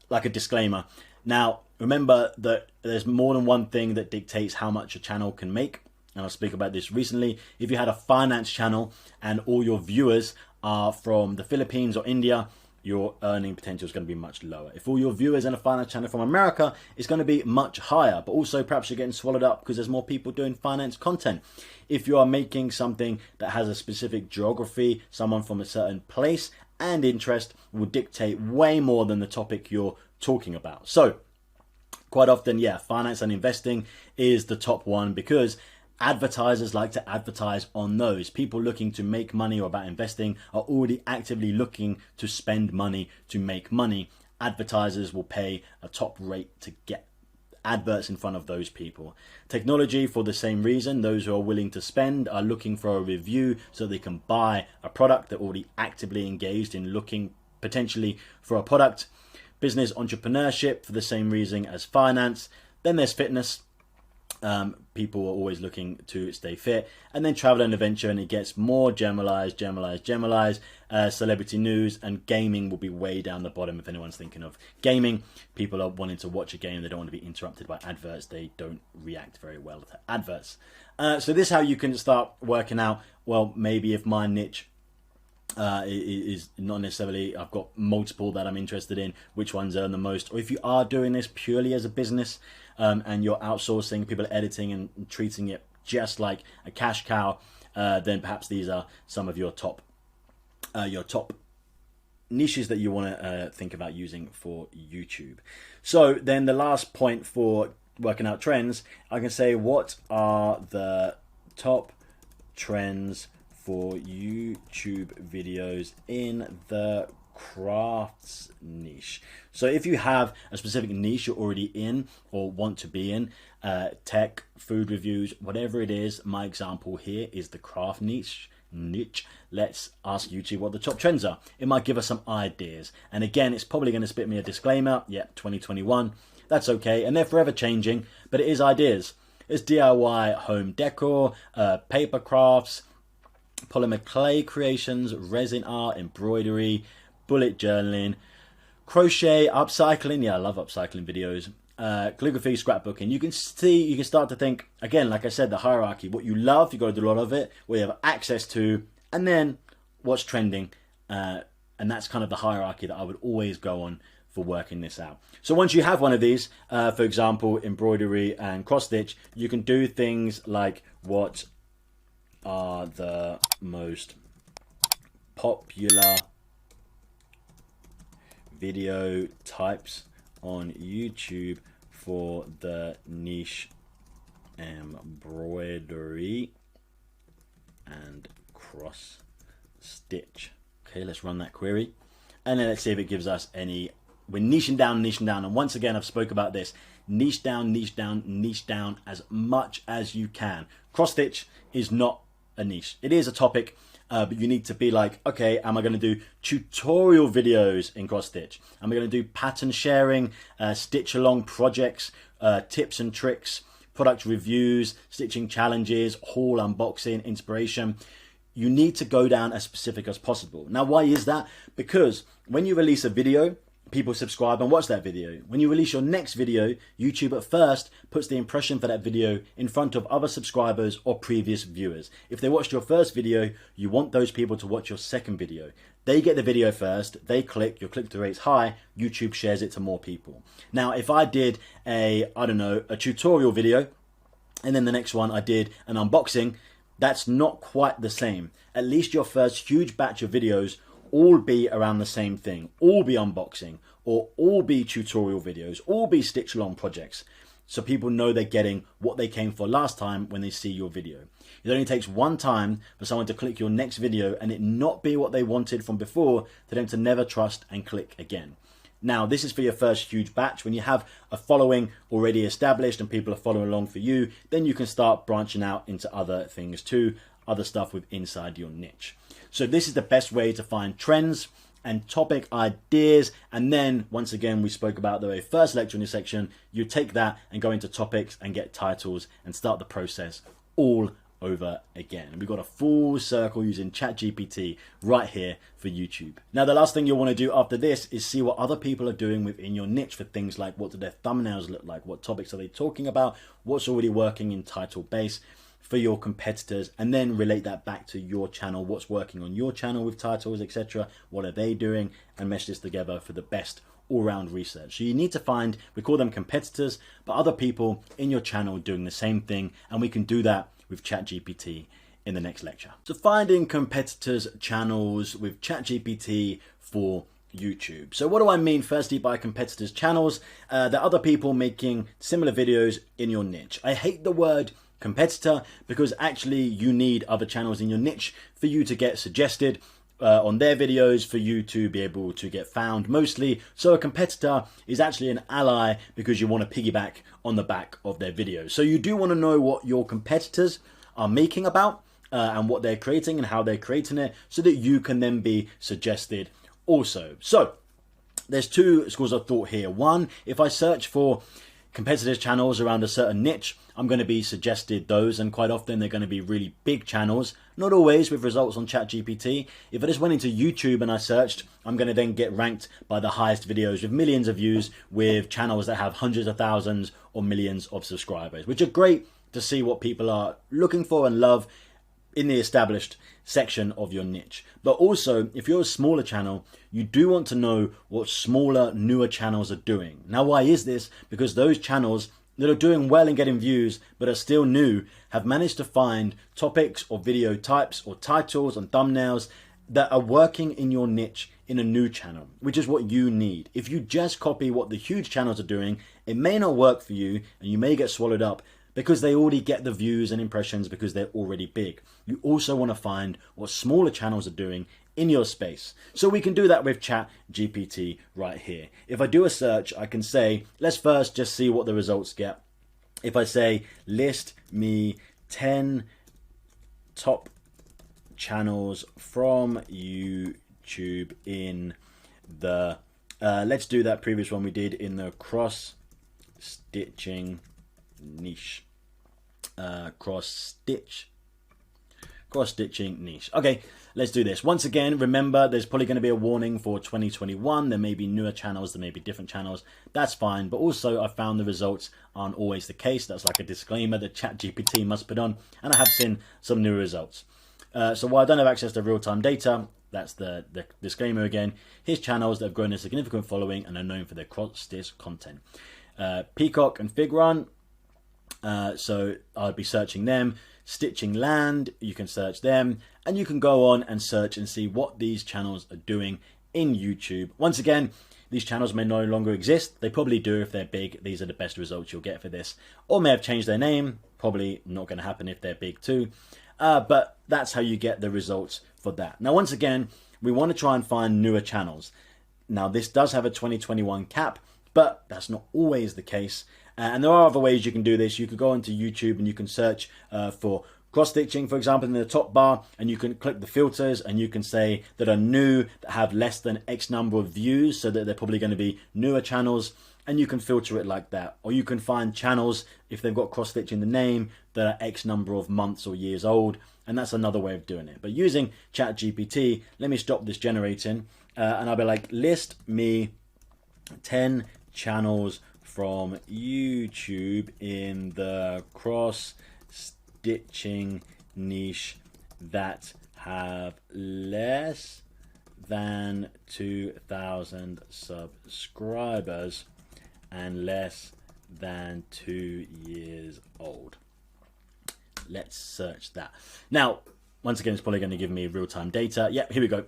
like a disclaimer. Now, remember that there's more than one thing that dictates how much a channel can make. And I'll speak about this recently. If you had a finance channel and all your viewers are from the Philippines or India, your earning potential is going to be much lower. If all your viewers in a finance channel from America, it's going to be much higher. But also perhaps you're getting swallowed up because there's more people doing finance content. If you are making something that has a specific geography, someone from a certain place and interest will dictate way more than the topic you're talking about. So quite often, yeah, finance and investing is the top one because advertisers like to advertise on those. People looking to make money or about investing are already actively looking to spend money to make money. Advertisers will pay a top rate to get adverts in front of those people. Technology, for the same reason, those who are willing to spend are looking for a review so they can buy a product. They're already actively engaged in looking potentially for a product. Business entrepreneurship, for the same reason as finance. Then there's fitness. People are always looking to stay fit. And then travel and adventure, and it gets more generalized. Celebrity news and gaming will be way down the bottom if anyone's thinking of gaming. People are wanting to watch a game. They don't want to be interrupted by adverts. They don't react very well to adverts. So this is how you can start working out, well, maybe if my niche is not necessarily, I've got multiple that I'm interested in, which ones earn the most. Or if you are doing this purely as a business and you're outsourcing, people are editing and treating it just like a cash cow, then perhaps these are some of your top niches that you want to think about using for YouTube. So then the last point for working out trends, I can say, what are the top trends for YouTube videos in the crafts niche? So if you have a specific niche you're already in or want to be in, tech, food reviews, whatever it is, my example here is the craft niche. Let's ask YouTube what the top trends are. It might give us some ideas. And again, it's probably going to spit me a disclaimer. Yep, 2021. That's okay. And they're forever changing, but it is ideas. It's DIY home decor, paper crafts, polymer clay creations, resin art, embroidery, bullet journaling, crochet, upcycling. Yeah, I love upcycling videos. Calligraphy, scrapbooking. You can start to think, again, like I said, the hierarchy. What you love, you got to do a lot of it, what you have access to, and then what's trending. And that's kind of the hierarchy that I would always go on for working this out. So once you have one of these, for example, embroidery and cross stitch, you can do things like, what are the most popular video types on YouTube for the niche embroidery and cross stitch? Okay, let's run that query and then let's see if it gives us any. We're niching down, and once again I've spoke about this, niche down as much as you can. Cross stitch is not a niche. It is a topic, but you need to be like, okay, am I going to do tutorial videos in cross stitch? Am I going to do pattern sharing, stitch along projects, tips and tricks, product reviews, stitching challenges, haul unboxing, inspiration? you need to go down as specific as possible. Now, why is that? Because when you release a video, people subscribe and watch that video. When you release your next video, YouTube at first puts the impression for that video in front of other subscribers or previous viewers. If they watched your first video, you want those people to watch your second video. They get the video first, they click, your click-through rate's high, YouTube shares it to more people. Now, if I did a tutorial video, and then the next one I did an unboxing, that's not quite the same. At least your first huge batch of videos all be around the same thing, all be unboxing, or all be tutorial videos, all be stitch along projects, so people know they're getting what they came for last time when they see your video. It only takes one time for someone to click your next video and it not be what they wanted from before, for them to never trust and click again. Now, this is for your first huge batch. When you have a following already established and people are following along for you, then you can start branching out into other things too, other stuff with inside your niche. So this is the best way to find trends and topic ideas. And then once again, we spoke about the very first lecture in this section, you take that and go into topics and get titles and start the process all over again. And we've got a full circle using ChatGPT right here for YouTube. Now, the last thing you'll want to do after this is see what other people are doing within your niche for things like, what do their thumbnails look like? What topics are they talking about? What's already working in title base for your competitors, and then relate that back to your channel. What's working on your channel with titles, etc. What are they doing? And mesh this together for the best all-round research. So you need to find, we call them competitors, but other people in your channel doing the same thing, and we can do that with ChatGPT in the next lecture. So finding competitors' channels with ChatGPT for YouTube. So what do I mean firstly by competitors' channels? There are other people making similar videos in your niche. I hate the word competitor because actually you need other channels in your niche for you to get suggested on their videos, for you to be able to get found mostly. So a competitor is actually an ally because you want to piggyback on the back of their videos. So you do want to know what your competitors are making about and what they're creating and how they're creating it, so that you can then be suggested also. So there's two schools of thought here. One, if I search for competitors' channels around a certain niche, I'm going to be suggested those, and quite often they're going to be really big channels, not always with results on ChatGPT. If I just went into YouTube and I searched, I'm going to then get ranked by the highest videos with millions of views, with channels that have hundreds of thousands or millions of subscribers, which are great to see what people are looking for and love in the established section of your niche. But also, if you're a smaller channel, you do want to know what smaller, newer channels are doing. Now, why is this? Because those channels that are doing well and getting views, but are still new, have managed to find topics or video types or titles and thumbnails that are working in your niche in a new channel, which is what you need. If you just copy what the huge channels are doing, it may not work for you and you may get swallowed up because they already get the views and impressions because they're already big. You also want to find what smaller channels are doing in your space. So we can do that with ChatGPT right here. If I do a search, I can say, let's first just see what the results get. If I say, list me 10 top channels from YouTube in the, let's do that previous one we did in the cross-stitching niche. Cross-stitching niche. Okay, let's do this. Once again, remember, there's probably going to be a warning for 2021. There may be newer channels, there may be different channels. That's fine. But also, I found the results aren't always the case. That's like a disclaimer that ChatGPT must put on. And I have seen some new results. So while I don't have access to real-time data, that's the disclaimer again. Here's channels that have grown a significant following and are known for their cross-stitch content. Peacock and Figuran. So I'd be searching them. Stitching Land, you can search them, and you can go on and search and see what these channels are doing in YouTube. Once again, these channels may no longer exist. They probably do if they're big. These are the best results you'll get for this. Or may have changed their name. Probably not going to happen if they're big too. But that's how you get the results for that. Now, once again, we want to try and find newer channels. Now, this does have a 2021 cap, but that's not always the case. And there are other ways you can do this. You could go onto YouTube and you can search for cross-stitching, for example, in the top bar, and you can click the filters and you can say that are new, that have less than X number of views, so that they're probably going to be newer channels, and you can filter it like that. Or you can find channels, if they've got cross-stitch in the name, that are X number of months or years old, and that's another way of doing it. But using ChatGPT, let me stop this generating, and I'll be like, list me 10 channels from YouTube in the cross-stitching niche that have less than 2,000 subscribers and less than 2 years old. Let's search that. Now, once again, it's probably going to give me real-time data. Yep, here we go.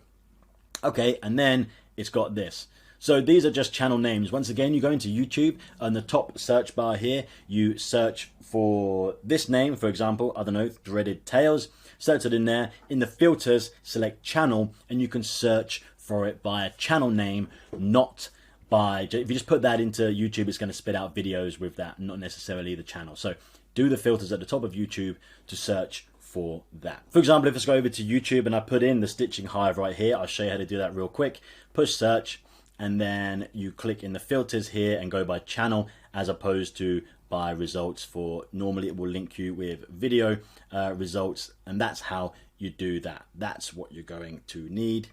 Okay, and then it's got this. So these are just channel names. Once again, you go into YouTube, on the top search bar here, you search for this name, for example, I don't know, Threaded Tales. Search it in there. In the filters, select channel, and you can search for it by a channel name, not by, if you just put that into YouTube, it's going to spit out videos with that, not necessarily the channel. So do the filters at the top of YouTube to search for that. For example, if I go over to YouTube and I put in the Stitching Hive right here, I'll show you how to do that real quick. Push search, and then you click in the filters here and go by channel as opposed to by results. For normally it will link you with video results, and that's how you do that. That's what you're going to need.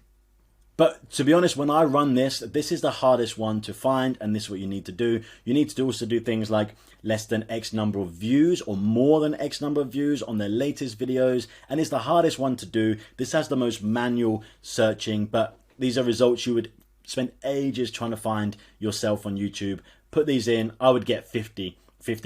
But to be honest, when I run this, this is the hardest one to find, and this is what you need to do. You need to also do things like less than X number of views or more than X number of views on their latest videos, and it's the hardest one to do. This has the most manual searching, but these are results you would spend ages trying to find yourself on YouTube. Put these in, I would get 50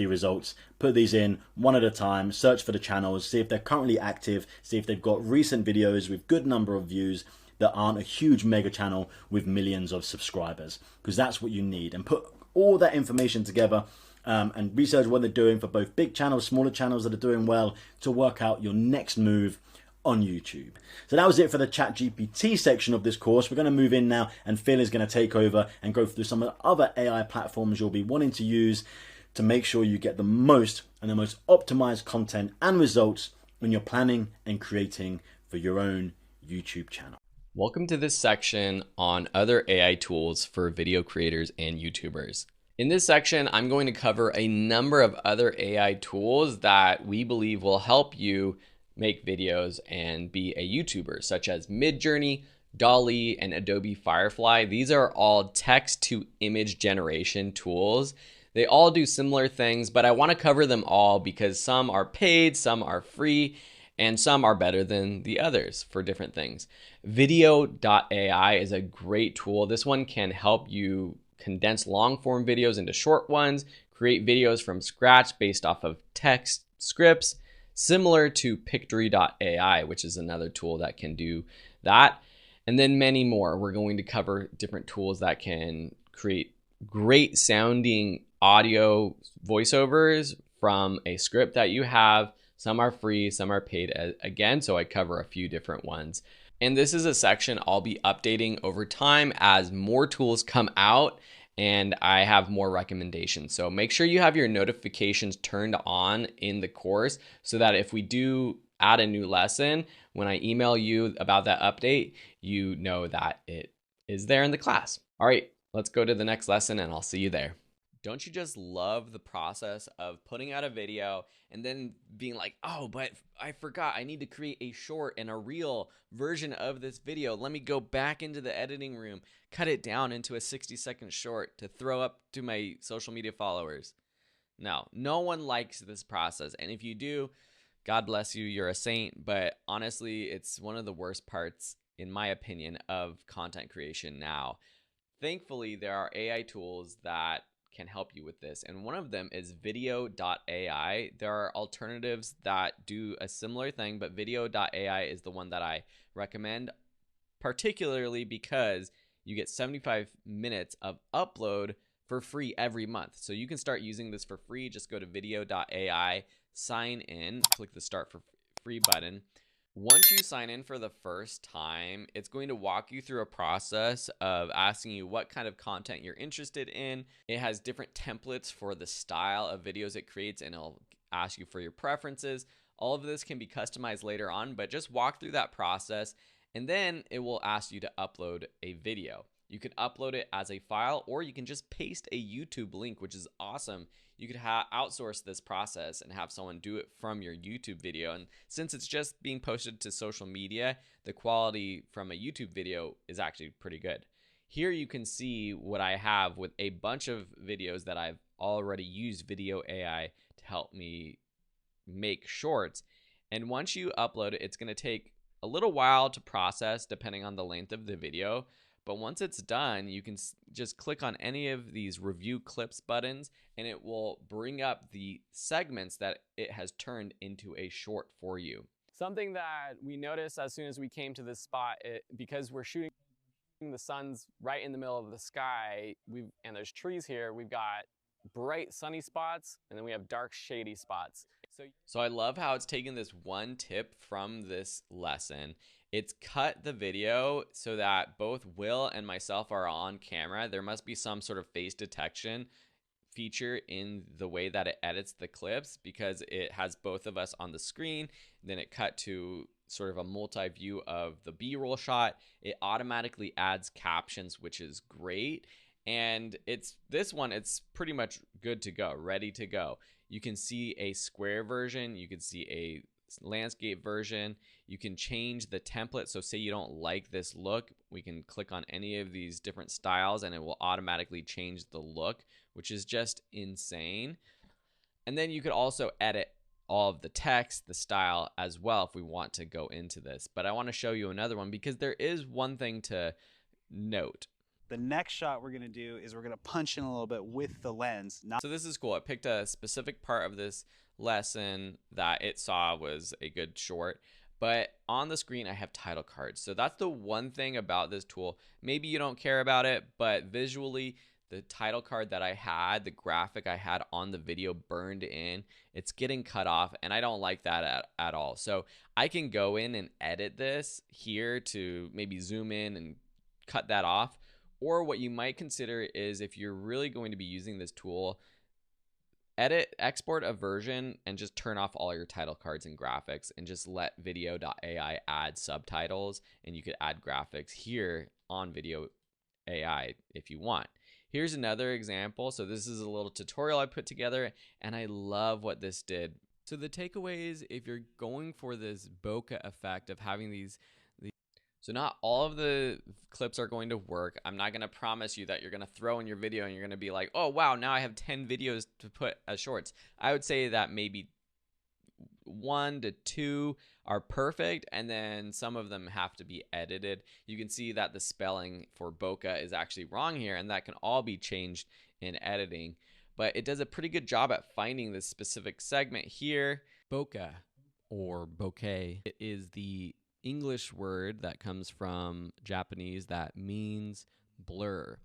results. Put these in one at a time, search for the channels, see if they're currently active, see if they've got recent videos with good number of views that aren't a huge mega channel with millions of subscribers, because that's what you need. And put all that information together and research what they're doing for both big channels, smaller channels that are doing well, to work out your next move on YouTube. So that was it for the ChatGPT section of this course. We're going to move in now, and Phil is going to take over and go through some of the other AI platforms you'll be wanting to use to make sure you get the most and the most optimized content and results when you're planning and creating for your own YouTube channel. Welcome to this section on other AI tools for video creators and YouTubers. In this section, I'm going to cover a number of other AI tools that we believe will help you make videos and be a YouTuber, such as Midjourney, DALL-E, and Adobe Firefly. These are all text to image generation tools. They all do similar things, but I want to cover them all because some are paid, some are free, and some are better than the others for different things. Video.ai is a great tool. This one can help you condense long form videos into short ones, create videos from scratch based off of text scripts, similar to Pictory.ai, which is another tool that can do that. And then many more. We're going to cover different tools that can create great sounding audio voiceovers from a script that you have. Some are free, some are paid again, so I cover a few different ones. And this is a section I'll be updating over time as more tools come out and I have more recommendations. So make sure you have your notifications turned on in the course so that if we do add a new lesson, when I email you about that update, you know that it is there in the class. All right, let's go to the next lesson and I'll see you there. Don't you just love the process of putting out a video and then being like, oh, but I forgot I need to create a short and a reel version of this video. Let me go back into the editing room, cut it down into a 60-second short to throw up to my social media followers. No one likes this process. And if you do, God bless you, you're a saint. But honestly, it's one of the worst parts, in my opinion, of content creation now. Thankfully, there are AI tools that can help you with this, and one of them is video.ai. There are alternatives that do a similar thing, but video.ai is the one that I recommend, particularly because you get 75 minutes of upload for free every month. So you can start using this for free. Just go to video.ai, sign in, click the start for free button. Once you sign in for the first time, it's going to walk you through a process of asking you what kind of content you're interested in. It has different templates for the style of videos it creates, and it'll ask you for your preferences. All of this can be customized later on, but just walk through that process, and then it will ask you to upload a video. You can upload it as a file, or you can just paste a YouTube link, which is awesome. You could outsource this process and have someone do it from your YouTube video. And since it's just being posted to social media, the quality from a YouTube video is actually pretty good. Here you can see what I have with a bunch of videos that I've already used video AI to help me make shorts. And once you upload it, it's going to take a little while to process depending on the length of the video. But once it's done, you can just click on any of these review clips buttons, and it will bring up the segments that it has turned into a short for you. Something that we noticed as soon as we came to this spot, because we're shooting the sun's right in the middle of the sky, and there's trees here, we've got bright sunny spots, and then we have dark shady spots. So I love how it's taken this one tip from this lesson. It's cut the video so that both Will and myself are on camera. There must be some sort of face detection feature in the way that it edits the clips, because it has both of us on the screen. Then it cut to sort of a multi-view of the B-roll shot. It automatically adds captions, which is great. And it's pretty much good to go, ready to go. You can see a square version, you can see a landscape version. You can change the template. So say you don't like this look, we can click on any of these different styles and it will automatically change the look, which is just insane. And then you could also edit all of the text, the style as well if we want to go into this. But I want to show you another one because there is one thing to note. The next shot we're going to do is we're going to punch in a little bit with the lens. So this is cool. I picked a specific part of this lesson that it saw was a good short, but on the screen I have title cards. So that's the one thing about this tool. Maybe you don't care about it, but visually the title card that I had, the graphic I had on the video burned in, it's getting cut off, and I don't like that at all. So I can go in and edit this here to maybe zoom in and cut that off. Or what you might consider is, if you're really going to be using this tool, export a version and just turn off all your title cards and graphics and just let video.ai add subtitles, and you could add graphics here on video AI if you want. Here's another example. So this is a little tutorial I put together, and I love what this did. So the takeaways, if you're going for this bokeh effect of having these, so not all of the clips are going to work. I'm not going to promise you that you're going to throw in your video and you're going to be like, oh, wow, now I have 10 videos to put as shorts. I would say that maybe 1 to 2 are perfect, and then some of them have to be edited. You can see that the spelling for bokeh is actually wrong here, and that can all be changed in editing. But it does a pretty good job at finding this specific segment here. Bokeh, or bokeh, it is the English word that comes from Japanese that means blur.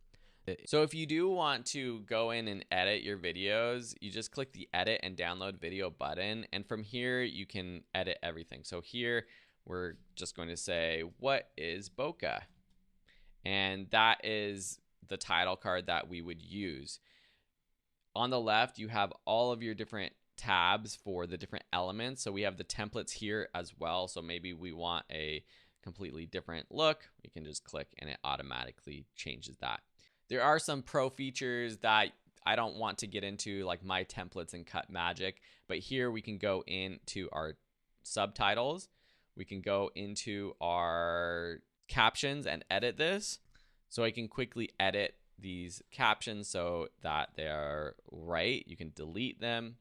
So if you do want to go in and edit your videos, you just click the edit and download video button, and from here you can edit everything. So here we're just going to say, what is bokeh? And that is the title card that we would use. On the left you have all of your different tabs for the different elements. So we have the templates here as well. So maybe we want a completely different look. We can just click and it automatically changes that. There are some pro features that I don't want to get into, like my templates and cut magic, but here we can go into our subtitles. We can go into our captions and edit this. So I can quickly edit these captions so that they are right. You can delete them.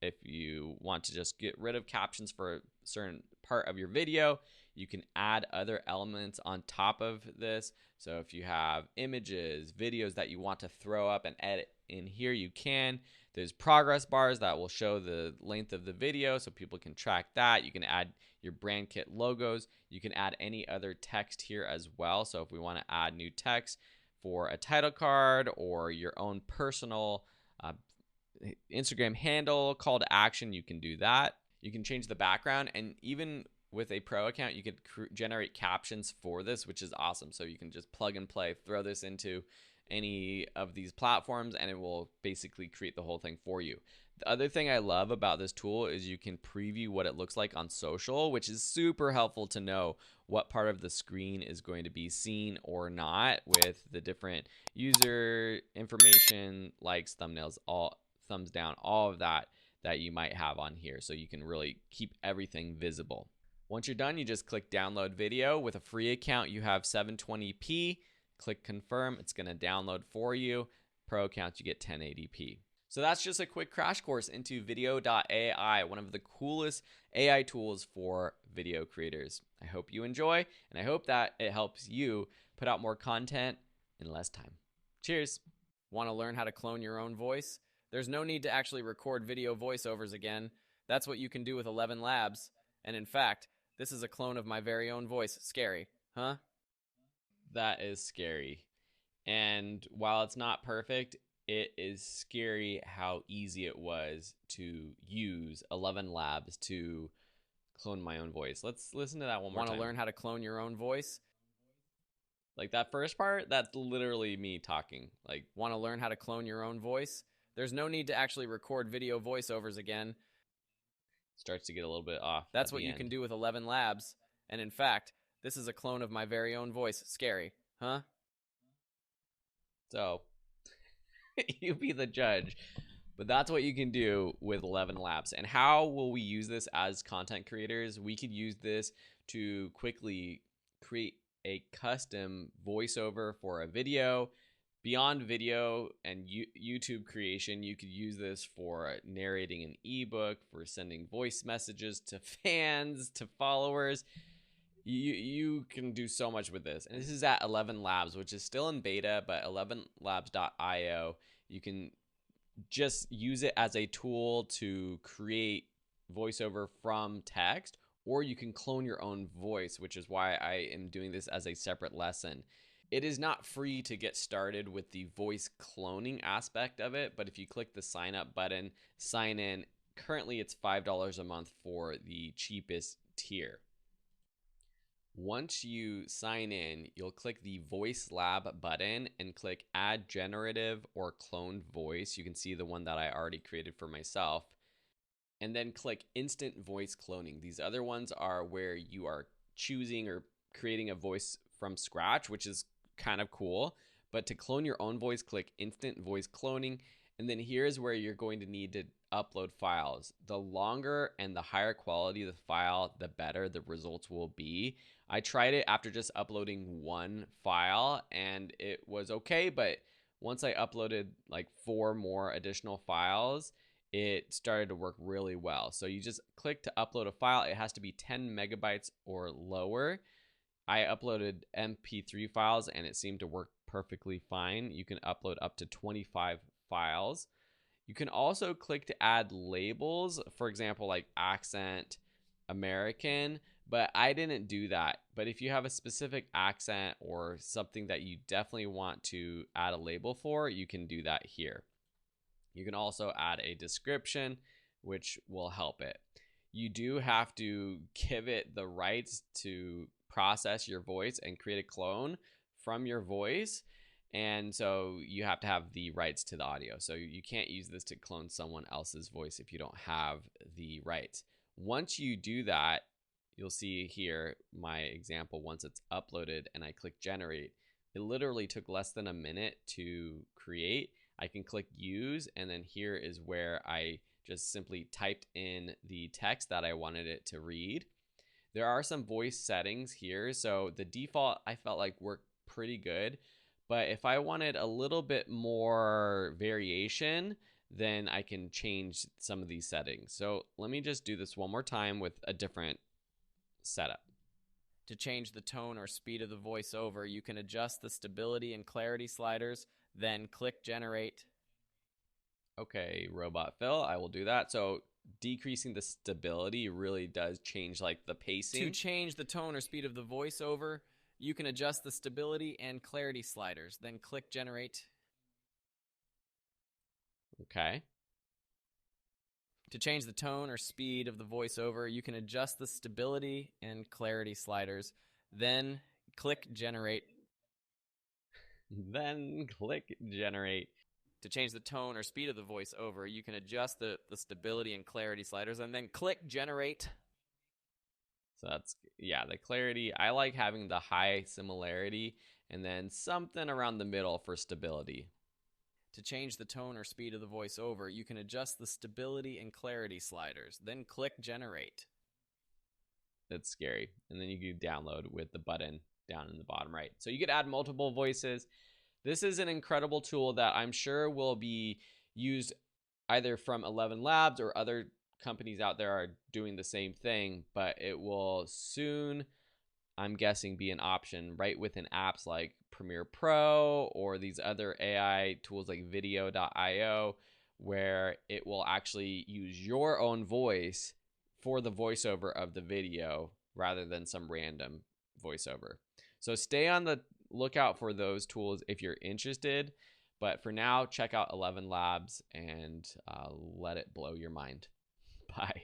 If you want to just get rid of captions for a certain part of your video, you can add other elements on top of this. So if you have images, videos that you want to throw up and edit in here, you can. There's progress bars that will show the length of the video so people can track that. You can add your brand kit logos. You can add any other text here as well. So if we want to add new text for a title card or your own personal Instagram handle, call to action, you can do that. You can change the background, and even with a pro account, you could generate captions for this, which is awesome. So you can just plug and play, throw this into any of these platforms, and it will basically create the whole thing for you. The other thing I love about this tool is you can preview what it looks like on social, which is super helpful to know what part of the screen is going to be seen or not with the different user information, likes, thumbnails, all thumbs down, all of that you might have on here, so you can really keep everything visible. Once you're done, you just click download video. With a free account, you have 720p. Click confirm, it's going to download for you. Pro accounts, you get 1080p. So that's just a quick crash course into video.ai, one of the coolest AI tools for video creators. I hope you enjoy, and I hope that it helps you put out more content in less time. Cheers. Want to learn how to clone your own voice? There's no need to actually record video voiceovers again. That's what you can do with 11 Labs. And in fact, this is a clone of my very own voice. Scary, huh? That is scary. And while it's not perfect, it is scary how easy it was to use 11 Labs to clone my own voice. Let's listen to that one more time. Want to learn how to clone your own voice? Like that first part, that's literally me talking. Like, want to learn how to clone your own voice? There's no need to actually record video voiceovers again. Starts to get a little bit off. That's what you can do with 11 Labs. And in fact, this is a clone of my very own voice. Scary, huh? So, you be the judge. But that's what you can do with 11 Labs. And how will we use this as content creators? We could use this to quickly create a custom voiceover for a video. Beyond video and YouTube creation, you could use this for narrating an ebook, for sending voice messages to fans, to followers. You can do so much with this. And this is at 11 Labs, which is still in beta, but 11labs.io. You can just use it as a tool to create voiceover from text, or you can clone your own voice, which is why I am doing this as a separate lesson. It is not free to get started with the voice cloning aspect of it, but if you click the sign up button, sign in. Currently, it's $5 a month for the cheapest tier. Once you sign in, you'll click the Voice Lab button and click Add Generative or Cloned Voice. You can see the one that I already created for myself. And then click Instant Voice Cloning. These other ones are where you are choosing or creating a voice from scratch, which is kind of cool. But to clone your own voice, click Instant Voice Cloning. And then here's where you're going to need to upload files. The longer and the higher quality of the file, the better the results will be. I tried it after just uploading one file and it was okay, but once I uploaded like 4 more additional files, it started to work really well. So you just click to upload a file. It has to be 10 megabytes or lower. I uploaded MP3 files and it seemed to work perfectly fine. You can upload up to 25 files. You can also click to add labels, for example, like accent, American, but I didn't do that. But if you have a specific accent or something that you definitely want to add a label for, you can do that here. You can also add a description, which will help it. You do have to give it the rights to process your voice and create a clone from your voice. And so you have to have the rights to the audio. So you can't use this to clone someone else's voice if you don't have the rights. Once you do that, you'll see here my example. Once it's uploaded and I click generate, it literally took less than a minute to create. I can click use, and then here is where I just simply typed in the text that I wanted it to read. There are some voice settings here. So the default I felt like worked pretty good. But if I wanted a little bit more variation, then I can change some of these settings. So let me just do this one more time with a different setup. To change the tone or speed of the voiceover, you can adjust the stability and clarity sliders, then click generate. Okay, Robot Phil, I will do that. So decreasing the stability really does change like the pacing. To change the tone or speed of the voiceover, you can adjust the stability and clarity sliders, then click generate. Okay. To change the tone or speed of the voiceover, you can adjust the stability and clarity sliders, then click generate. then click generate. To change the tone or speed of the voiceover, you can adjust the stability and clarity sliders and then click generate. So that's, yeah, the clarity. I like having the high similarity and then something around the middle for stability. To change the tone or speed of the voiceover, you can adjust the stability and clarity sliders, then click generate. That's scary. And then you can download with the button down in the bottom right. So you could add multiple voices. This is an incredible tool that I'm sure will be used either from 11 Labs or other companies out there are doing the same thing, but it will soon, I'm guessing, be an option right within apps like Premiere Pro or these other AI tools like video.io, where it will actually use your own voice for the voiceover of the video rather than some random voiceover. So stay on the lookout for those tools if you're interested. But for now, check out 11 Labs and let it blow your mind. Bye.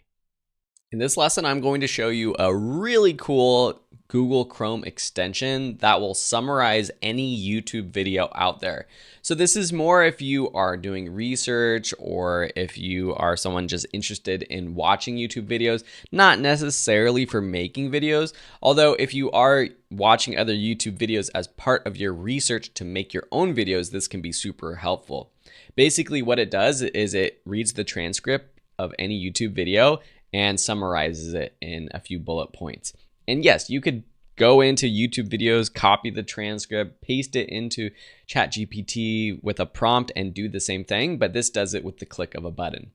In this lesson, I'm going to show you a really cool Google Chrome extension that will summarize any YouTube video out there. So this is more if you are doing research or if you are someone just interested in watching YouTube videos, not necessarily for making videos. Although if you are watching other YouTube videos as part of your research to make your own videos, this can be super helpful. Basically what it does is it reads the transcript of any YouTube video and summarizes it in a few bullet points. And yes, you could go into YouTube videos, copy the transcript, paste it into ChatGPT with a prompt and do the same thing, but this does it with the click of a button.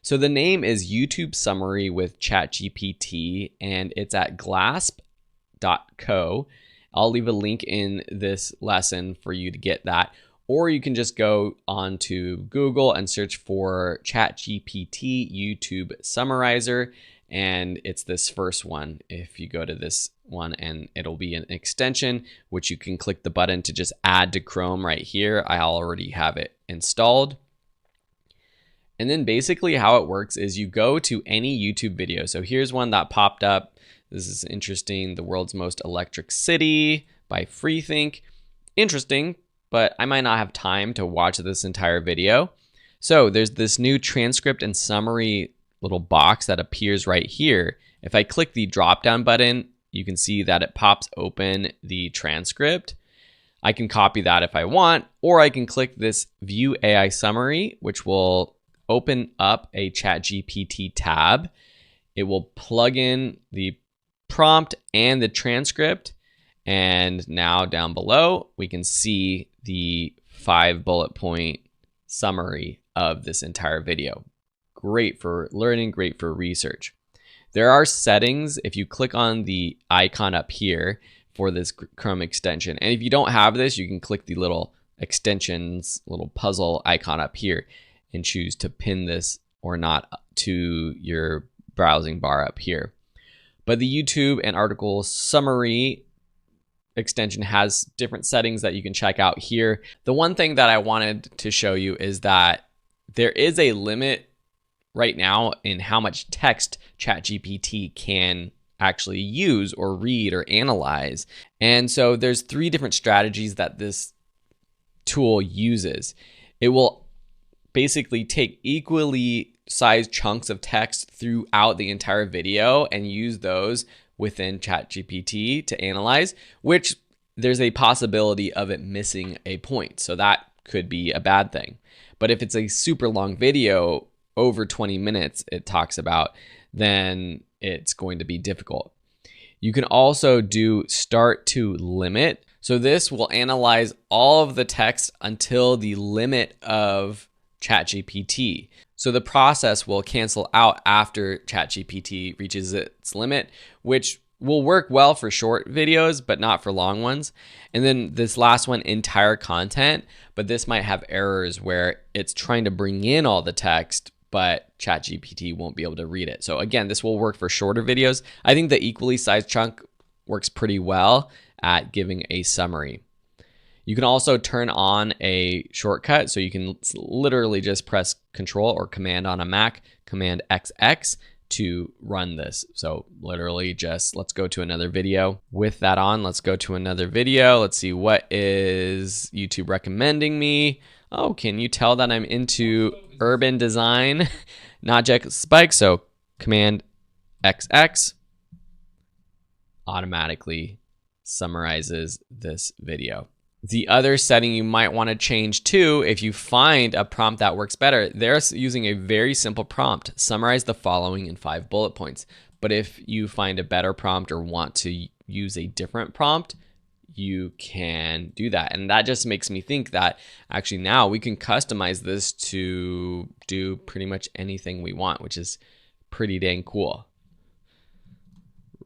So the name is YouTube Summary with ChatGPT, and it's at glasp.co. I'll leave a link in this lesson for you to get that. Or you can just go onto Google and search for ChatGPT YouTube Summarizer, and it's this first one. If you go to this one, and it'll be an extension, which you can click the button to just add to Chrome right here. I already have it installed. And then basically how it works is you go to any YouTube video. So here's one that popped up. This is interesting. The World's Most Electric City by Freethink. Interesting, but I might not have time to watch this entire video. So there's this new transcript and summary little box that appears right here. If I click the drop down button, you can see that it pops open the transcript. I can copy that if I want, or I can click this View AI Summary, which will open up a ChatGPT tab. It will plug in the prompt and the transcript. And now down below, we can see the 5 bullet point summary of this entire video. Great for learning, great for research. There are settings if you click on the icon up here for this Chrome extension. And if you don't have this, you can click the little extensions, little puzzle icon up here and choose to pin this or not to your browsing bar up here. But the YouTube and article summary extension has different settings that you can check out here. The one thing that I wanted to show you is that there is a limit right now in how much text ChatGPT can actually use or read or analyze. And so there's 3 different strategies that this tool uses. It will basically take equally sized chunks of text throughout the entire video and use those within ChatGPT to analyze, which there's a possibility of it missing a point. So that could be a bad thing. But if it's a super long video, over 20 minutes it talks about, then it's going to be difficult. You can also do start to limit. So this will analyze all of the text until the limit of ChatGPT. So the process will cancel out after ChatGPT reaches its limit, which will work well for short videos, but not for long ones. And then this last one, entire content, but this might have errors where it's trying to bring in all the text, but ChatGPT won't be able to read it. So again, this will work for shorter videos. I think the equally sized chunk works pretty well at giving a summary. You can also turn on a shortcut, so you can literally just press Control or Command on a Mac, Command XX to run this. So literally just let's go to another video. With that on, let's go to another video. Let's see, what is YouTube recommending me? Oh, can you tell that I'm into urban design? Not just spike, so Command XX automatically summarizes this video. The other setting you might want to change too, if you find a prompt that works better, they're using a very simple prompt: summarize the following in 5 bullet points. But if you find a better prompt or want to use a different prompt, you can do that. And that just makes me think that actually now we can customize this to do pretty much anything we want, which is pretty dang cool.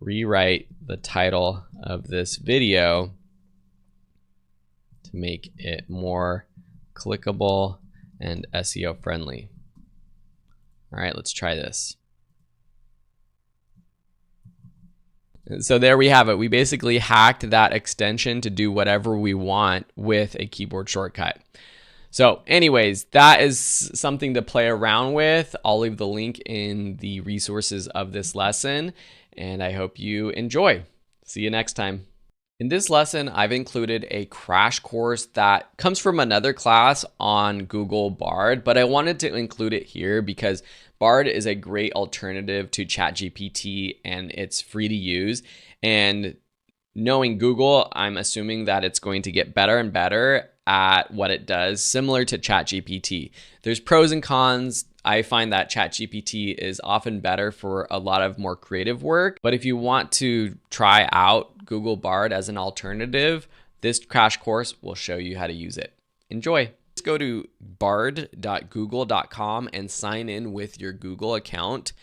Rewrite the title of this video to make it more clickable and SEO friendly. All right, let's try this. So there we have it. We basically hacked that extension to do whatever we want with a keyboard shortcut. So anyways, that is something to play around with. I'll leave the link in the resources of this lesson, and I hope you enjoy. See you next time. In this lesson, I've included a crash course that comes from another class on Google Bard, but I wanted to include it here because Bard is a great alternative to ChatGPT and it's free to use. And knowing Google, I'm assuming that it's going to get better and better at what it does, similar to ChatGPT. There's pros and cons. I find that ChatGPT is often better for a lot of more creative work. But if you want to try out Google Bard as an alternative, this crash course will show you how to use it. Enjoy. Let's go to bard.google.com and sign in with your Google account.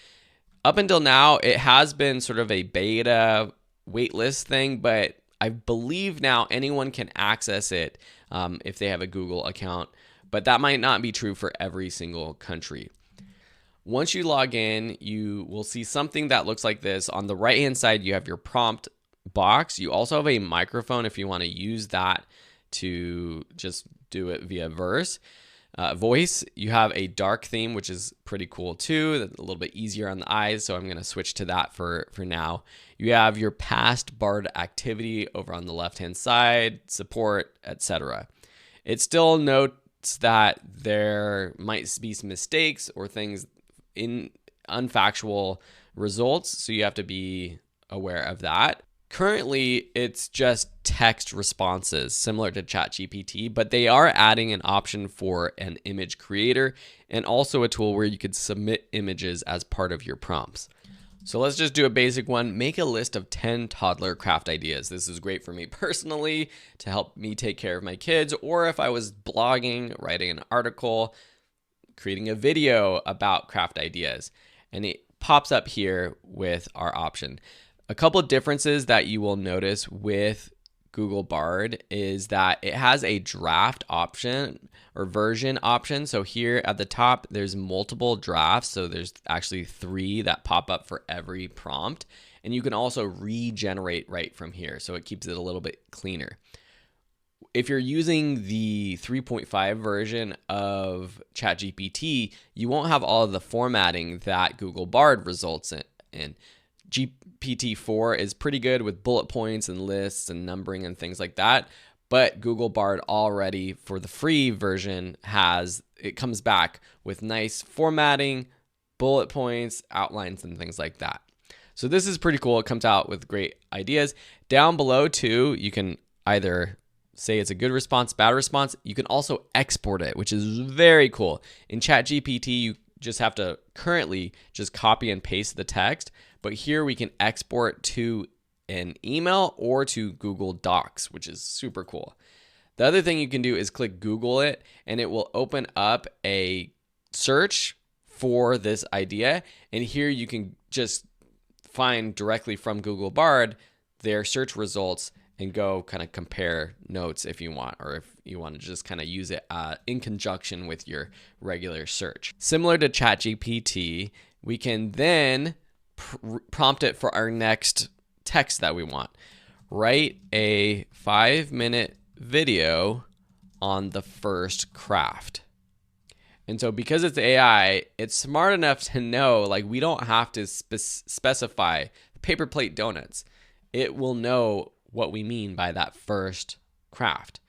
Up until now, it has been sort of a beta waitlist thing, but I believe now anyone can access it if they have a Google account, but that might not be true for every single country. Once you log in, you will see something that looks like this. On the right-hand side, you have your prompt box. You also have a microphone if you want to use that to just do it via voice. You have a dark theme, which is pretty cool too. That's a little bit easier on the eyes, so I'm going to switch to that for now. You have your past Bard activity over on the left-hand side, support, etc. It still notes that there might be some mistakes or things in unfactual results, so you have to be aware of that. Currently, it's just text responses, similar to ChatGPT, but they are adding an option for an image creator and also a tool where you could submit images as part of your prompts. So let's just do a basic one. Make a list of 10 toddler craft ideas. This is great for me personally to help me take care of my kids, or if I was blogging, writing an article, creating a video about craft ideas. And it pops up here with our option. A couple of differences that you will notice with Google Bard is that it has a draft option or version option. So here at the top, there's multiple drafts. So there's actually 3 that pop up for every prompt. And you can also regenerate right from here. So it keeps it a little bit cleaner. If you're using the 3.5 version of ChatGPT, you won't have all of the formatting that Google Bard results in. GPT-4 is pretty good with bullet points and lists and numbering and things like that. But Google Bard already, for the free version, it comes back with nice formatting, bullet points, outlines, and things like that. So this is pretty cool. It comes out with great ideas. Down below too, you can either say it's a good response, bad response. You can also export it, which is very cool. In ChatGPT, you just have to currently just copy and paste the text. But here we can export to an email or to Google Docs, which is super cool. The other thing you can do is click Google it, and it will open up a search for this idea. And here you can just find directly from Google Bard their search results and go kind of compare notes if you want, or if you want to just kind of use it in conjunction with your regular search. Similar to ChatGPT, we can then prompt it for our next text that we want. Write a 5-minute video on the first craft. And so because it's AI, it's smart enough to know, like, we don't have to specify paper plate donuts. It will know what we mean by that first craft.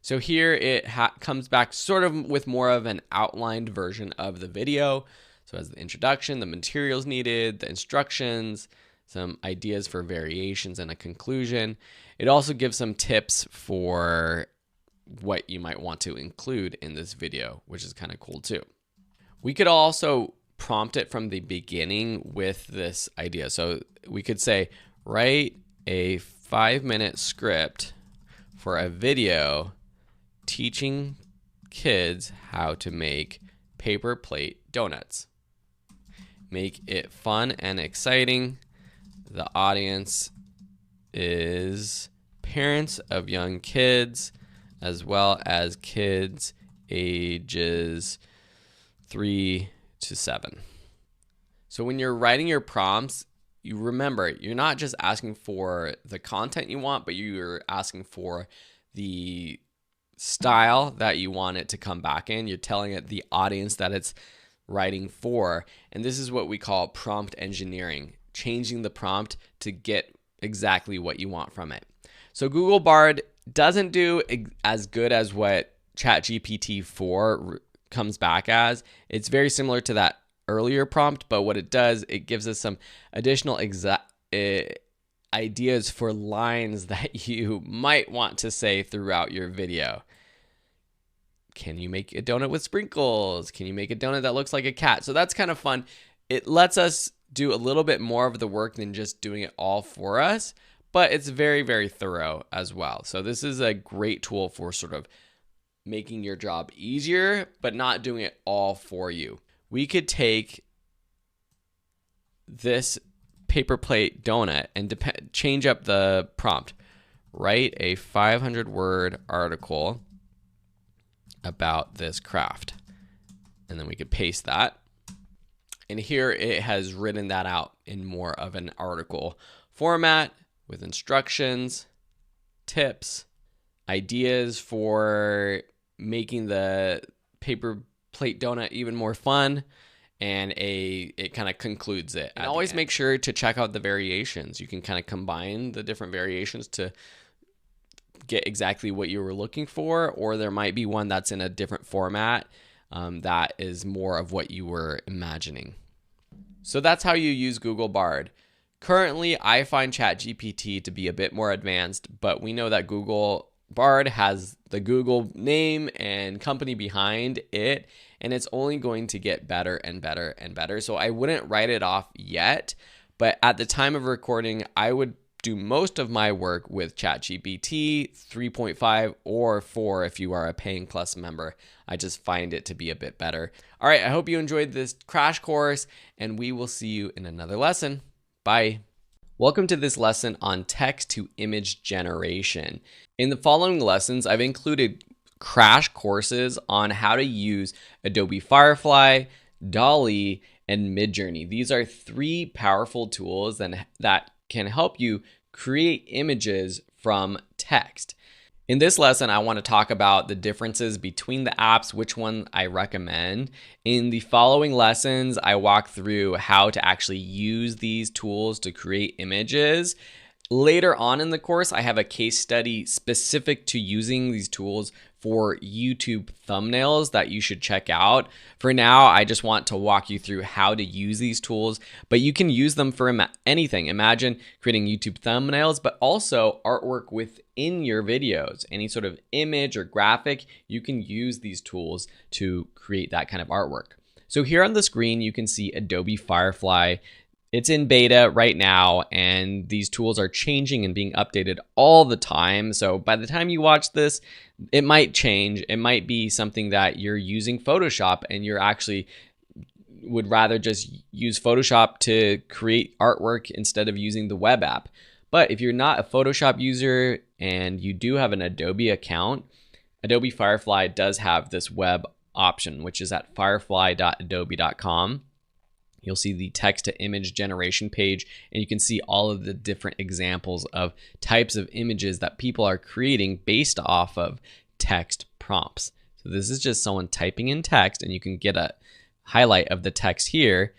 So here it comes back sort of with more of an outlined version of the video. So as the introduction, the materials needed, the instructions, some ideas for variations, and a conclusion. It also gives some tips for what you might want to include in this video, which is kind of cool too. We could also prompt it from the beginning with this idea. So we could say, write a 5-minute script for a video teaching kids how to make paper plate donuts. Make it fun and exciting. The audience is parents of young kids, as well as kids ages 3 to 7. So when you're writing your prompts, you remember, you're not just asking for the content you want, but you're asking for the style that you want it to come back in. You're telling it the audience that it's writing for. And this is what we call prompt engineering, changing the prompt to get exactly what you want from it. So Google Bard doesn't do as good as what ChatGPT 4 comes back as. It's very similar to that earlier prompt, but what it does, it gives us some additional ideas for lines that you might want to say throughout your video. Can you make a donut with sprinkles? Can you make a donut that looks like a cat? So that's kind of fun. It lets us do a little bit more of the work than just doing it all for us, but it's very, very thorough as well. So this is a great tool for sort of making your job easier, but not doing it all for you. We could take this paper plate donut and change up the prompt. Write a 500-word article about this craft. And then we could paste that. And here it has written that out in more of an article format with instructions, tips, ideas for making the paper plate donut even more fun, and it kind of concludes it. And always make sure to check out the variations. You can kind of combine the different variations to get exactly what you were looking for, or there might be one that's in a different format that is more of what you were imagining. So that's how you use Google Bard. Currently, I find ChatGPT to be a bit more advanced, but we know that Google Bard has the Google name and company behind it, and it's only going to get better and better and better. So I wouldn't write it off yet, but at the time of recording, I would do most of my work with ChatGPT 3.5 or 4 if you are a paying plus member. I just find it to be a bit better. All right, I hope you enjoyed this crash course, and we will see you in another lesson. Bye. Welcome to this lesson on text to image generation. In the following lessons, I've included crash courses on how to use Adobe Firefly, DALL-E, and Midjourney. These are 3 powerful tools that can help you create images from text. In this lesson, I want to talk about the differences between the apps, which one I recommend. In the following lessons, I walk through how to actually use these tools to create images. Later on in the course, I have a case study specific to using these tools for YouTube thumbnails that you should check out. For now, I just want to walk you through how to use these tools, but you can use them for anything. Imagine creating YouTube thumbnails, but also artwork within your videos. Any sort of image or graphic, you can use these tools to create that kind of artwork. So here on the screen, you can see Adobe Firefly. It's in beta right now, and these tools are changing and being updated all the time. So by the time you watch this, it might change. It might be something that you're using Photoshop and you're actually would rather just use Photoshop to create artwork instead of using the web app. But if you're not a Photoshop user and you do have an Adobe account, Adobe Firefly does have this web option, which is at firefly.adobe.com. You'll see the text to image generation page, and you can see all of the different examples of types of images that people are creating based off of text prompts. So this is just someone typing in text, and you can get a highlight of the text here,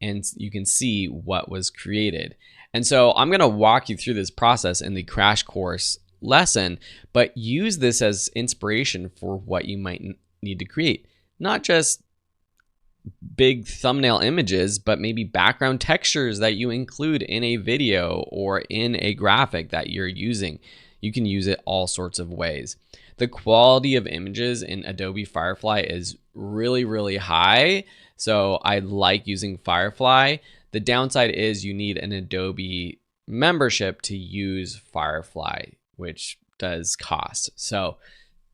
and you can see what was created. And so I'm gonna walk you through this process in the crash course lesson, but use this as inspiration for what you might need to create. Not just big thumbnail images, but maybe background textures that you include in a video or in a graphic that you're using. You can use it all sorts of ways. The quality of images in Adobe Firefly is really, really high. So I like using Firefly. The downside is you need an Adobe membership to use Firefly, which does cost. So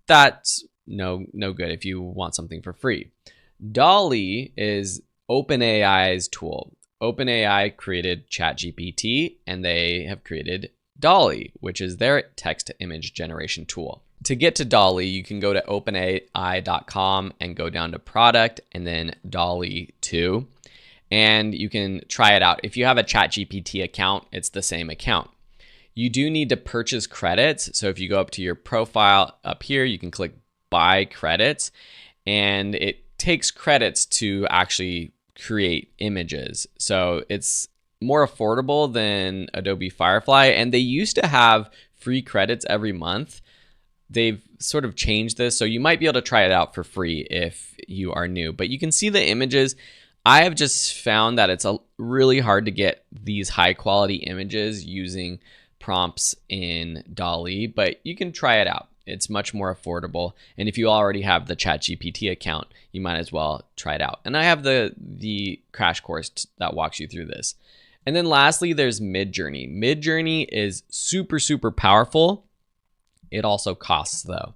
that's no good if you want something for free. DALL-E is OpenAI's tool. OpenAI created ChatGPT, and they have created DALL-E, which is their text-to-image generation tool. To get to DALL-E, you can go to openai.com and go down to product and then DALL-E 2, and you can try it out. If you have a ChatGPT account, it's the same account. You do need to purchase credits. So if you go up to your profile up here, you can click buy credits, and it takes credits to actually create images. So it's more affordable than Adobe Firefly, and they used to have free credits every month. They've sort of changed this, so you might be able to try it out for free if you are new. But you can see the images. I have just found that it's really hard to get these high quality images using prompts in DALL-E, but you can try it out. It's much more affordable. And if you already have the ChatGPT account, you might as well try it out. And I have the crash course that walks you through this. And then lastly, there's Midjourney. Midjourney is super, super powerful. It also costs though.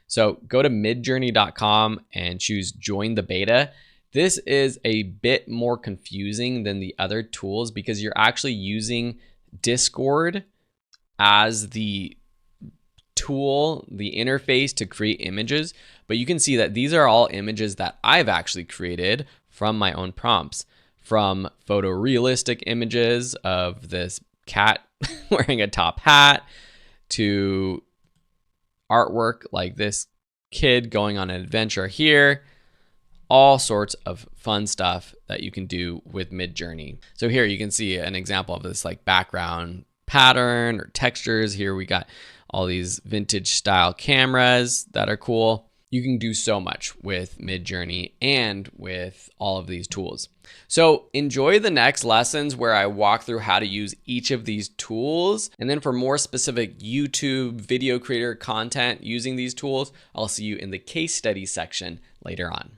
So go to midjourney.com and choose join the beta. This is a bit more confusing than the other tools because you're actually using Discord as the tool, the interface to create images. But you can see that these are all images that I've actually created from my own prompts, from photorealistic images of this cat wearing a top hat to artwork like this kid going on an adventure here. All sorts of fun stuff that you can do with Midjourney. So here you can see an example of this like background pattern or textures. Here we got all these vintage style cameras that are cool. You can do so much with Midjourney and with all of these tools. So enjoy the next lessons where I walk through how to use each of these tools. And then for more specific YouTube video creator content using these tools, I'll see you in the case study section later on.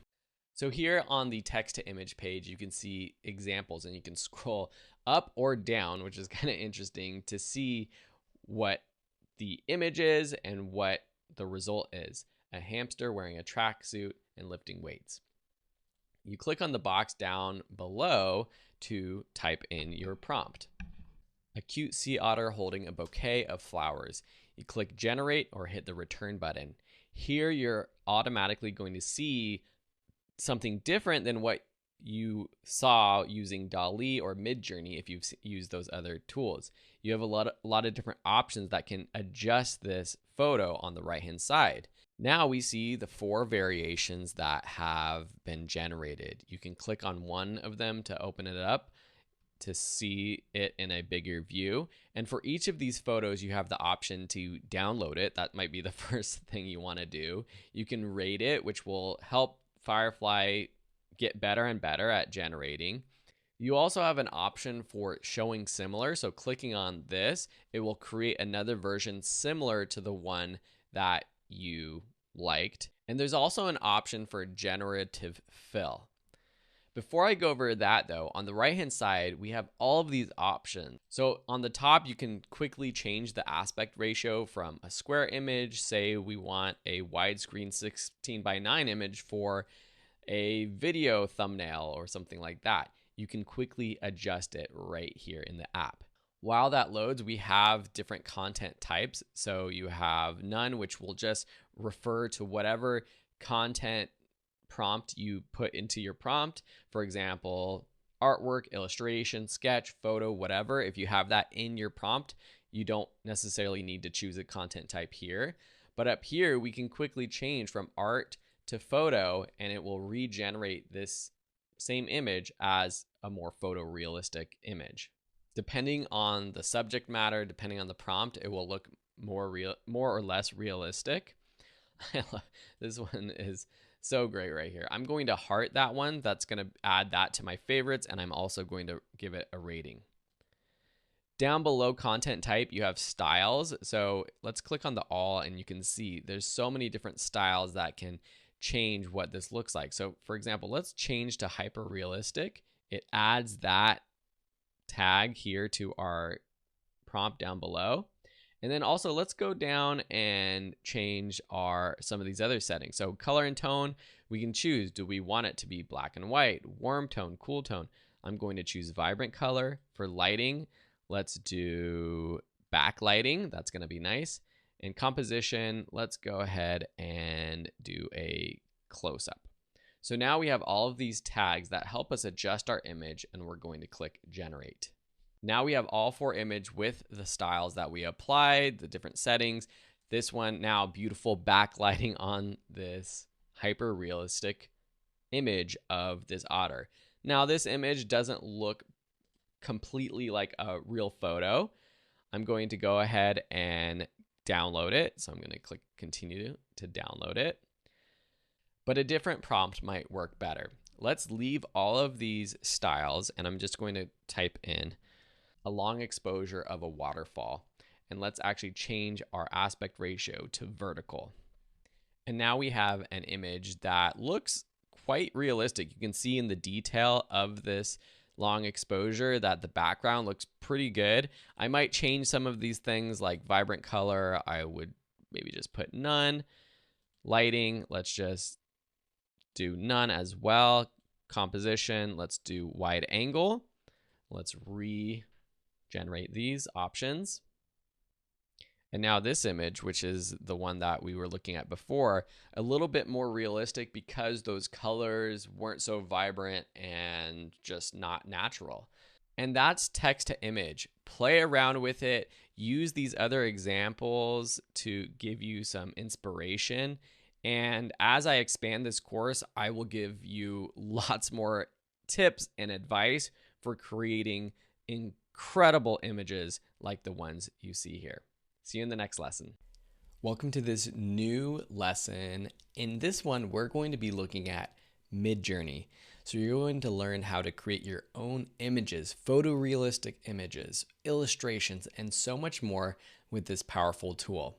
So here on the text to image page, you can see examples and you can scroll up or down, which is kind of interesting to see what the image is and what the result is. A hamster wearing a tracksuit and lifting weights. You click on the box down below to type in your prompt. A cute sea otter holding a bouquet of flowers. You click generate or hit the return button. Here you're automatically going to see something different than what you saw using DALL-E or Midjourney if you've used those other tools. You have a lot of different options that can adjust this photo on the right hand side. Now we see the 4 variations that have been generated. You can click on one of them to open it up to see it in a bigger view. And for each of these photos, you have the option to download it. That might be the first thing you want to do. You can rate it, which will help Firefly get better and better at generating. You also have an option for showing similar. So clicking on this, it will create another version similar to the one that you liked. And there's also an option for generative fill. Before I go over that though, on the right hand side, we have all of these options. So on the top, you can quickly change the aspect ratio from a square image. Say we want a widescreen 16:9 image for a video thumbnail or something like that. You can quickly adjust it right here in the app. While that loads, we have different content types. So you have none, which will just refer to whatever content prompt you put into your prompt. For example, artwork, illustration, sketch, photo, whatever. If you have that in your prompt, you don't necessarily need to choose a content type here. But up here, we can quickly change from art to photo, and it will regenerate this same image as a more photorealistic image. Depending on the subject matter, depending on the prompt, it will look more or less realistic. This one is so great right here. I'm going to heart that one. That's going to add that to my favorites, and I'm also going to give it a rating. Down below content type, you have styles. So let's click on the all, and you can see there's so many different styles that can change what this looks like. So for example, let's change to hyper realistic. It adds that tag here to our prompt down below. And then also let's go down and change some of these other settings. So color and tone, we can choose. Do we want it to be black and white, warm tone, cool tone? I'm going to choose vibrant color. For lighting, let's do backlighting. That's going to be nice. And composition, let's go ahead and do a close-up. So now we have all of these tags that help us adjust our image, and we're going to click generate. Now we have all 4 images with the styles that we applied, the different settings. This one now, beautiful backlighting on this hyper realistic image of this otter. Now this image doesn't look completely like a real photo. I'm going to go ahead and download it. So I'm going to click continue to download it. But a different prompt might work better. Let's leave all of these styles, and I'm just going to type in a long exposure of a waterfall. And let's actually change our aspect ratio to vertical. And now we have an image that looks quite realistic. You can see in the detail of this long exposure that the background looks pretty good. I might change some of these things like vibrant color. I would maybe just put none. Lighting, let's just do none as well. Composition, let's do wide angle. Let's regenerate these options. And now this image, which is the one that we were looking at before, a little bit more realistic because those colors weren't so vibrant and just not natural. And that's text to image. Play around with it. Use these other examples to give you some inspiration. And as I expand this course, I will give you lots more tips and advice for creating incredible images like the ones you see here. See you in the next lesson. Welcome to this new lesson. In this one, we're going to be looking at Midjourney. So you're going to learn how to create your own images, photorealistic images, illustrations, and so much more with this powerful tool.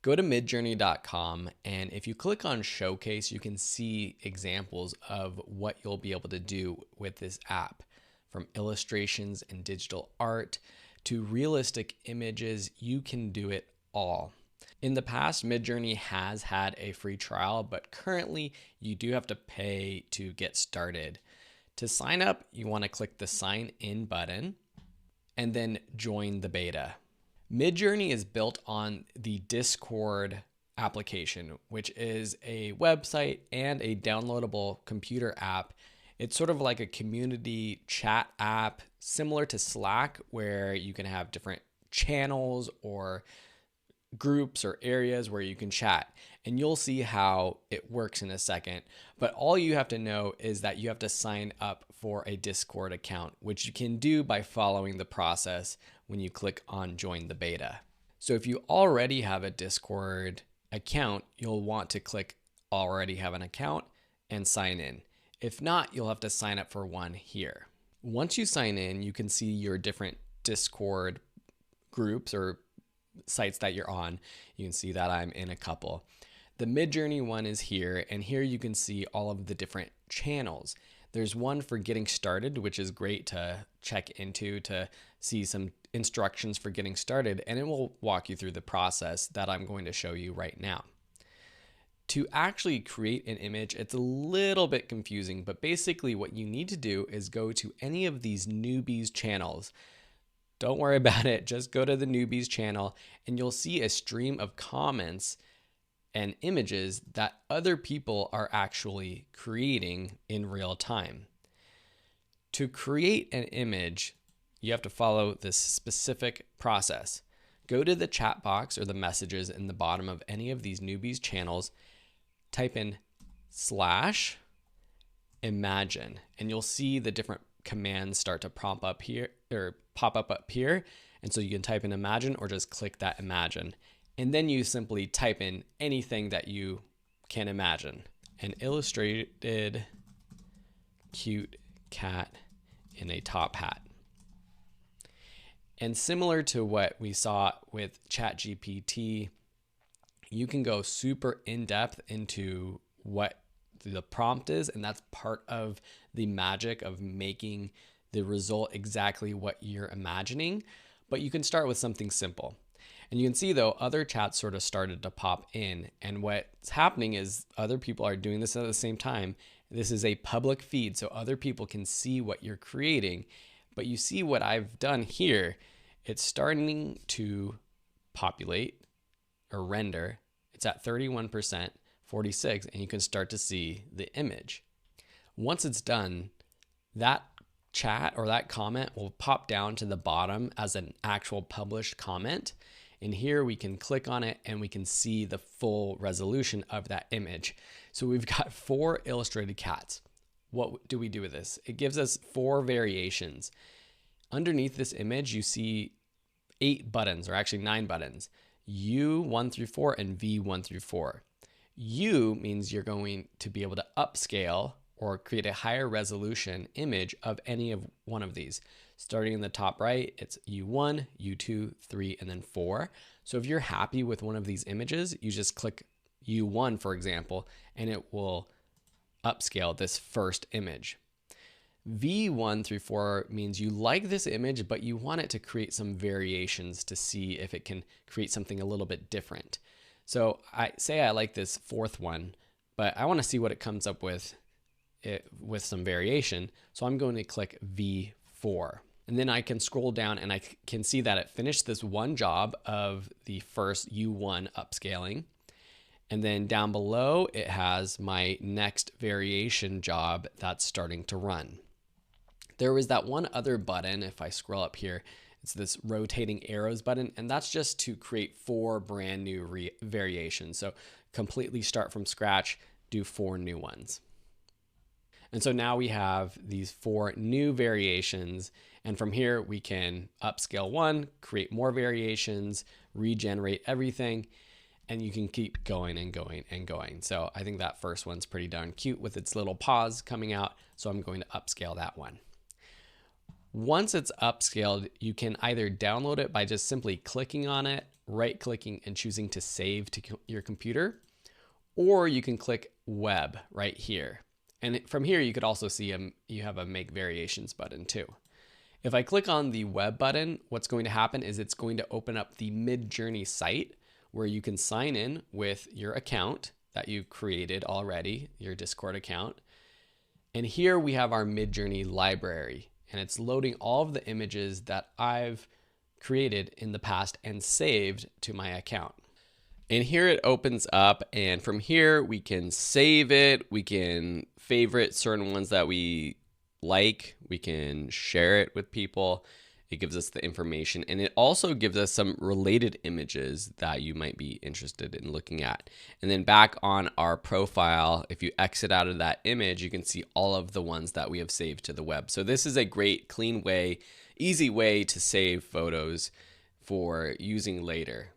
Go to midjourney.com, and if you click on Showcase, you can see examples of what you'll be able to do with this app, from illustrations and digital art to realistic images. You can do it all. In the past, Midjourney has had a free trial, but currently you do have to pay to get started. To sign up, you want to click the sign in button and then join the beta. Midjourney is built on the Discord application, which is a website and a downloadable computer app. It's sort of like a community chat app similar to Slack, where you can have different channels or groups or areas where you can chat. And you'll see how it works in a second. But all you have to know is that you have to sign up for a Discord account, which you can do by following the process when you click on join the beta. So if you already have a Discord account, you'll want to click already have an account and sign in. If not, you'll have to sign up for one here. Once you sign in, you can see your different Discord groups or sites that you're on. You can see that I'm in a couple. The Midjourney one is here, and here you can see all of the different channels. There's one for getting started, which is great to check into to see some instructions for getting started, and it will walk you through the process that I'm going to show you right now. To actually create an image, it's a little bit confusing, but basically what you need to do is go to any of these newbies channels. Don't worry about it, just go to the newbies channel and you'll see a stream of comments and images that other people are actually creating in real time. To create an image, you have to follow this specific process. Go to the chat box or the messages in the bottom of any of these newbies channels, type in /imagine, and you'll see the different commands start to pop up here. And so you can type in imagine or just click that imagine. And then you simply type in anything that you can imagine. An illustrated cute cat in a top hat. And similar to what we saw with ChatGPT, you can go super in depth into what the prompt is, and that's part of the magic of making the result exactly what you're imagining. But you can start with something simple. And you can see though, other chats sort of started to pop in, and what's happening is other people are doing this at the same time. This is a public feed, so other people can see what you're creating. But you see what I've done here, it's starting to populate or render. It's at 31%, 46, and you can start to see the image. Once it's done, that chat or that comment will pop down to the bottom as an actual published comment. And here we can click on it and we can see the full resolution of that image. So we've got 4 illustrated cats. What do we do with this? It gives us 4 variations. Underneath this image, you see 8 buttons, or actually 9 buttons, U1 through 4 and V1 through 4. U means you're going to be able to upscale or create a higher resolution image of any of one of these. Starting in the top right, it's U1, U2, 3, and then 4. So if you're happy with one of these images, you just click U1, for example, and it will upscale this first image. V1 through 4 means you like this image, but you want it to create some variations to see if it can create something a little bit different. So I like this 4th one, but I want to see what it comes up with some variation. So I'm going to click V4. And then I can scroll down and I can see that it finished this one job of the first U1 upscaling. And then down below, it has my next variation job that's starting to run. There was that one other button, if I scroll up here, it's this rotating arrows button, and that's just to create 4 brand new variations. So completely start from scratch, do 4 new ones. And so now we have these 4 new variations, and from here we can upscale 1, create more variations, regenerate everything, and you can keep going and going and going. So I think that first one's pretty darn cute with its little paws coming out, so I'm going to upscale that one. Once it's upscaled, you can either download it by just simply clicking on it, right-clicking and choosing to save to your computer, or you can click web right here. And from here, you could also see you have a make variations button too. If I click on the web button, what's going to happen is it's going to open up the Midjourney site where you can sign in with your account that you created already, your Discord account. And here we have our Midjourney library, and it's loading all of the images that I've created in the past and saved to my account. And here it opens up, and from here we can save it, we can favorite certain ones that we like, we can share it with people. It gives us the information, and it also gives us some related images that you might be interested in looking at. And then back on our profile, if you exit out of that image, you can see all of the ones that we have saved to the web. So this is a great, clean way, easy way to save photos for using later.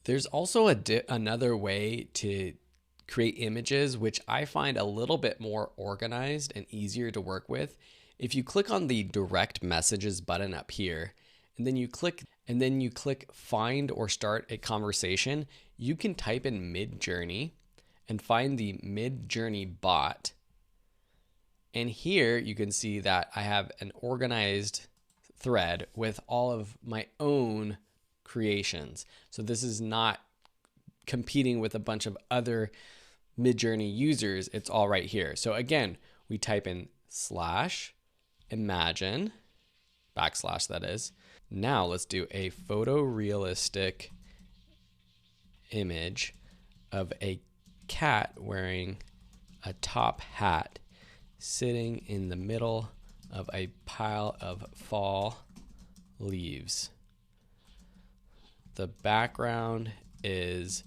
There's also another way to create images, which I find a little bit more organized and easier to work with. If you click on the direct messages button up here, and then you click find or start a conversation, you can type in Midjourney and find the Midjourney bot. And here you can see that I have an organized thread with all of my own creations. So this is not competing with a bunch of other Midjourney users. It's all right here. So again, we type in /imagine, / that is. Now let's do a photorealistic image of a cat wearing a top hat sitting in the middle of a pile of fall leaves. the background is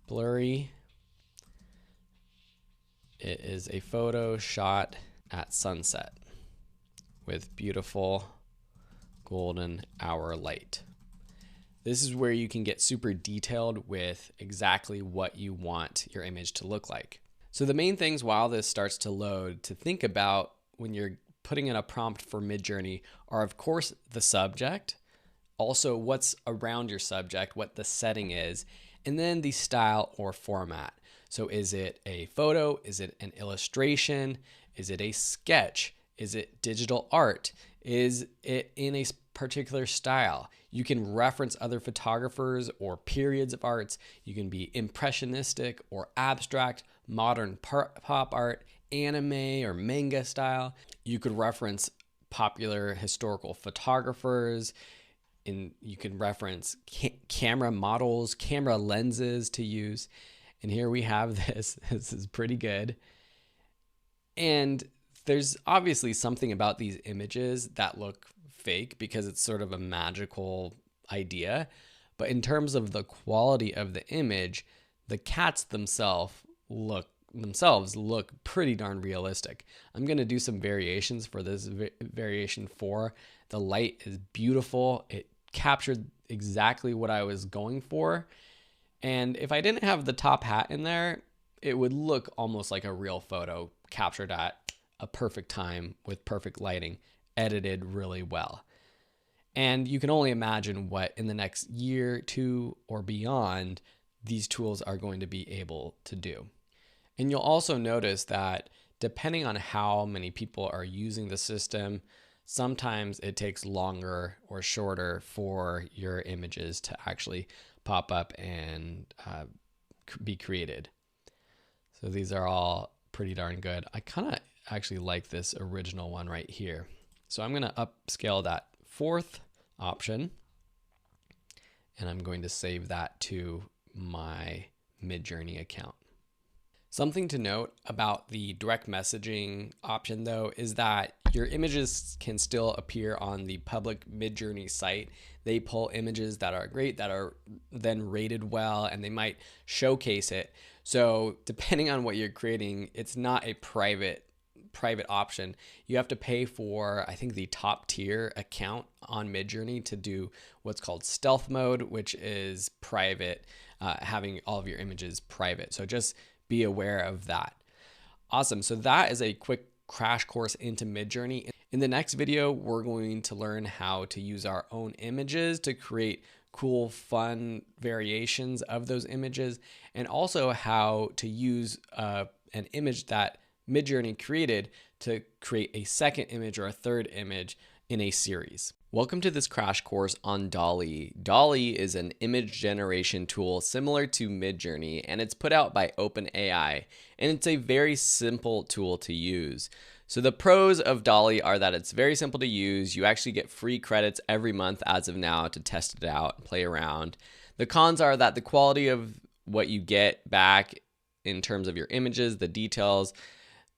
blurry. It is a photo shot at sunset with beautiful golden hour light. This is where you can get super detailed with exactly what you want your image to look like. So the main things while this starts to load to think about when you're putting in a prompt for Midjourney are, of course, the subject, also what's around your subject, what the setting is, and then the style or format. So is it a photo? Is it an illustration? Is it a sketch? Is it digital art? Is it in a particular style? You can reference other photographers or periods of arts. You can be impressionistic or abstract, modern pop art, anime or manga style. You could reference popular historical photographers, and you can reference camera models, camera lenses to use. And here we have this. This is pretty good. And there's obviously something about these images that look fake because it's sort of a magical idea. But in terms of the quality of the image, the cats themselves look pretty darn realistic. I'm going to do some variations for this variation 4. The light is beautiful. It captured exactly what I was going for. And if I didn't have the top hat in there, it would look almost like a real photo captured at a perfect time with perfect lighting, edited really well. And you can only imagine what in the next year, 2, or beyond, these tools are going to be able to do. And you'll also notice that depending on how many people are using the system, sometimes it takes longer or shorter for your images to actually pop up and be created. So these are all pretty darn good. I kind of actually like this original one right here. So I'm going to upscale that 4th option, and I'm going to save that to my Midjourney account. Something to note about the direct messaging option, though, is that your images can still appear on the public Midjourney site. They pull images that are great, that are then rated well, and they might showcase it. So depending on what you're creating, it's not a private option. You have to pay for, I think, the top tier account on Midjourney to do what's called stealth mode, which is private, having all of your images private. So just be aware of that. Awesome. So that is a quick crash course into Midjourney. In the next video, we're going to learn how to use our own images to create cool, fun variations of those images, and also how to use an image that Midjourney created to create a second image or a third image in a series. Welcome to this crash course on DALL-E. DALL-E is an image generation tool similar to Midjourney, and it's put out by OpenAI, and it's a very simple tool to use. So the pros of DALL-E are that it's very simple to use. You actually get free credits every month as of now to test it out and play around. The cons are that the quality of what you get back in terms of your images, the details,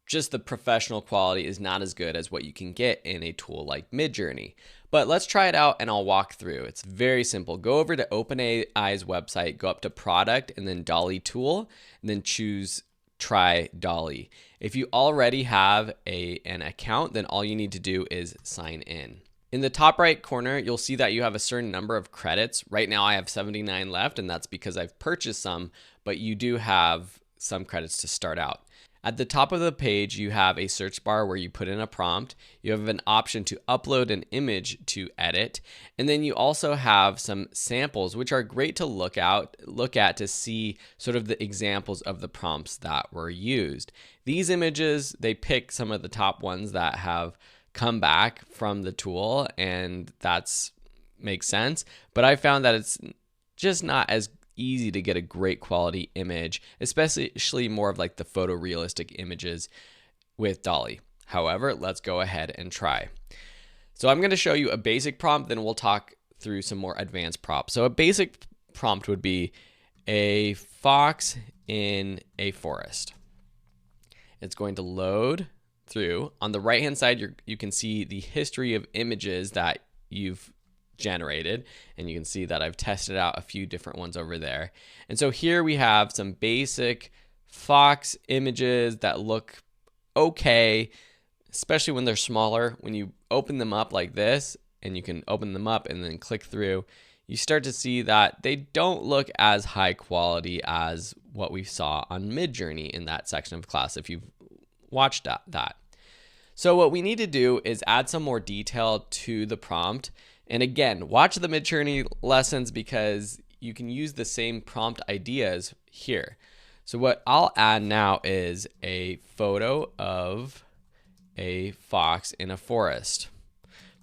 just the professional quality is not as good as what you can get in a tool like Midjourney. But let's try it out and I'll walk through. It's very simple. Go over to OpenAI's website, go up to product and then DALL-E tool, and then choose try DALL-E. If you already have an account, then all you need to do is sign in. In the top right corner, you'll see that you have a certain number of credits. Right now I have 79 left, and that's because I've purchased some, but you do have some credits to start out. At the top of the page, you have a search bar where you put in a prompt. You have an option to upload an image to edit. And then you also have some samples, which are great to look at to see sort of the examples of the prompts that were used. These images, they pick some of the top ones that have come back from the tool, and that's makes sense. But I found that it's just not as easy to get a great quality image, especially more of like the photorealistic images with DALL-E. However, let's go ahead and try. So I'm going to show you a basic prompt, then we'll talk through some more advanced prompts. So a basic prompt would be a fox in a forest. It's going to load through. On the right hand side, you can see the history of images that you've generated, and you can see that I've tested out a few different ones over there. And so here we have some basic fox images that look okay, especially when they're smaller. When you open them up like this, and you can open them up and then click through, you start to see that they don't look as high quality as what we saw on Midjourney in that section of class if you've watched that. So what we need to do is add some more detail to the prompt. And again, watch the Midjourney lessons because you can use the same prompt ideas here. So what I'll add now is a photo of a fox in a forest.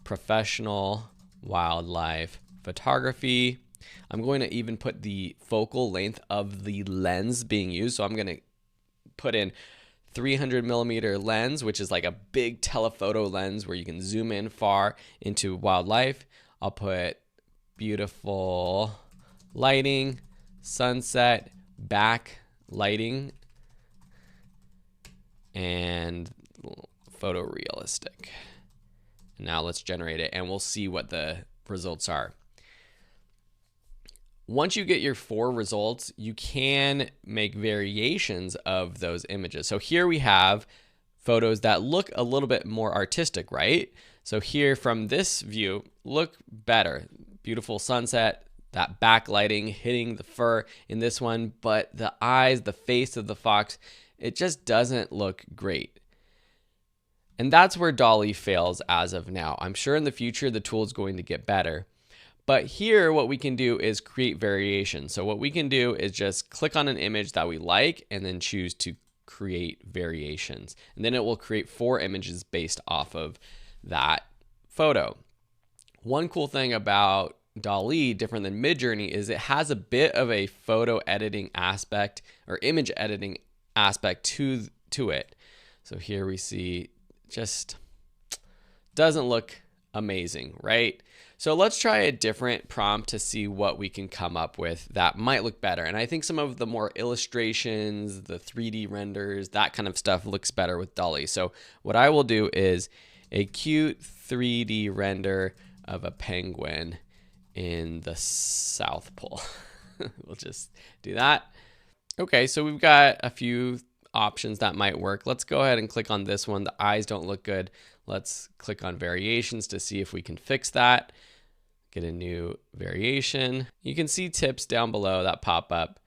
Professional wildlife photography. I'm going to even put the focal length of the lens being used. So I'm going to put in 300mm lens, which is like a big telephoto lens where you can zoom in far into wildlife. I'll put beautiful lighting, sunset, back lighting, and photorealistic. Now let's generate it and we'll see what the results are. Once you get your 4 results, you can make variations of those images. So here we have photos that look a little bit more artistic, right? So here from this view, look better. Beautiful sunset, that backlighting hitting the fur in this one, but the eyes, the face of the fox, it just doesn't look great. And that's where DALL-E fails as of now. I'm sure in the future the tool is going to get better. But here what we can do is create variations. So what we can do is just click on an image that we like and then choose to create variations. And then it will create 4 images based off of that photo. One cool thing about DALL-E, different than Midjourney, is it has a bit of a photo editing aspect or image editing aspect to it. So here we see just doesn't look amazing, right? So let's try a different prompt to see what we can come up with that might look better. And I think some of the more illustrations, the 3D renders, that kind of stuff looks better with DALL-E. So what I will do is a cute 3D render of a penguin in the South Pole. We'll just do that. Okay, so we've got a few options that might work. Let's go ahead and click on this one. The eyes don't look good. Let's click on variations to see if we can fix that. Get a new variation. You can see tips down below that pop up.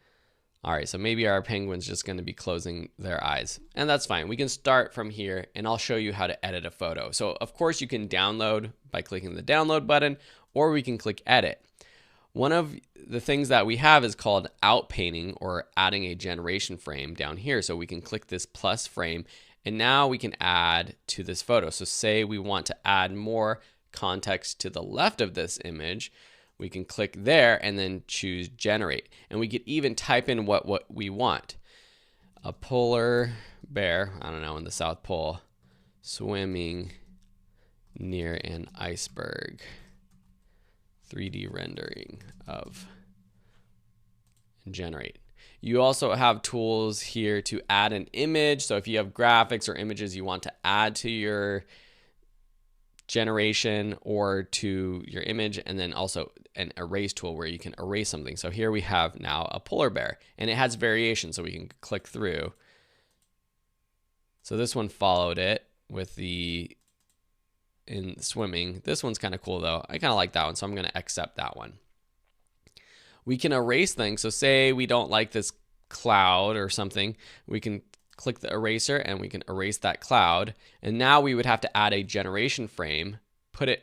All right, so maybe our penguin's just going to be closing their eyes, and that's fine. We can start from here and I'll show you how to edit a photo. So of course you can download by clicking the download button, or we can click edit. One of the things that we have is called outpainting, or adding a generation frame down here. So we can click this plus frame and now we can add to this photo. So say we want to add more context to the left of this image, we can click there and then choose generate. And we could even type in what we want. A polar bear, I don't know, in the South Pole, swimming near an iceberg. 3D rendering of generate. You also have tools here to add an image. So if you have graphics or images you want to add to your generation or to your image, and then also an erase tool where you can erase something. So here we have now a polar bear and it has variations, so we can click through. So this one followed it with the in swimming. This one's kind of cool though. I kind of like that one, so I'm going to accept that one. We can erase things. So say we don't like this cloud or something, we can click the eraser and we can erase that cloud. And now we would have to add a generation frame, put it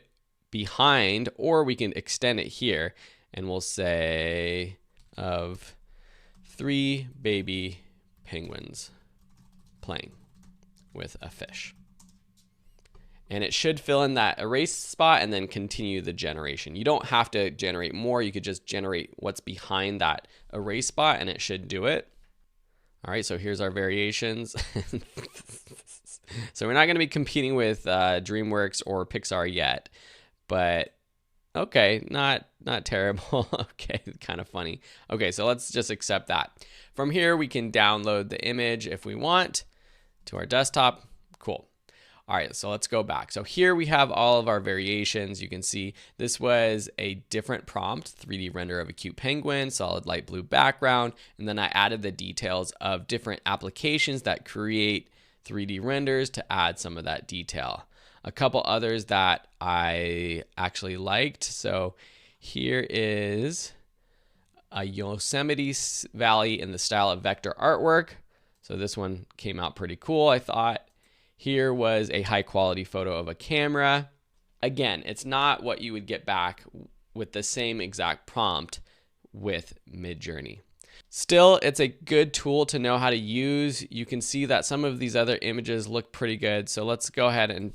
behind, or we can extend it here and we'll say of 3 baby penguins playing with a fish. And it should fill in that erase spot and then continue the generation. You don't have to generate more. You could just generate what's behind that erase spot and it should do it. All right, so here's our variations. So we're not going to be competing with DreamWorks or Pixar yet, but okay, not terrible. Okay, kind of funny. Okay, so let's just accept that. From here, we can download the image if we want to our desktop. Cool. All right, so let's go back. So here we have all of our variations. You can see this was a different prompt, 3D render of a cute penguin, solid light blue background, and then I added the details of different applications that create 3D renders to add some of that detail. A couple others that I actually liked. So here is a Yosemite Valley in the style of vector artwork. So this one came out pretty cool, I thought. Here was a high quality photo of a camera. Again, it's not what you would get back with the same exact prompt with Midjourney. Still, it's a good tool to know how to use. You can see that some of these other images look pretty good. So let's go ahead and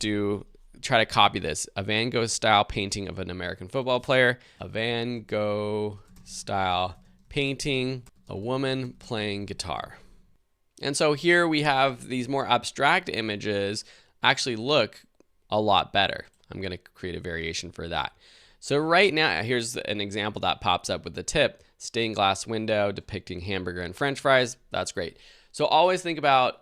try to copy this. A Van Gogh style painting of an American football player. A Van Gogh style painting, a woman playing guitar. And so here we have these more abstract images actually look a lot better. I'm going to create a variation for that. So right now, here's an example that pops up with the tip. Stained glass window depicting hamburger and french fries. That's great. So always think about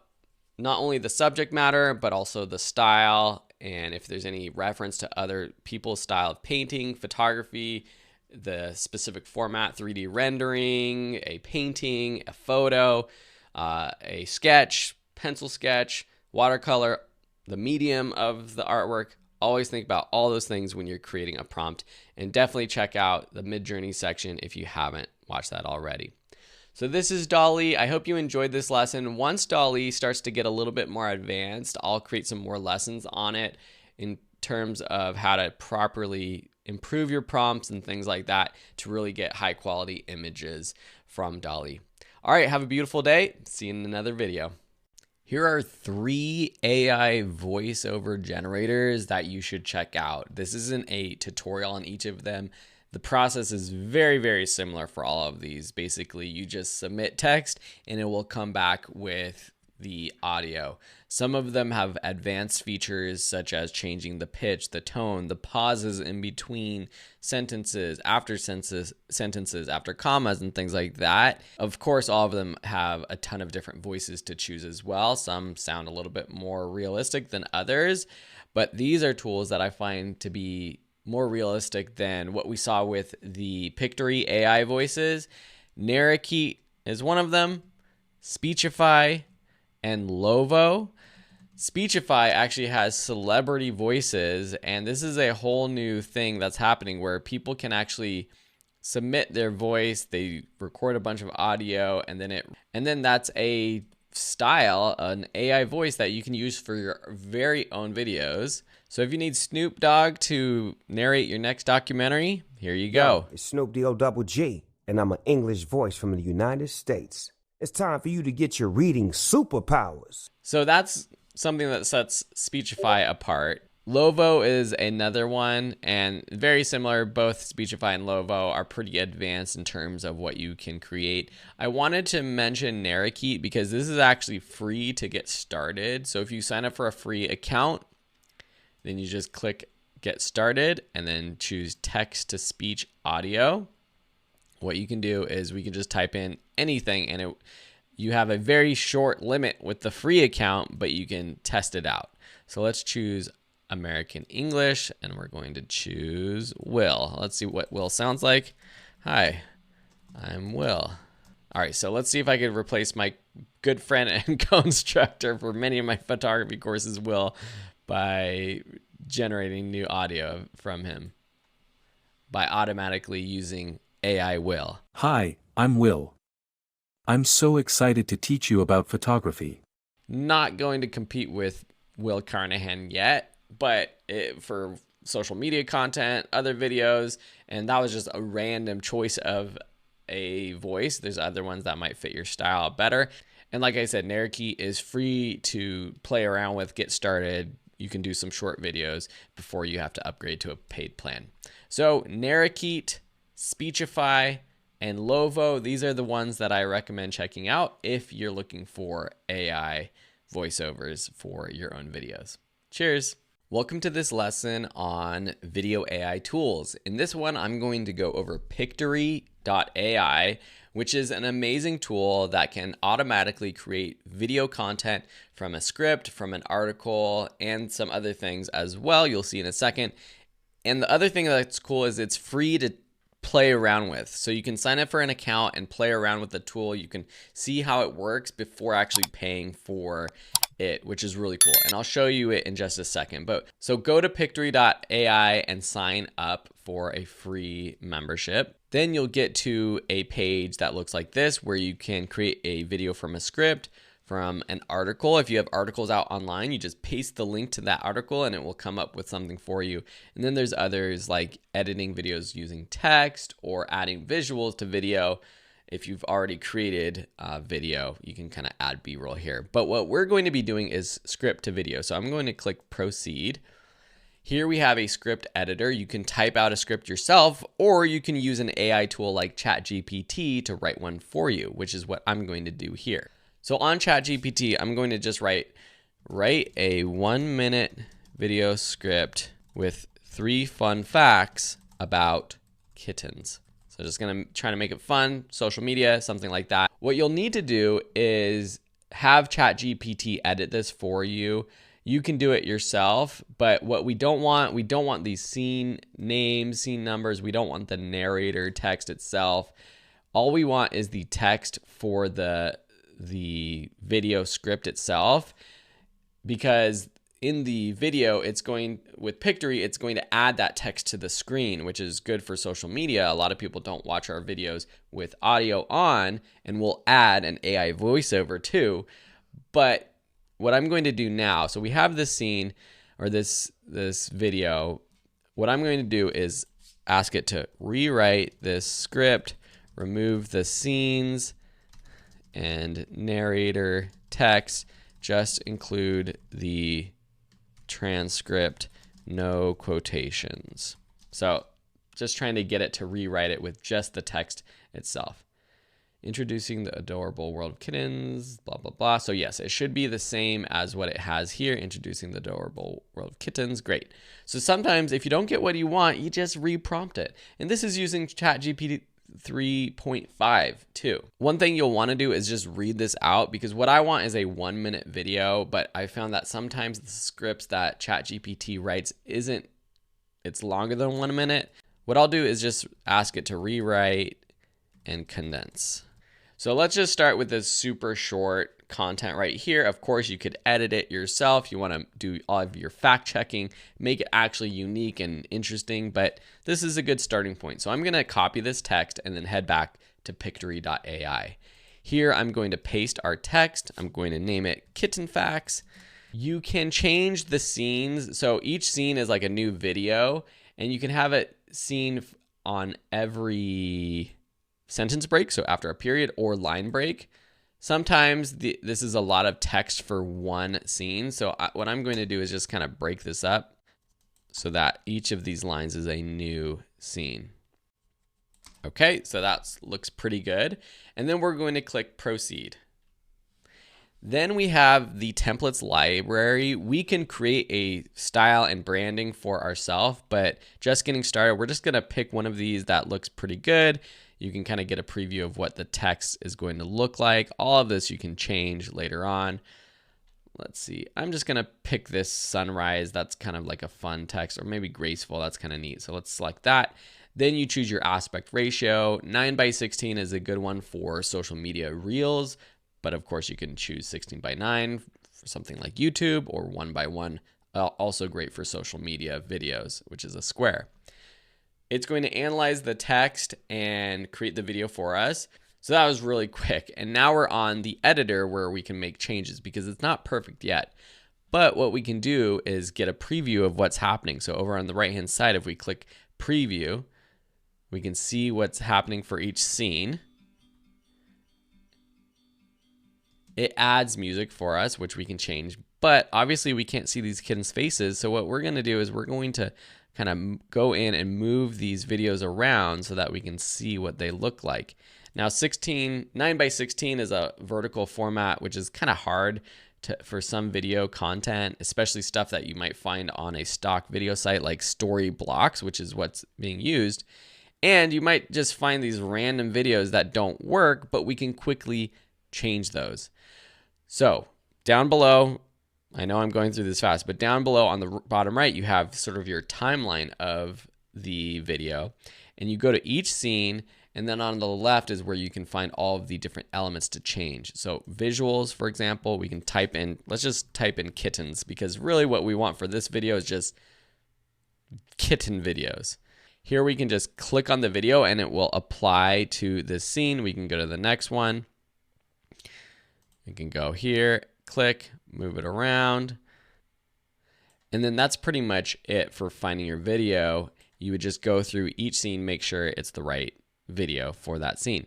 not only the subject matter, but also the style. And if there's any reference to other people's style of painting, photography, the specific format, 3D rendering, a painting, a photo, a sketch, pencil sketch, watercolor, the medium of the artwork. Always think about all those things when you're creating a prompt, and definitely check out the Midjourney section if you haven't watched that already. So this is DALL-E. I hope you enjoyed this lesson. Once DALL-E starts to get a little bit more advanced, I'll create some more lessons on it in terms of how to properly improve your prompts and things like that to really get high quality images from DALL-E. All right, have a beautiful day. See you in another video. Here are 3 AI voiceover generators that you should check out. This isn't a tutorial on each of them. The process is very, very similar for all of these. Basically, you just submit text and it will come back with the audio. Some of them have advanced features such as changing the pitch, the tone, the pauses in between sentences, after sentences, after commas, and things like that. Of course, all of them have a ton of different voices to choose as well. Some sound a little bit more realistic than others, but these are tools that I find to be more realistic than what we saw with the Pictory AI voices. Narrowkey is one of them, Speechify, and Lovo. Speechify actually has celebrity voices, and this is a whole new thing that's happening where people can actually submit their voice, they record a bunch of audio, and then that's a style, an AI voice that you can use for your very own videos. So if you need Snoop Dogg to narrate your next documentary, here you go. It's Snoop D-O-double-G, and I'm an English voice from the United States. It's time for you to get your reading superpowers. So that's something that sets Speechify apart. Lovo is another one, and very similar. Both Speechify and Lovo are pretty advanced in terms of what you can create. I wanted to mention Narrowkey because this is actually free to get started. So if you sign up for a free account, then you just click Get Started and then choose Text to Speech Audio. What you can do is we can just type in anything, and you have a very short limit with the free account, but you can test it out. So let's choose American English, and we're going to choose Will. Let's see what Will sounds like. Hi, I'm Will. All right, so let's see if I could replace my good friend and co-instructor for many of my photography courses, Will, by generating new audio from him by automatically using AI Will. Hi, I'm Will. I'm so excited to teach you about photography. Not going to compete with Will Carnahan yet, but for social media content, other videos, and that was just a random choice of a voice. There's other ones that might fit your style better. And like I said, Narrowkey is free to play around with, get started. You can do some short videos before you have to upgrade to a paid plan. So Narrowkey, Speechify, and Lovo, these are the ones that I recommend checking out if you're looking for AI voiceovers for your own videos. Cheers. Welcome to this lesson on video AI tools. In this one, I'm going to go over Pictory.ai, which is an amazing tool that can automatically create video content from a script, from an article, and some other things as well. You'll see in a second. And the other thing that's cool is it's free to play around with. So you can sign up for an account and play around with the tool. You can see how it works before actually paying for it, which is really cool. And I'll show you it in just a second. But so go to Pictory.ai and sign up for a free membership. Then you'll get to a page that looks like this, where you can create a video from a script, from an article. If you have articles out online, you just paste the link to that article and it will come up with something for you. And then there's others like editing videos using text or adding visuals to video. If you've already created a video, you can kind of add B-roll here. But what we're going to be doing is script to video. So I'm going to click proceed. Here we have a script editor. You can type out a script yourself, or you can use an AI tool like ChatGPT to write one for you, which is what I'm going to do here. So on ChatGPT, I'm going to just write a 1-minute video script with 3 fun facts about kittens. So just gonna try to make it fun, social media, something like that. What you'll need to do is have ChatGPT edit this for you. You can do it yourself, but what we don't want these scene names, scene numbers. We don't want the narrator text itself. All we want is the text for the video script itself, because in the video, with Pictory, it's going to add that text to the screen, which is good for social media. A lot of people don't watch our videos with audio on, and we'll add an AI voiceover too. But what I'm going to do now, so we have this scene or this video. What I'm going to do is ask it to rewrite this script, remove the scenes and narrator text, just include the transcript, no quotations. So just trying to get it to rewrite it with just the text itself. Introducing the adorable world of kittens, blah, blah, blah. So yes, it should be the same as what it has here, introducing the adorable world of kittens. Great. So sometimes if you don't get what you want, you just reprompt it. And this is using ChatGPT 3.5 too. One thing you'll want to do is just read this out, because what I want is a 1-minute video, but I found that sometimes the scripts that ChatGPT writes it's longer than 1 minute. What I'll do is just ask it to rewrite and condense. So let's just start with this super short content right here. Of course, you could edit it yourself. You want to do all of your fact checking, make it actually unique and interesting, but this is a good starting point. So I'm going to copy this text and then head back to Pictory.ai. Here, I'm going to paste our text. I'm going to name it Kitten Facts. You can change the scenes. So each scene is like a new video, and you can have it seen on every sentence break, so after a period or line break. Sometimes this is a lot of text for one scene. So what I'm going to do is just kind of break this up so that each of these lines is a new scene. Okay, so that looks pretty good. And then we're going to click proceed. Then we have the templates library. We can create a style and branding for ourselves, but just getting started, we're just going to pick one of these that looks pretty good. You can kind of get a preview of what the text is going to look like. All of this you can change later on. Let's see. I'm just going to pick this sunrise. That's kind of like a fun text, or maybe graceful. That's kind of neat. So let's select that. Then you choose your aspect ratio. 9:16 is a good one for social media reels, but of course you can choose 16:9 for something like YouTube, or 1:1. Also great for social media videos, which is a square. It's going to analyze the text and create the video for us. So that was really quick. And now we're on the editor where we can make changes, because it's not perfect yet. But what we can do is get a preview of what's happening. So over on the right-hand side, if we click preview, we can see what's happening for each scene. It adds music for us, which we can change. But obviously we can't see these kittens' faces. So what we're going to do is we're going to kind of go in and move these videos around so that we can see what they look like. Now 9:16 is a vertical format, which is kind of hard for some video content, especially stuff that you might find on a stock video site like Storyblocks, which is what's being used. And you might just find these random videos that don't work, but we can quickly change those. So down below, I know I'm going through this fast, but down below on the bottom right, you have sort of your timeline of the video, and you go to each scene, and then on the left is where you can find all of the different elements to change. So visuals, for example, we can type in, let's just type in kittens, because really what we want for this video is just kitten videos. Here we can just click on the video and it will apply to this scene. We can go to the next one. We can go here, click, move it around. And then that's pretty much it for finding your video. You would just go through each scene, make sure it's the right video for that scene.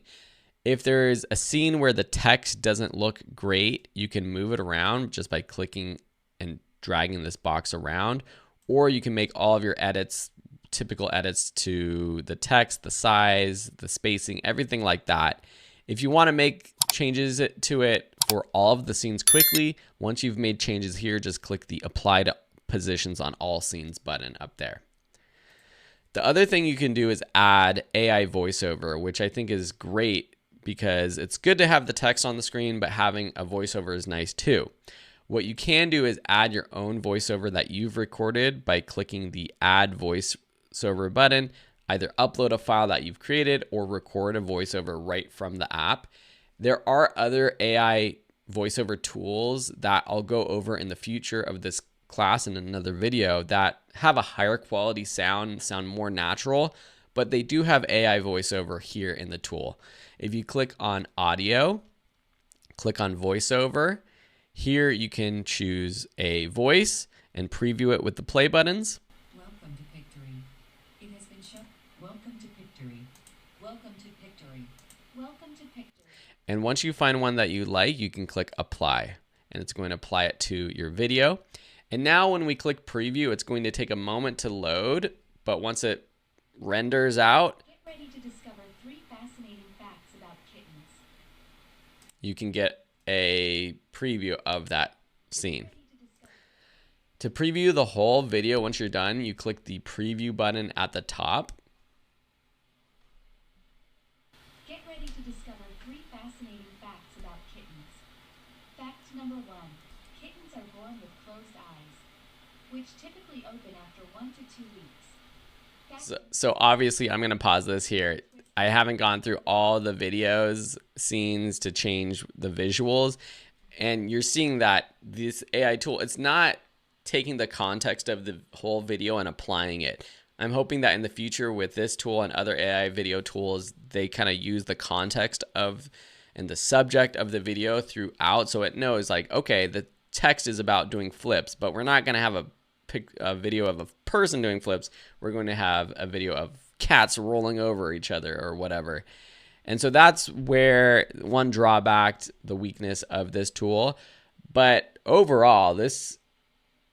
If there is a scene where the text doesn't look great, you can move it around just by clicking and dragging this box around, or you can make all of your edits, typical edits to the text, the size, the spacing, everything like that. If you want to make changes to it for all of the scenes quickly, once you've made changes here, just click the Apply to Positions on All Scenes button up there. The other thing you can do is add AI voiceover, which I think is great because it's good to have the text on the screen, but having a voiceover is nice too. What you can do is add your own voiceover that you've recorded by clicking the Add Voiceover button. Either upload a file that you've created or record a voiceover right from the app. There are other AI voiceover tools that I'll go over in the future of this class in another video that have a higher quality sound more natural, but they do have AI voiceover here in the tool. If you click on audio, click on voiceover, here you can choose a voice and preview it with the play buttons. Welcome to Pictory. It has been shown. Welcome to Pictory. Welcome to Pictory. Welcome to Pictory. And once you find one that you like, you can click apply, and it's going to apply it to your video. And now when we click preview, it's going to take a moment to load, but once it renders out, Get ready to discover 3 fascinating facts about kittens. you can get a preview of that scene. To preview the whole video, once you're done, you click the preview button at the top. Get ready to discover 3 fascinating facts about kittens. Fact number 1. Kittens are born with closed eyes, which typically open after 1 to 2 weeks. So obviously I'm going to pause this here. I haven't gone through all the videos, scenes to change the visuals. And you're seeing that this AI tool, it's not taking the context of the whole video and applying it. I'm hoping that in the future with this tool and other AI video tools, they kind of use the context of and the subject of the video throughout. So it knows like, okay, the text is about doing flips, but we're not going to have a video of a person doing flips. We're going to have a video of cats rolling over each other or whatever. And so that's where one drawback, the weakness of this tool. But overall, this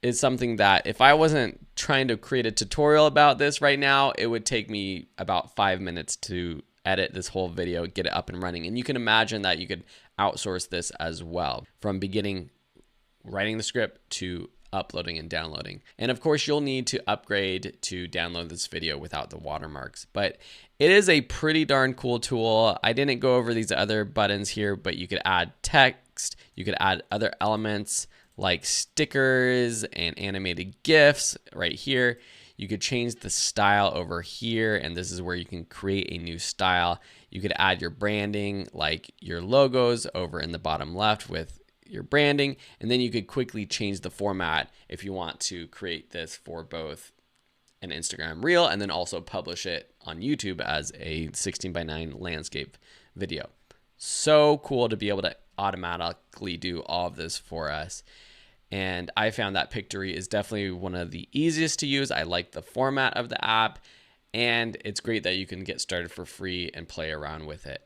is something that if I wasn't trying to create a tutorial about this right now, it would take me about 5 minutes to edit this whole video, get it up and running. And you can imagine that you could outsource this as well, from beginning writing the script to uploading and downloading. And of course, you'll need to upgrade to download this video without the watermarks. But it is a pretty darn cool tool. I didn't go over these other buttons here, but you could add text, you could add other elements like stickers and animated GIFs right here. You could change the style over here, and this is where you can create a new style. You could add your branding, like your logos over in the bottom left with your branding, and then you could quickly change the format if you want to create this for both an Instagram reel and then also publish it on YouTube as a 16:9 landscape video. So cool to be able to automatically do all of this for us. And I found that Pictory is definitely one of the easiest to use. I like the format of the app, and it's great that you can get started for free and play around with it.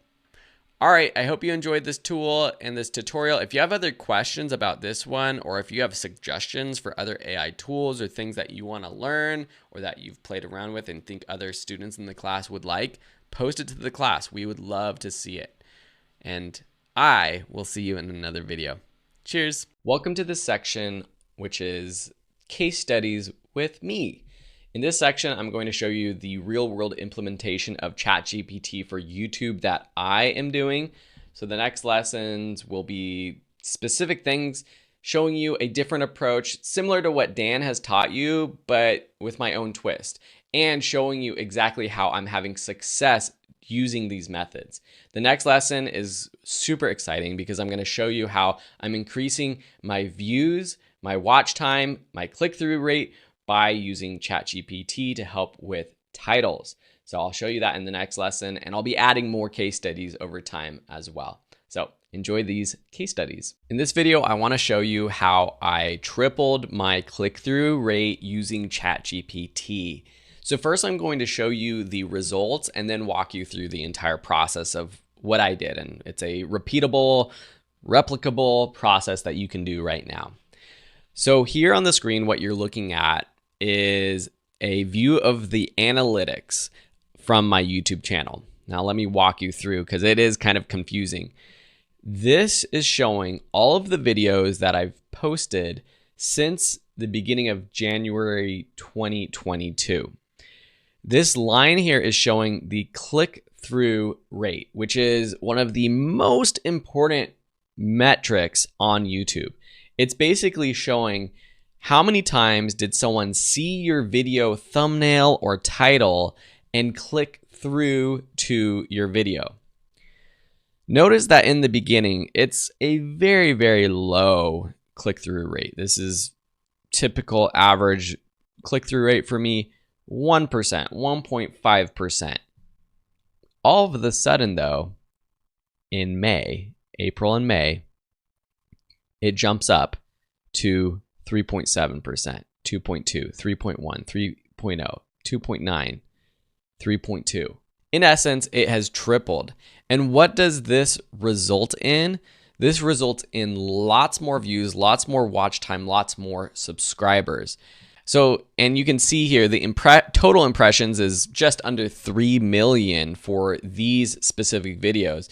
All right, I hope you enjoyed this tool and this tutorial. If you have other questions about this one, or if you have suggestions for other AI tools or things that you want to learn or that you've played around with and think other students in the class would like, post it to the class. We would love to see it. And I will see you in another video. Cheers. Welcome to this section, which is case studies with me. In this section, I'm going to show you the real-world implementation of ChatGPT for YouTube that I am doing. So the next lessons will be specific things showing you a different approach similar to what Dan has taught you, but with my own twist, and showing you exactly how I'm having success using these methods. The next lesson is super exciting because I'm going to show you how I'm increasing my views, my watch time, my click-through rate by using ChatGPT to help with titles. So I'll show you that in the next lesson, and I'll be adding more case studies over time as well. So enjoy these case studies. In this video, I want to show you how I tripled my click-through rate using ChatGPT. So first, I'm going to show you the results and then walk you through the entire process of what I did. And it's a repeatable, replicable process that you can do right now. So here on the screen, what you're looking at is a view of the analytics from my YouTube channel. Now let me walk you through because it is kind of confusing. This is showing all of the videos that I've posted since the beginning of January 2022. This line here is showing the click-through rate, which is one of the most important metrics on YouTube. It's basically showing how many times did someone see your video thumbnail or title and click through to your video. Notice that in the beginning, it's a very, very low click-through rate. This is typical average click-through rate for me, 1%, 1.5%. All of a sudden though, in May, April and May, it jumps up to 3.7%, 2.2, 3.1, 3.0, 2.9, 3.2. In essence, it has tripled. And what does this result in? This results in lots more views, lots more watch time, lots more subscribers. So, and you can see here the total impressions is just under 3 million for these specific videos.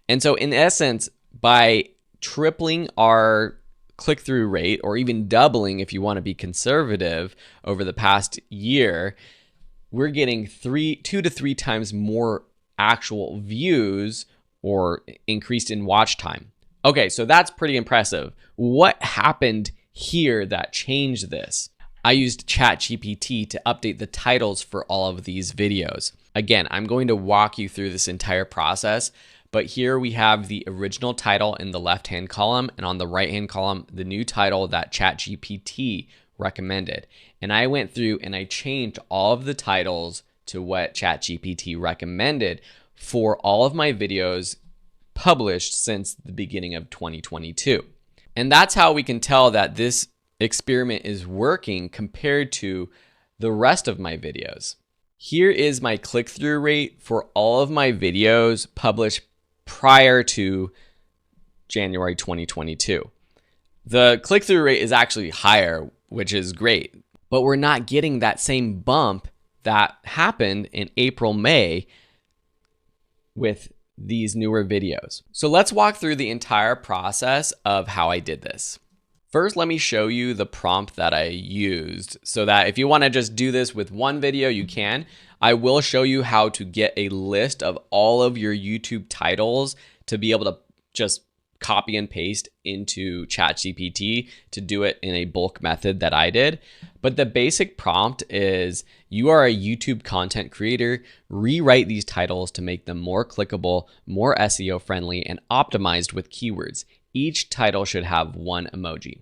And so in essence, by tripling our click-through rate, or even doubling if you want to be conservative over the past year, we're getting 2 to 3 times more actual views or increased in watch time. Okay, so that's pretty impressive. What happened here that changed this? I used ChatGPT to update the titles for all of these videos. Again, I'm going to walk you through this entire process, but here we have the original title in the left-hand column, and on the right-hand column, the new title that ChatGPT recommended. And I went through and I changed all of the titles to what ChatGPT recommended for all of my videos published since the beginning of 2022. And that's how we can tell that this experiment is working compared to the rest of my videos. Here is my click-through rate for all of my videos published prior to January 2022. The click-through rate is actually higher, which is great, but we're not getting that same bump that happened in April, May with these newer videos. So let's walk through the entire process of how I did this. First, let me show you the prompt that I used so that if you want to just do this with one video, you can. I will show you how to get a list of all of your YouTube titles to be able to just copy and paste into ChatGPT to do it in a bulk method that I did. But the basic prompt is, you are a YouTube content creator, rewrite these titles to make them more clickable, more SEO friendly, and optimized with keywords. Each title should have one emoji.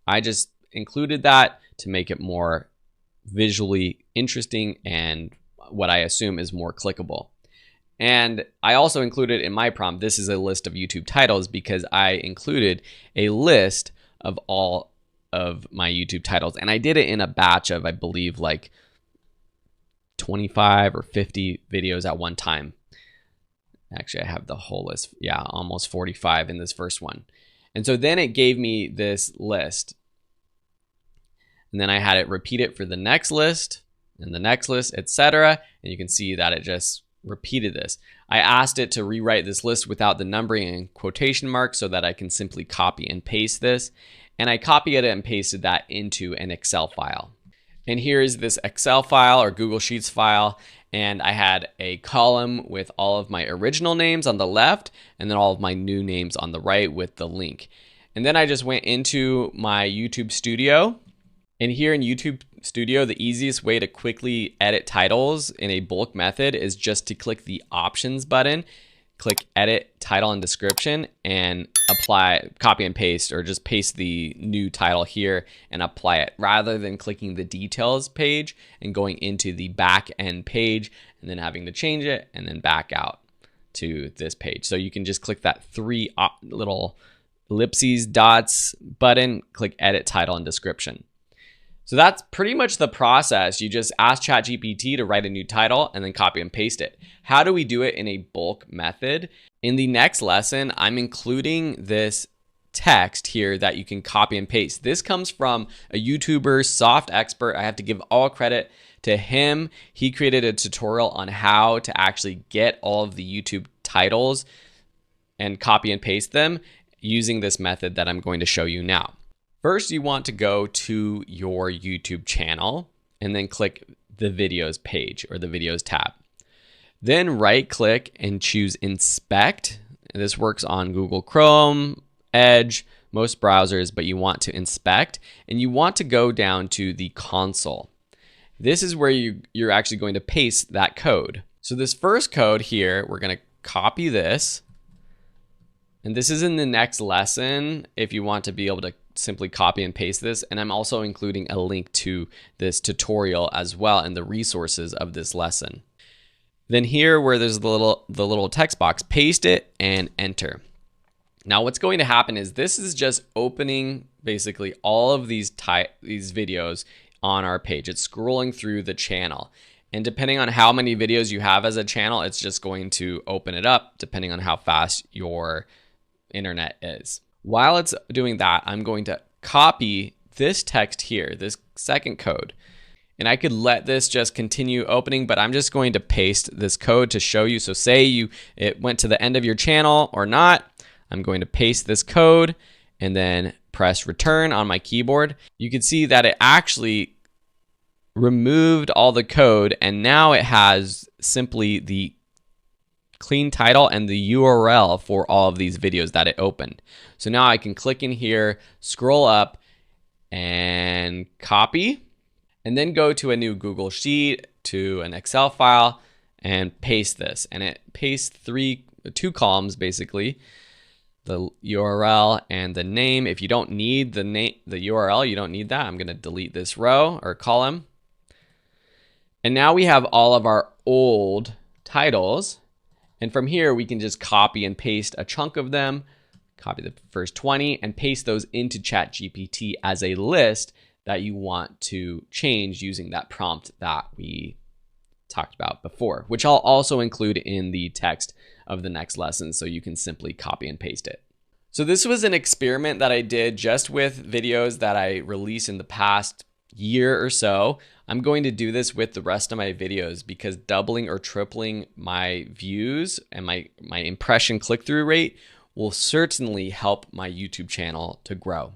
I just included that to make it more visually interesting and what I assume is more clickable. And I also included in my prompt, this is a list of YouTube titles, because I included a list of all of my YouTube titles. And I did it in a batch of, I believe, like 25 or 50 videos at one time. Actually, I have the whole list. Yeah, almost 45 in this first one. And so then it gave me this list. And then I had it repeat it for the next list and the next list, etc. And you can see that it just repeated this. I asked it to rewrite this list without the numbering and quotation marks so that I can simply copy and paste this. And I copied it and pasted that into an Excel file. And here is this Excel file or Google Sheets file. And I had a column with all of my original names on the left and then all of my new names on the right with the link. And then I just went into my YouTube Studio. And here in YouTube Studio, the easiest way to quickly edit titles in a bulk method is just to click the options button, click edit title and description, and apply, copy and paste, or just paste the new title here and apply it, rather than clicking the details page and going into the back end page and then having to change it and then back out to this page. So you can just click that three little ellipses dots button, click edit title and description. So that's pretty much the process. You just ask ChatGPT to write a new title and then copy and paste it. How do we do it in a bulk method? In the next lesson, I'm including this text here that you can copy and paste. This comes from a YouTuber, Soft Expert. I have to give all credit to him. He created a tutorial on how to actually get all of the YouTube titles and copy and paste them using this method that I'm going to show you now. First, you want to go to your YouTube channel and then click the videos page or the videos tab. Then right click and choose inspect. This works on Google Chrome, Edge, most browsers, but you want to inspect and you want to go down to the console. This is where you're actually going to paste that code. So this first code here, we're going to copy this. And this is in the next lesson if you want to be able to simply copy and paste this. And I'm also including a link to this tutorial as well and the resources of this lesson. Then here where there's the little text box, paste it and enter. Now what's going to happen is this is just opening basically all of these videos on our page. It's scrolling through the channel. And depending on how many videos you have as a channel, it's just going to open it up depending on how fast your internet is. While it's doing that, I'm going to copy this text here, this second code. And I could let this just continue opening, but I'm just going to paste this code to show you. So say it went to the end of your channel or not, I'm going to paste this code and then press return on my keyboard. You can see that it actually removed all the code and now it has simply the clean title and the URL for all of these videos that it opened. So now I can click in here, scroll up and copy, and then go to a new Google Sheet, to an Excel file and paste this. And it pastes two columns basically, the URL and the name. If you don't need the URL, you don't need that. I'm gonna delete this row or column. And now we have all of our old titles. And from here, we can just copy and paste a chunk of them, copy the first 20 and paste those into ChatGPT as a list that you want to change using that prompt that we talked about before, which I'll also include in the text of the next lesson so you can simply copy and paste it. So this was an experiment that I did just with videos that I released in the past year or so. I'm going to do this with the rest of my videos because doubling or tripling my views and my impression click-through rate will certainly help my YouTube channel to grow.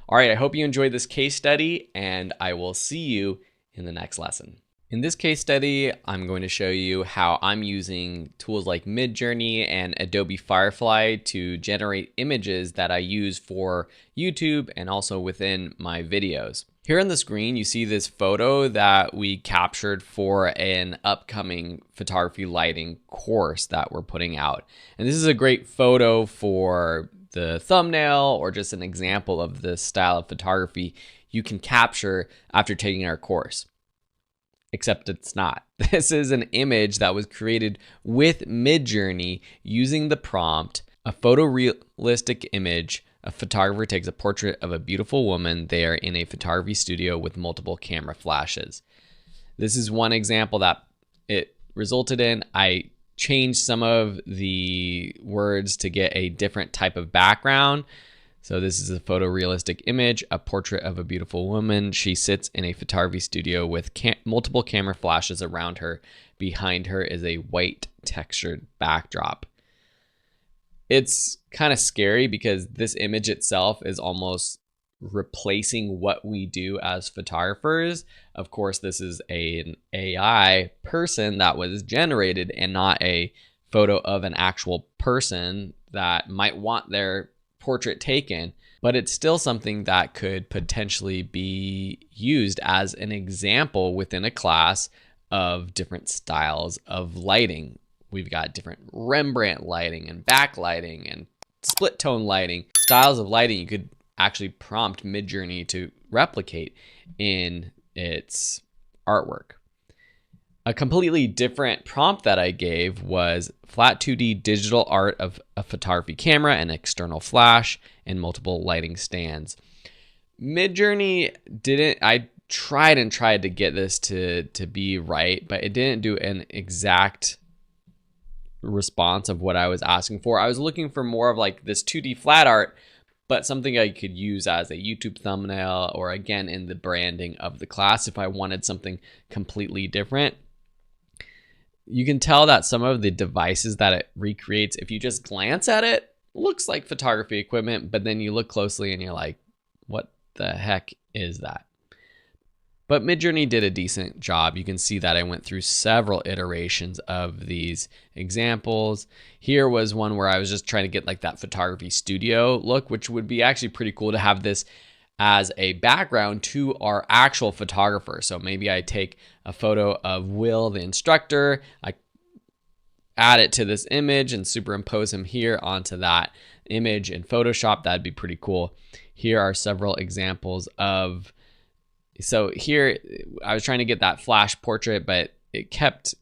All right, I hope you enjoyed this case study and I will see you in the next lesson. In this case study, I'm going to show you how I'm using tools like Midjourney and Adobe Firefly to generate images that I use for YouTube and also within my videos. Here on the screen, you see this photo that we captured for an upcoming photography lighting course that we're putting out. And this is a great photo for the thumbnail or just an example of the style of photography you can capture after taking our course. Except it's not. This is an image that was created with Midjourney using the prompt, a photorealistic image. A photographer takes a portrait of a beautiful woman. They are in a photography studio with multiple camera flashes. This is one example that it resulted in. I changed some of the words to get a different type of background. So this is a photorealistic image, a portrait of a beautiful woman. She sits in a photography studio with multiple camera flashes around her. Behind her is a white textured backdrop. It's kind of scary because this image itself is almost replacing what we do as photographers. Of course, this is an AI person that was generated and not a photo of an actual person that might want their portrait taken, but it's still something that could potentially be used as an example within a class of different styles of lighting. We've got different Rembrandt lighting and backlighting and split tone lighting. Styles of lighting you could actually prompt Midjourney to replicate in its artwork. A completely different prompt that I gave was flat 2D digital art of a photography camera and external flash and multiple lighting stands. Midjourney didn't, I tried to get this to be right, but it didn't do an exact response of what I was asking for. I was looking for more of like this 2D flat art, but something I could use as a YouTube thumbnail or again in the branding of the class if I wanted something completely different. You can tell that some of the devices that it recreates, if you just glance at it, looks like photography equipment, but then you look closely and you're like, what the heck is that? But Midjourney did a decent job. You can see that I went through several iterations of these examples. Here was one where I was just trying to get like that photography studio look, which would be actually pretty cool to have this as a background to our actual photographer. So maybe I take a photo of Will, the instructor, I add it to this image and superimpose him here onto that image in Photoshop. That'd be pretty cool. Here are several examples of, so here I was trying to get that flash portrait, but it kept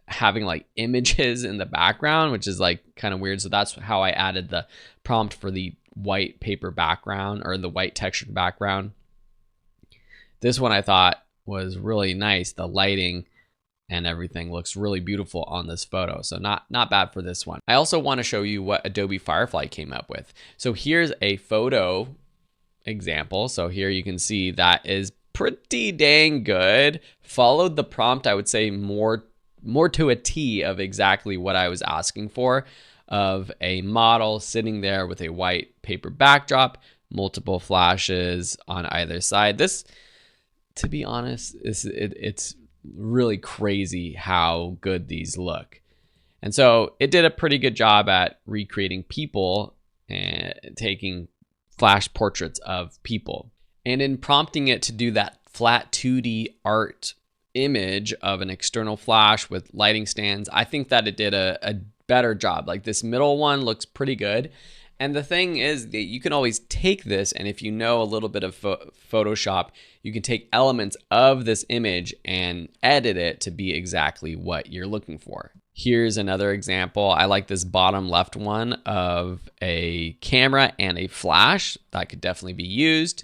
having like images in the background, which is like kind of weird. So that's how I added the prompt for the white paper background or the white textured background. This one I thought was really nice. The lighting and everything looks really beautiful on this photo. So not bad for this one. I also want to show you what Adobe Firefly came up with. So here's a photo example. So here you can see that is pretty dang good. Followed the prompt, I would say more to a T of exactly what I was asking for, of a model sitting there with a white paper backdrop, multiple flashes on either side. This, to be honest, it's really crazy how good these look. And so it did a pretty good job at recreating people and taking flash portraits of people. And in prompting it to do that flat 2D art image of an external flash with lighting stands, I think that it did a better job. Like this middle one looks pretty good. And the thing is that you can always take this, and if you know a little bit of Photoshop, you can take elements of this image and edit it to be exactly what you're looking for. Here's another example. I like this bottom left one of a camera and a flash. That could definitely be used.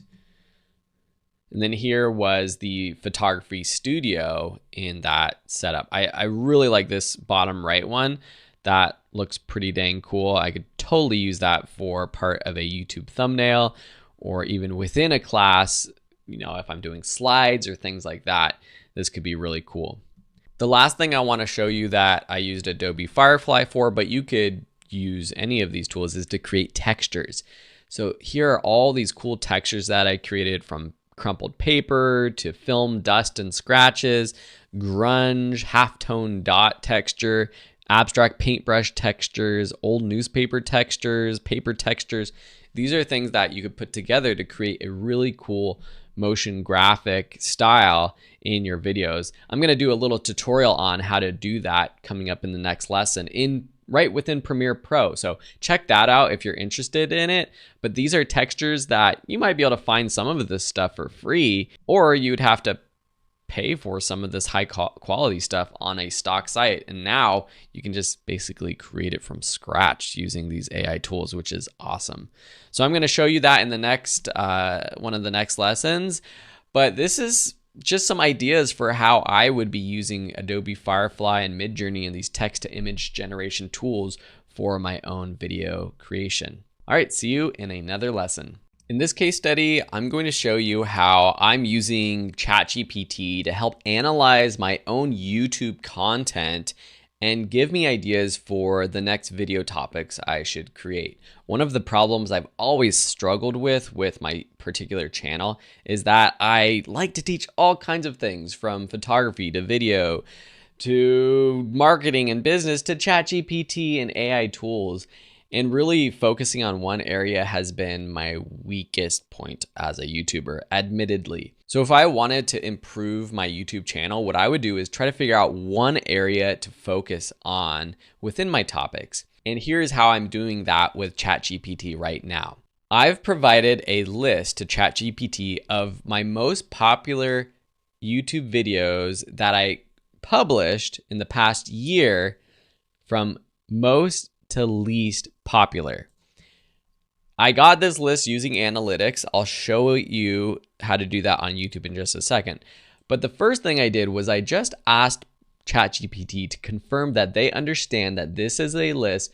And then here was the photography studio in that setup. I really like this bottom right one. That looks pretty dang cool. I could totally use that for part of a YouTube thumbnail or even within a class, you know, if I'm doing slides or things like that, this could be really cool. The last thing I want to show you that I used Adobe Firefly for, but you could use any of these tools, is to create textures. So here are all these cool textures that I created, from crumpled paper to film dust and scratches, grunge, halftone dot texture, abstract paintbrush textures, old newspaper textures, paper textures. These are things that you could put together to create a really cool motion graphic style in your videos. I'm going to do a little tutorial on how to do that coming up in the next lesson right within Premiere Pro. So check that out if you're interested in it. But these are textures that you might be able to find some of this stuff for free, or you'd have to pay for some of this high quality stuff on a stock site. And now you can just basically create it from scratch using these AI tools, which is awesome. So I'm going to show you that in the next one of the next lessons. But this is just some ideas for how I would be using Adobe Firefly and Midjourney and these text to image generation tools for my own video creation. All right, see you in another lesson. In this case study, I'm going to show you how I'm using ChatGPT to help analyze my own YouTube content and give me ideas for the next video topics I should create. One of the problems I've always struggled with my particular channel is that I like to teach all kinds of things, from photography to video to marketing and business to ChatGPT and AI tools. And really focusing on one area has been my weakest point as a YouTuber, admittedly. So if I wanted to improve my YouTube channel, what I would do is try to figure out one area to focus on within my topics. And here's how I'm doing that with ChatGPT right now. I've provided a list to ChatGPT of my most popular YouTube videos that I published in the past year, from most to least popular. I got this list using analytics. I'll show you how to do that on YouTube in just a second. But the first thing I did was I just asked ChatGPT to confirm that they understand that this is a list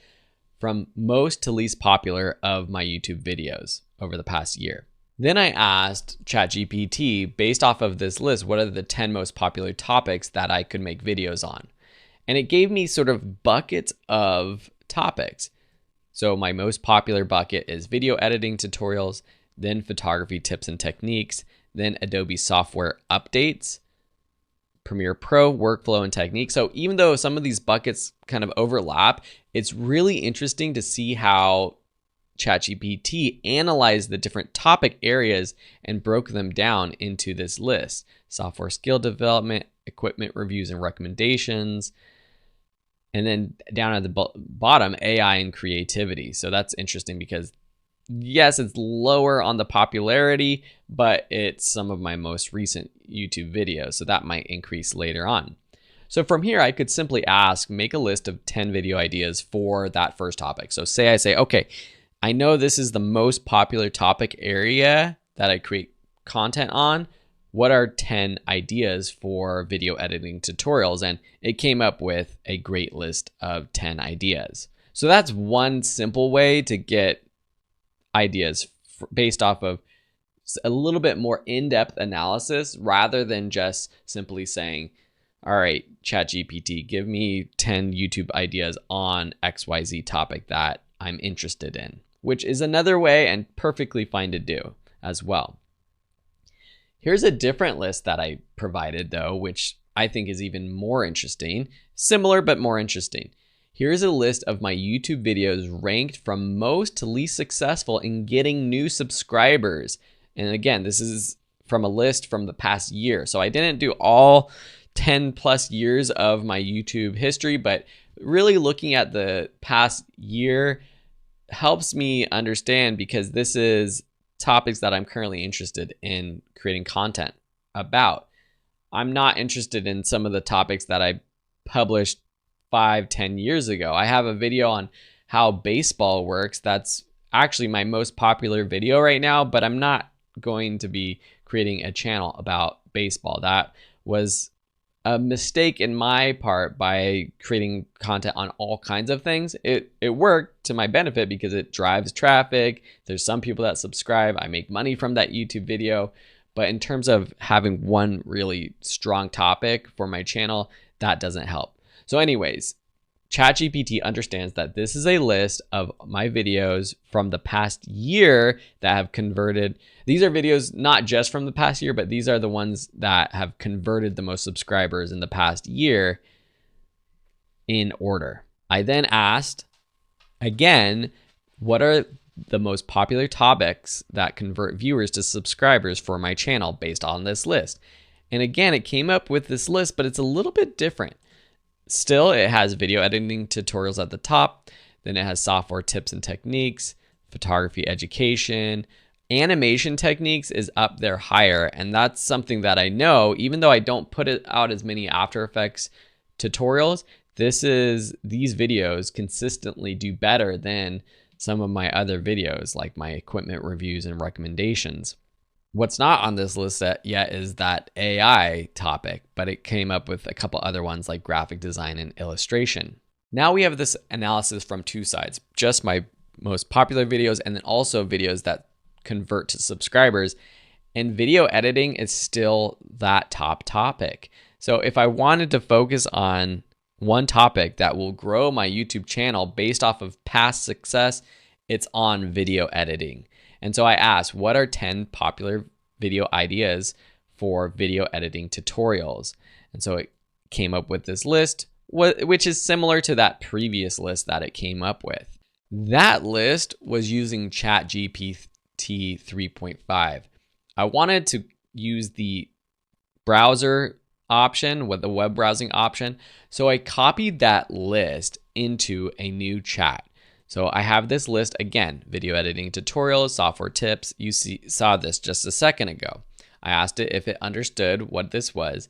from most to least popular of my YouTube videos over the past year. Then I asked ChatGPT, based off of this list, what are the 10 most popular topics that I could make videos on? And it gave me sort of buckets of topics. So my most popular bucket is video editing tutorials, then photography tips and techniques, then Adobe software updates, Premiere Pro workflow and techniques. So even though some of these buckets kind of overlap, it's really interesting to see how ChatGPT analyzed the different topic areas and broke them down into this list: software skill development, equipment reviews and recommendations, and then down at the bottom, AI and creativity. So that's interesting because yes, it's lower on the popularity, but it's some of my most recent YouTube videos. So that might increase later on. So from here, I could simply ask, make a list of 10 video ideas for that first topic. So I say, okay, I know this is the most popular topic area that I create content on. What are 10 ideas for video editing tutorials? And it came up with a great list of 10 ideas. So that's one simple way to get ideas based off of a little bit more in-depth analysis, rather than just simply saying, all right, ChatGPT, give me 10 YouTube ideas on XYZ topic that I'm interested in, which is another way and perfectly fine to do as well. Here's a different list that I provided though, which I think is even more interesting, similar but more interesting. Here's a list of my YouTube videos ranked from most to least successful in getting new subscribers. And again, this is from a list from the past year. So I didn't do all 10 plus years of my YouTube history, but really looking at the past year helps me understand, because this is topics that I'm currently interested in creating content about. I'm not interested in some of the topics that I published 5-10 years ago. I have a video on how baseball works. That's actually my most popular video right now, but I'm not going to be creating a channel about baseball. That was a mistake in my part by creating content on all kinds of things. It worked to my benefit because it drives traffic. There's some people that subscribe. I make money from that YouTube video. But in terms of having one really strong topic for my channel, that doesn't help. So anyways, ChatGPT understands that this is a list of my videos from the past year that have converted. These are videos not just from the past year, but these are the ones that have converted the most subscribers in the past year in order. I then asked, again, what are the most popular topics that convert viewers to subscribers for my channel based on this list? And again, it came up with this list, but it's a little bit different. Still, it has video editing tutorials at the top. Then it has software tips and techniques, photography education, animation techniques is up there higher. And that's something that I know, even though I don't put it out as many After Effects tutorials, these videos consistently do better than some of my other videos, like my equipment reviews and recommendations. What's not on this list yet is that AI topic, but it came up with a couple other ones like graphic design and illustration. Now we have this analysis from two sides, just my most popular videos and then also videos that convert to subscribers. And video editing is still that top topic. So if I wanted to focus on one topic that will grow my YouTube channel based off of past success, it's on video editing. And so I asked, what are 10 popular video ideas for video editing tutorials? And so it came up with this list, which is similar to that previous list that it came up with. That list was using ChatGPT 3.5. I wanted to use the browser option with the web browsing option. So I copied that list into a new chat. So I have this list again, video editing tutorials, software tips. You saw this just a second ago. I asked it if it understood what this was.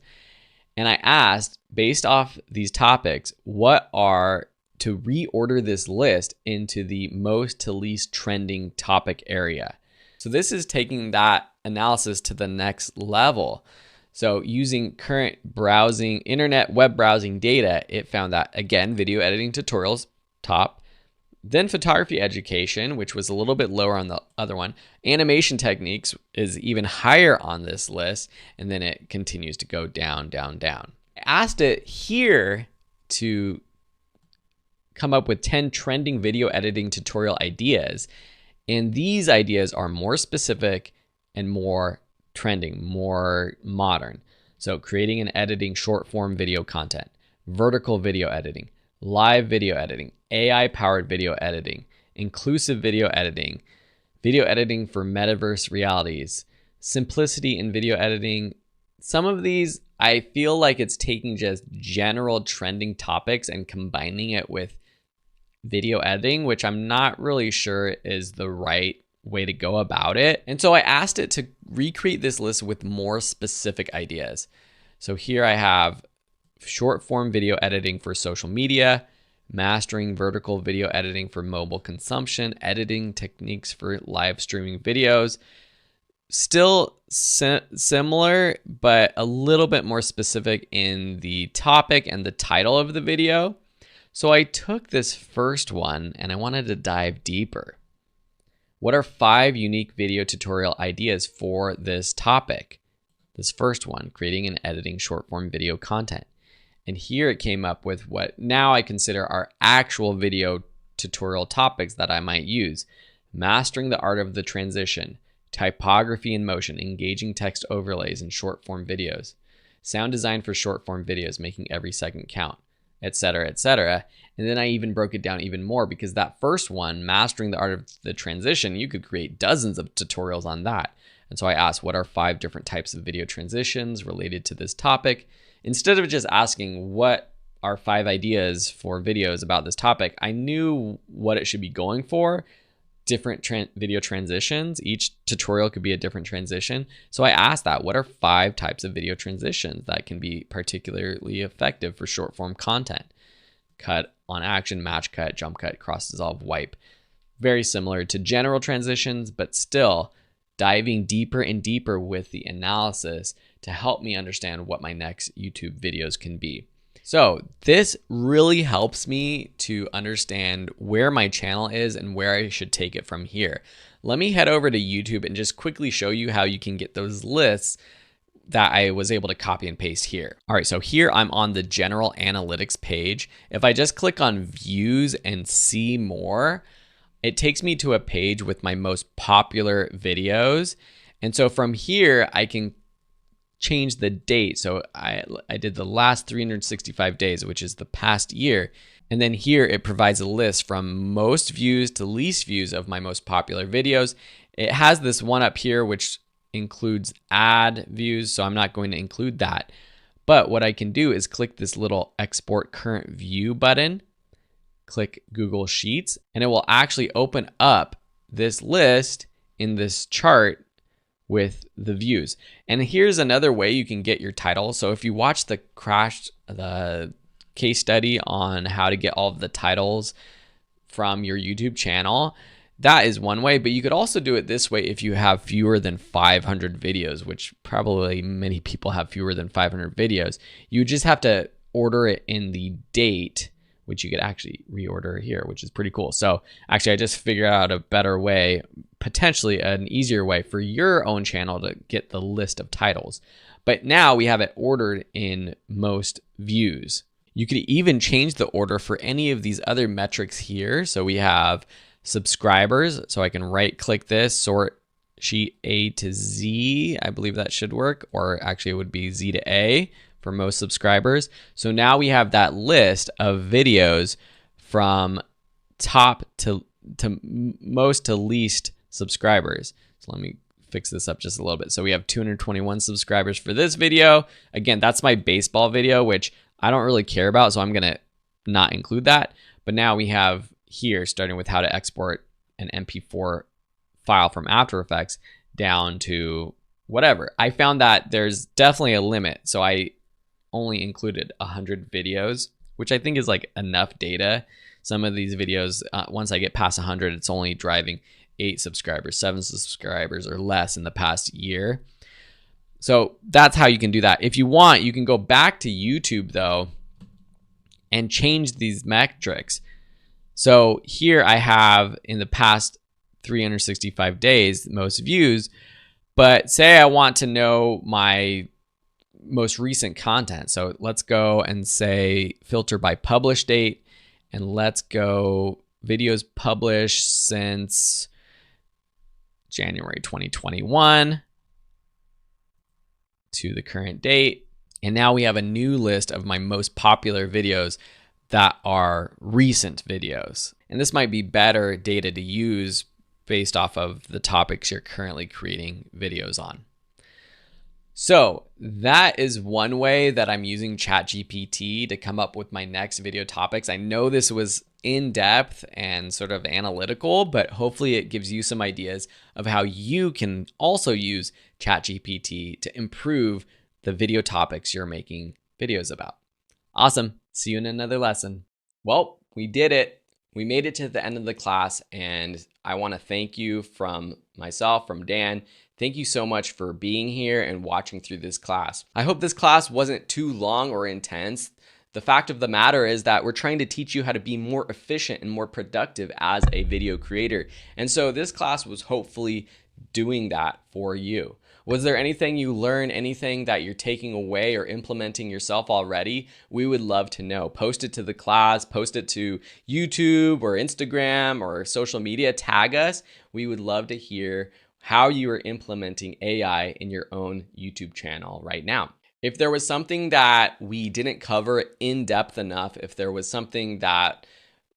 And I asked, based off these topics, what are to reorder this list into the most to least trending topic area. So this is taking that analysis to the next level. So using current browsing, internet web browsing data, it found that, again, video editing tutorials, top, then photography education, which was a little bit lower on the other one. Animation techniques is even higher on this list, and then it continues to go down, down, down. I asked it here to come up with 10 trending video editing tutorial ideas, and these ideas are more specific and more trending, more modern. So creating and editing short form video content, vertical video editing, live video editing, AI powered video editing, inclusive video editing for metaverse realities, simplicity in video editing. Some of these, I feel like it's taking just general trending topics and combining it with video editing, which I'm not really sure is the right way to go about it. And so I asked it to recreate this list with more specific ideas. So here I have short form video editing for social media, mastering vertical video editing for mobile consumption, editing techniques for live streaming videos. Still similar, but a little bit more specific in the topic and the title of the video. So I took this first one and I wanted to dive deeper. What are 5 unique video tutorial ideas for this topic? This first one, creating and editing short form video content. And here it came up with what now I consider are actual video tutorial topics that I might use. Mastering the art of the transition, typography in motion, engaging text overlays in short form videos, sound design for short form videos, making every second count, etc., etc. And then I even broke it down even more because that first one, mastering the art of the transition, you could create dozens of tutorials on that. And so I asked, what are 5 different types of video transitions related to this topic? Instead of just asking what are 5 ideas for videos about this topic, I knew what it should be going for. Different video transitions. Each tutorial could be a different transition. So I asked that, what are 5 types of video transitions that can be particularly effective for short form content? Cut, on action, match cut, jump cut, cross dissolve, wipe. Very similar to general transitions, but still diving deeper and deeper with the analysis to help me understand what my next YouTube videos can be. So this really helps me to understand where my channel is and where I should take it from here. Let me head over to YouTube and just quickly show you how you can get those lists that I was able to copy and paste here. All right, so here I'm on the general analytics page. If I just click on views and see more, it takes me to a page with my most popular videos. And so from here, I can change the date. So I did the last 365 days, which is the past year. And then here it provides a list from most views to least views of my most popular videos. It has this one up here, which includes ad views. So I'm not going to include that. But what I can do is click this little export current view button, click Google Sheets, and it will actually open up this list in this chart with the views. And here's another way you can get your title. So if you watch the case study on how to get all of the titles from your YouTube channel, that is one way, but you could also do it this way if you have fewer than 500 videos, which probably many people have fewer than 500 videos. You just have to order it in the date, which you could actually reorder here, which is pretty cool. So actually I just figured out a better way, potentially an easier way for your own channel to get the list of titles. But now we have it ordered in most views. You could even change the order for any of these other metrics here. So we have subscribers. So I can right click this, sort sheet A to Z. I believe that should work, or actually it would be Z to A for most subscribers. So now we have that list of videos from top to most to least subscribers. So let me fix this up just a little bit. So we have 221 subscribers for this video. Again, that's my baseball video, which I don't really care about, so I'm gonna not include that. But now we have here, starting with how to export an MP4 file from After Effects down to whatever. I found that there's definitely a limit, so I only included 100 videos, which I think is like enough data. Some of these videos, once I get past 100, it's only driving 8 subscribers, 7 subscribers or less in the past year. So that's how you can do that. If you want, you can go back to YouTube though and change these metrics. So here I have in the past 365 days, most views, but say I want to know my most recent content. So let's go and say filter by publish date, and let's go videos published since January 2021 to the current date. And now we have a new list of my most popular videos that are recent videos. And this might be better data to use based off of the topics you're currently creating videos on. So that is one way that I'm using ChatGPT to come up with my next video topics. I know this was in depth and sort of analytical, but hopefully it gives you some ideas of how you can also use ChatGPT to improve the video topics you're making videos about. Awesome. See you in another lesson. Well, we did it. We made it to the end of the class, and I want to thank you from myself, from Dan. Thank you so much for being here and watching through this class. I hope this class wasn't too long or intense. The fact of the matter is that we're trying to teach you how to be more efficient and more productive as a video creator. And so this class was hopefully doing that for you. Was there anything you learned, anything that you're taking away or implementing yourself already? We would love to know. Post it to the class, post it to YouTube or Instagram or social media, tag us. We would love to hear how you are implementing AI in your own YouTube channel right now. If there was something that we didn't cover in depth enough, if there was something that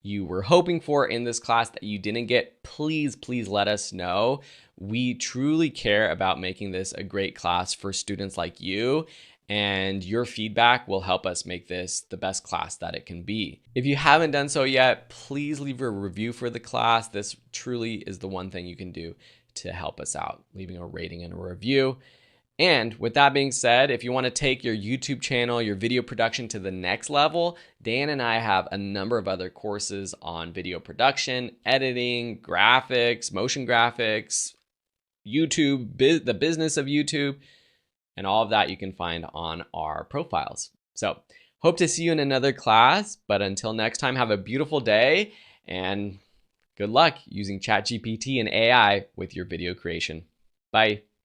you were hoping for in this class that you didn't get, please let us know. We truly care about making this a great class for students like you, and your feedback will help us make this the best class that it can be. If you haven't done so yet, please leave a review for the class. This truly is the one thing you can do to help us out, leaving a rating and a review. And with that being said, if you want to take your YouTube channel, your video production to the next level, Dan and I have a number of other courses on video production, editing, graphics, motion graphics, YouTube, the business of YouTube, and all of that you can find on our profiles. So hope to see you in another class, but until next time, have a beautiful day and good luck using ChatGPT and AI with your video creation. Bye.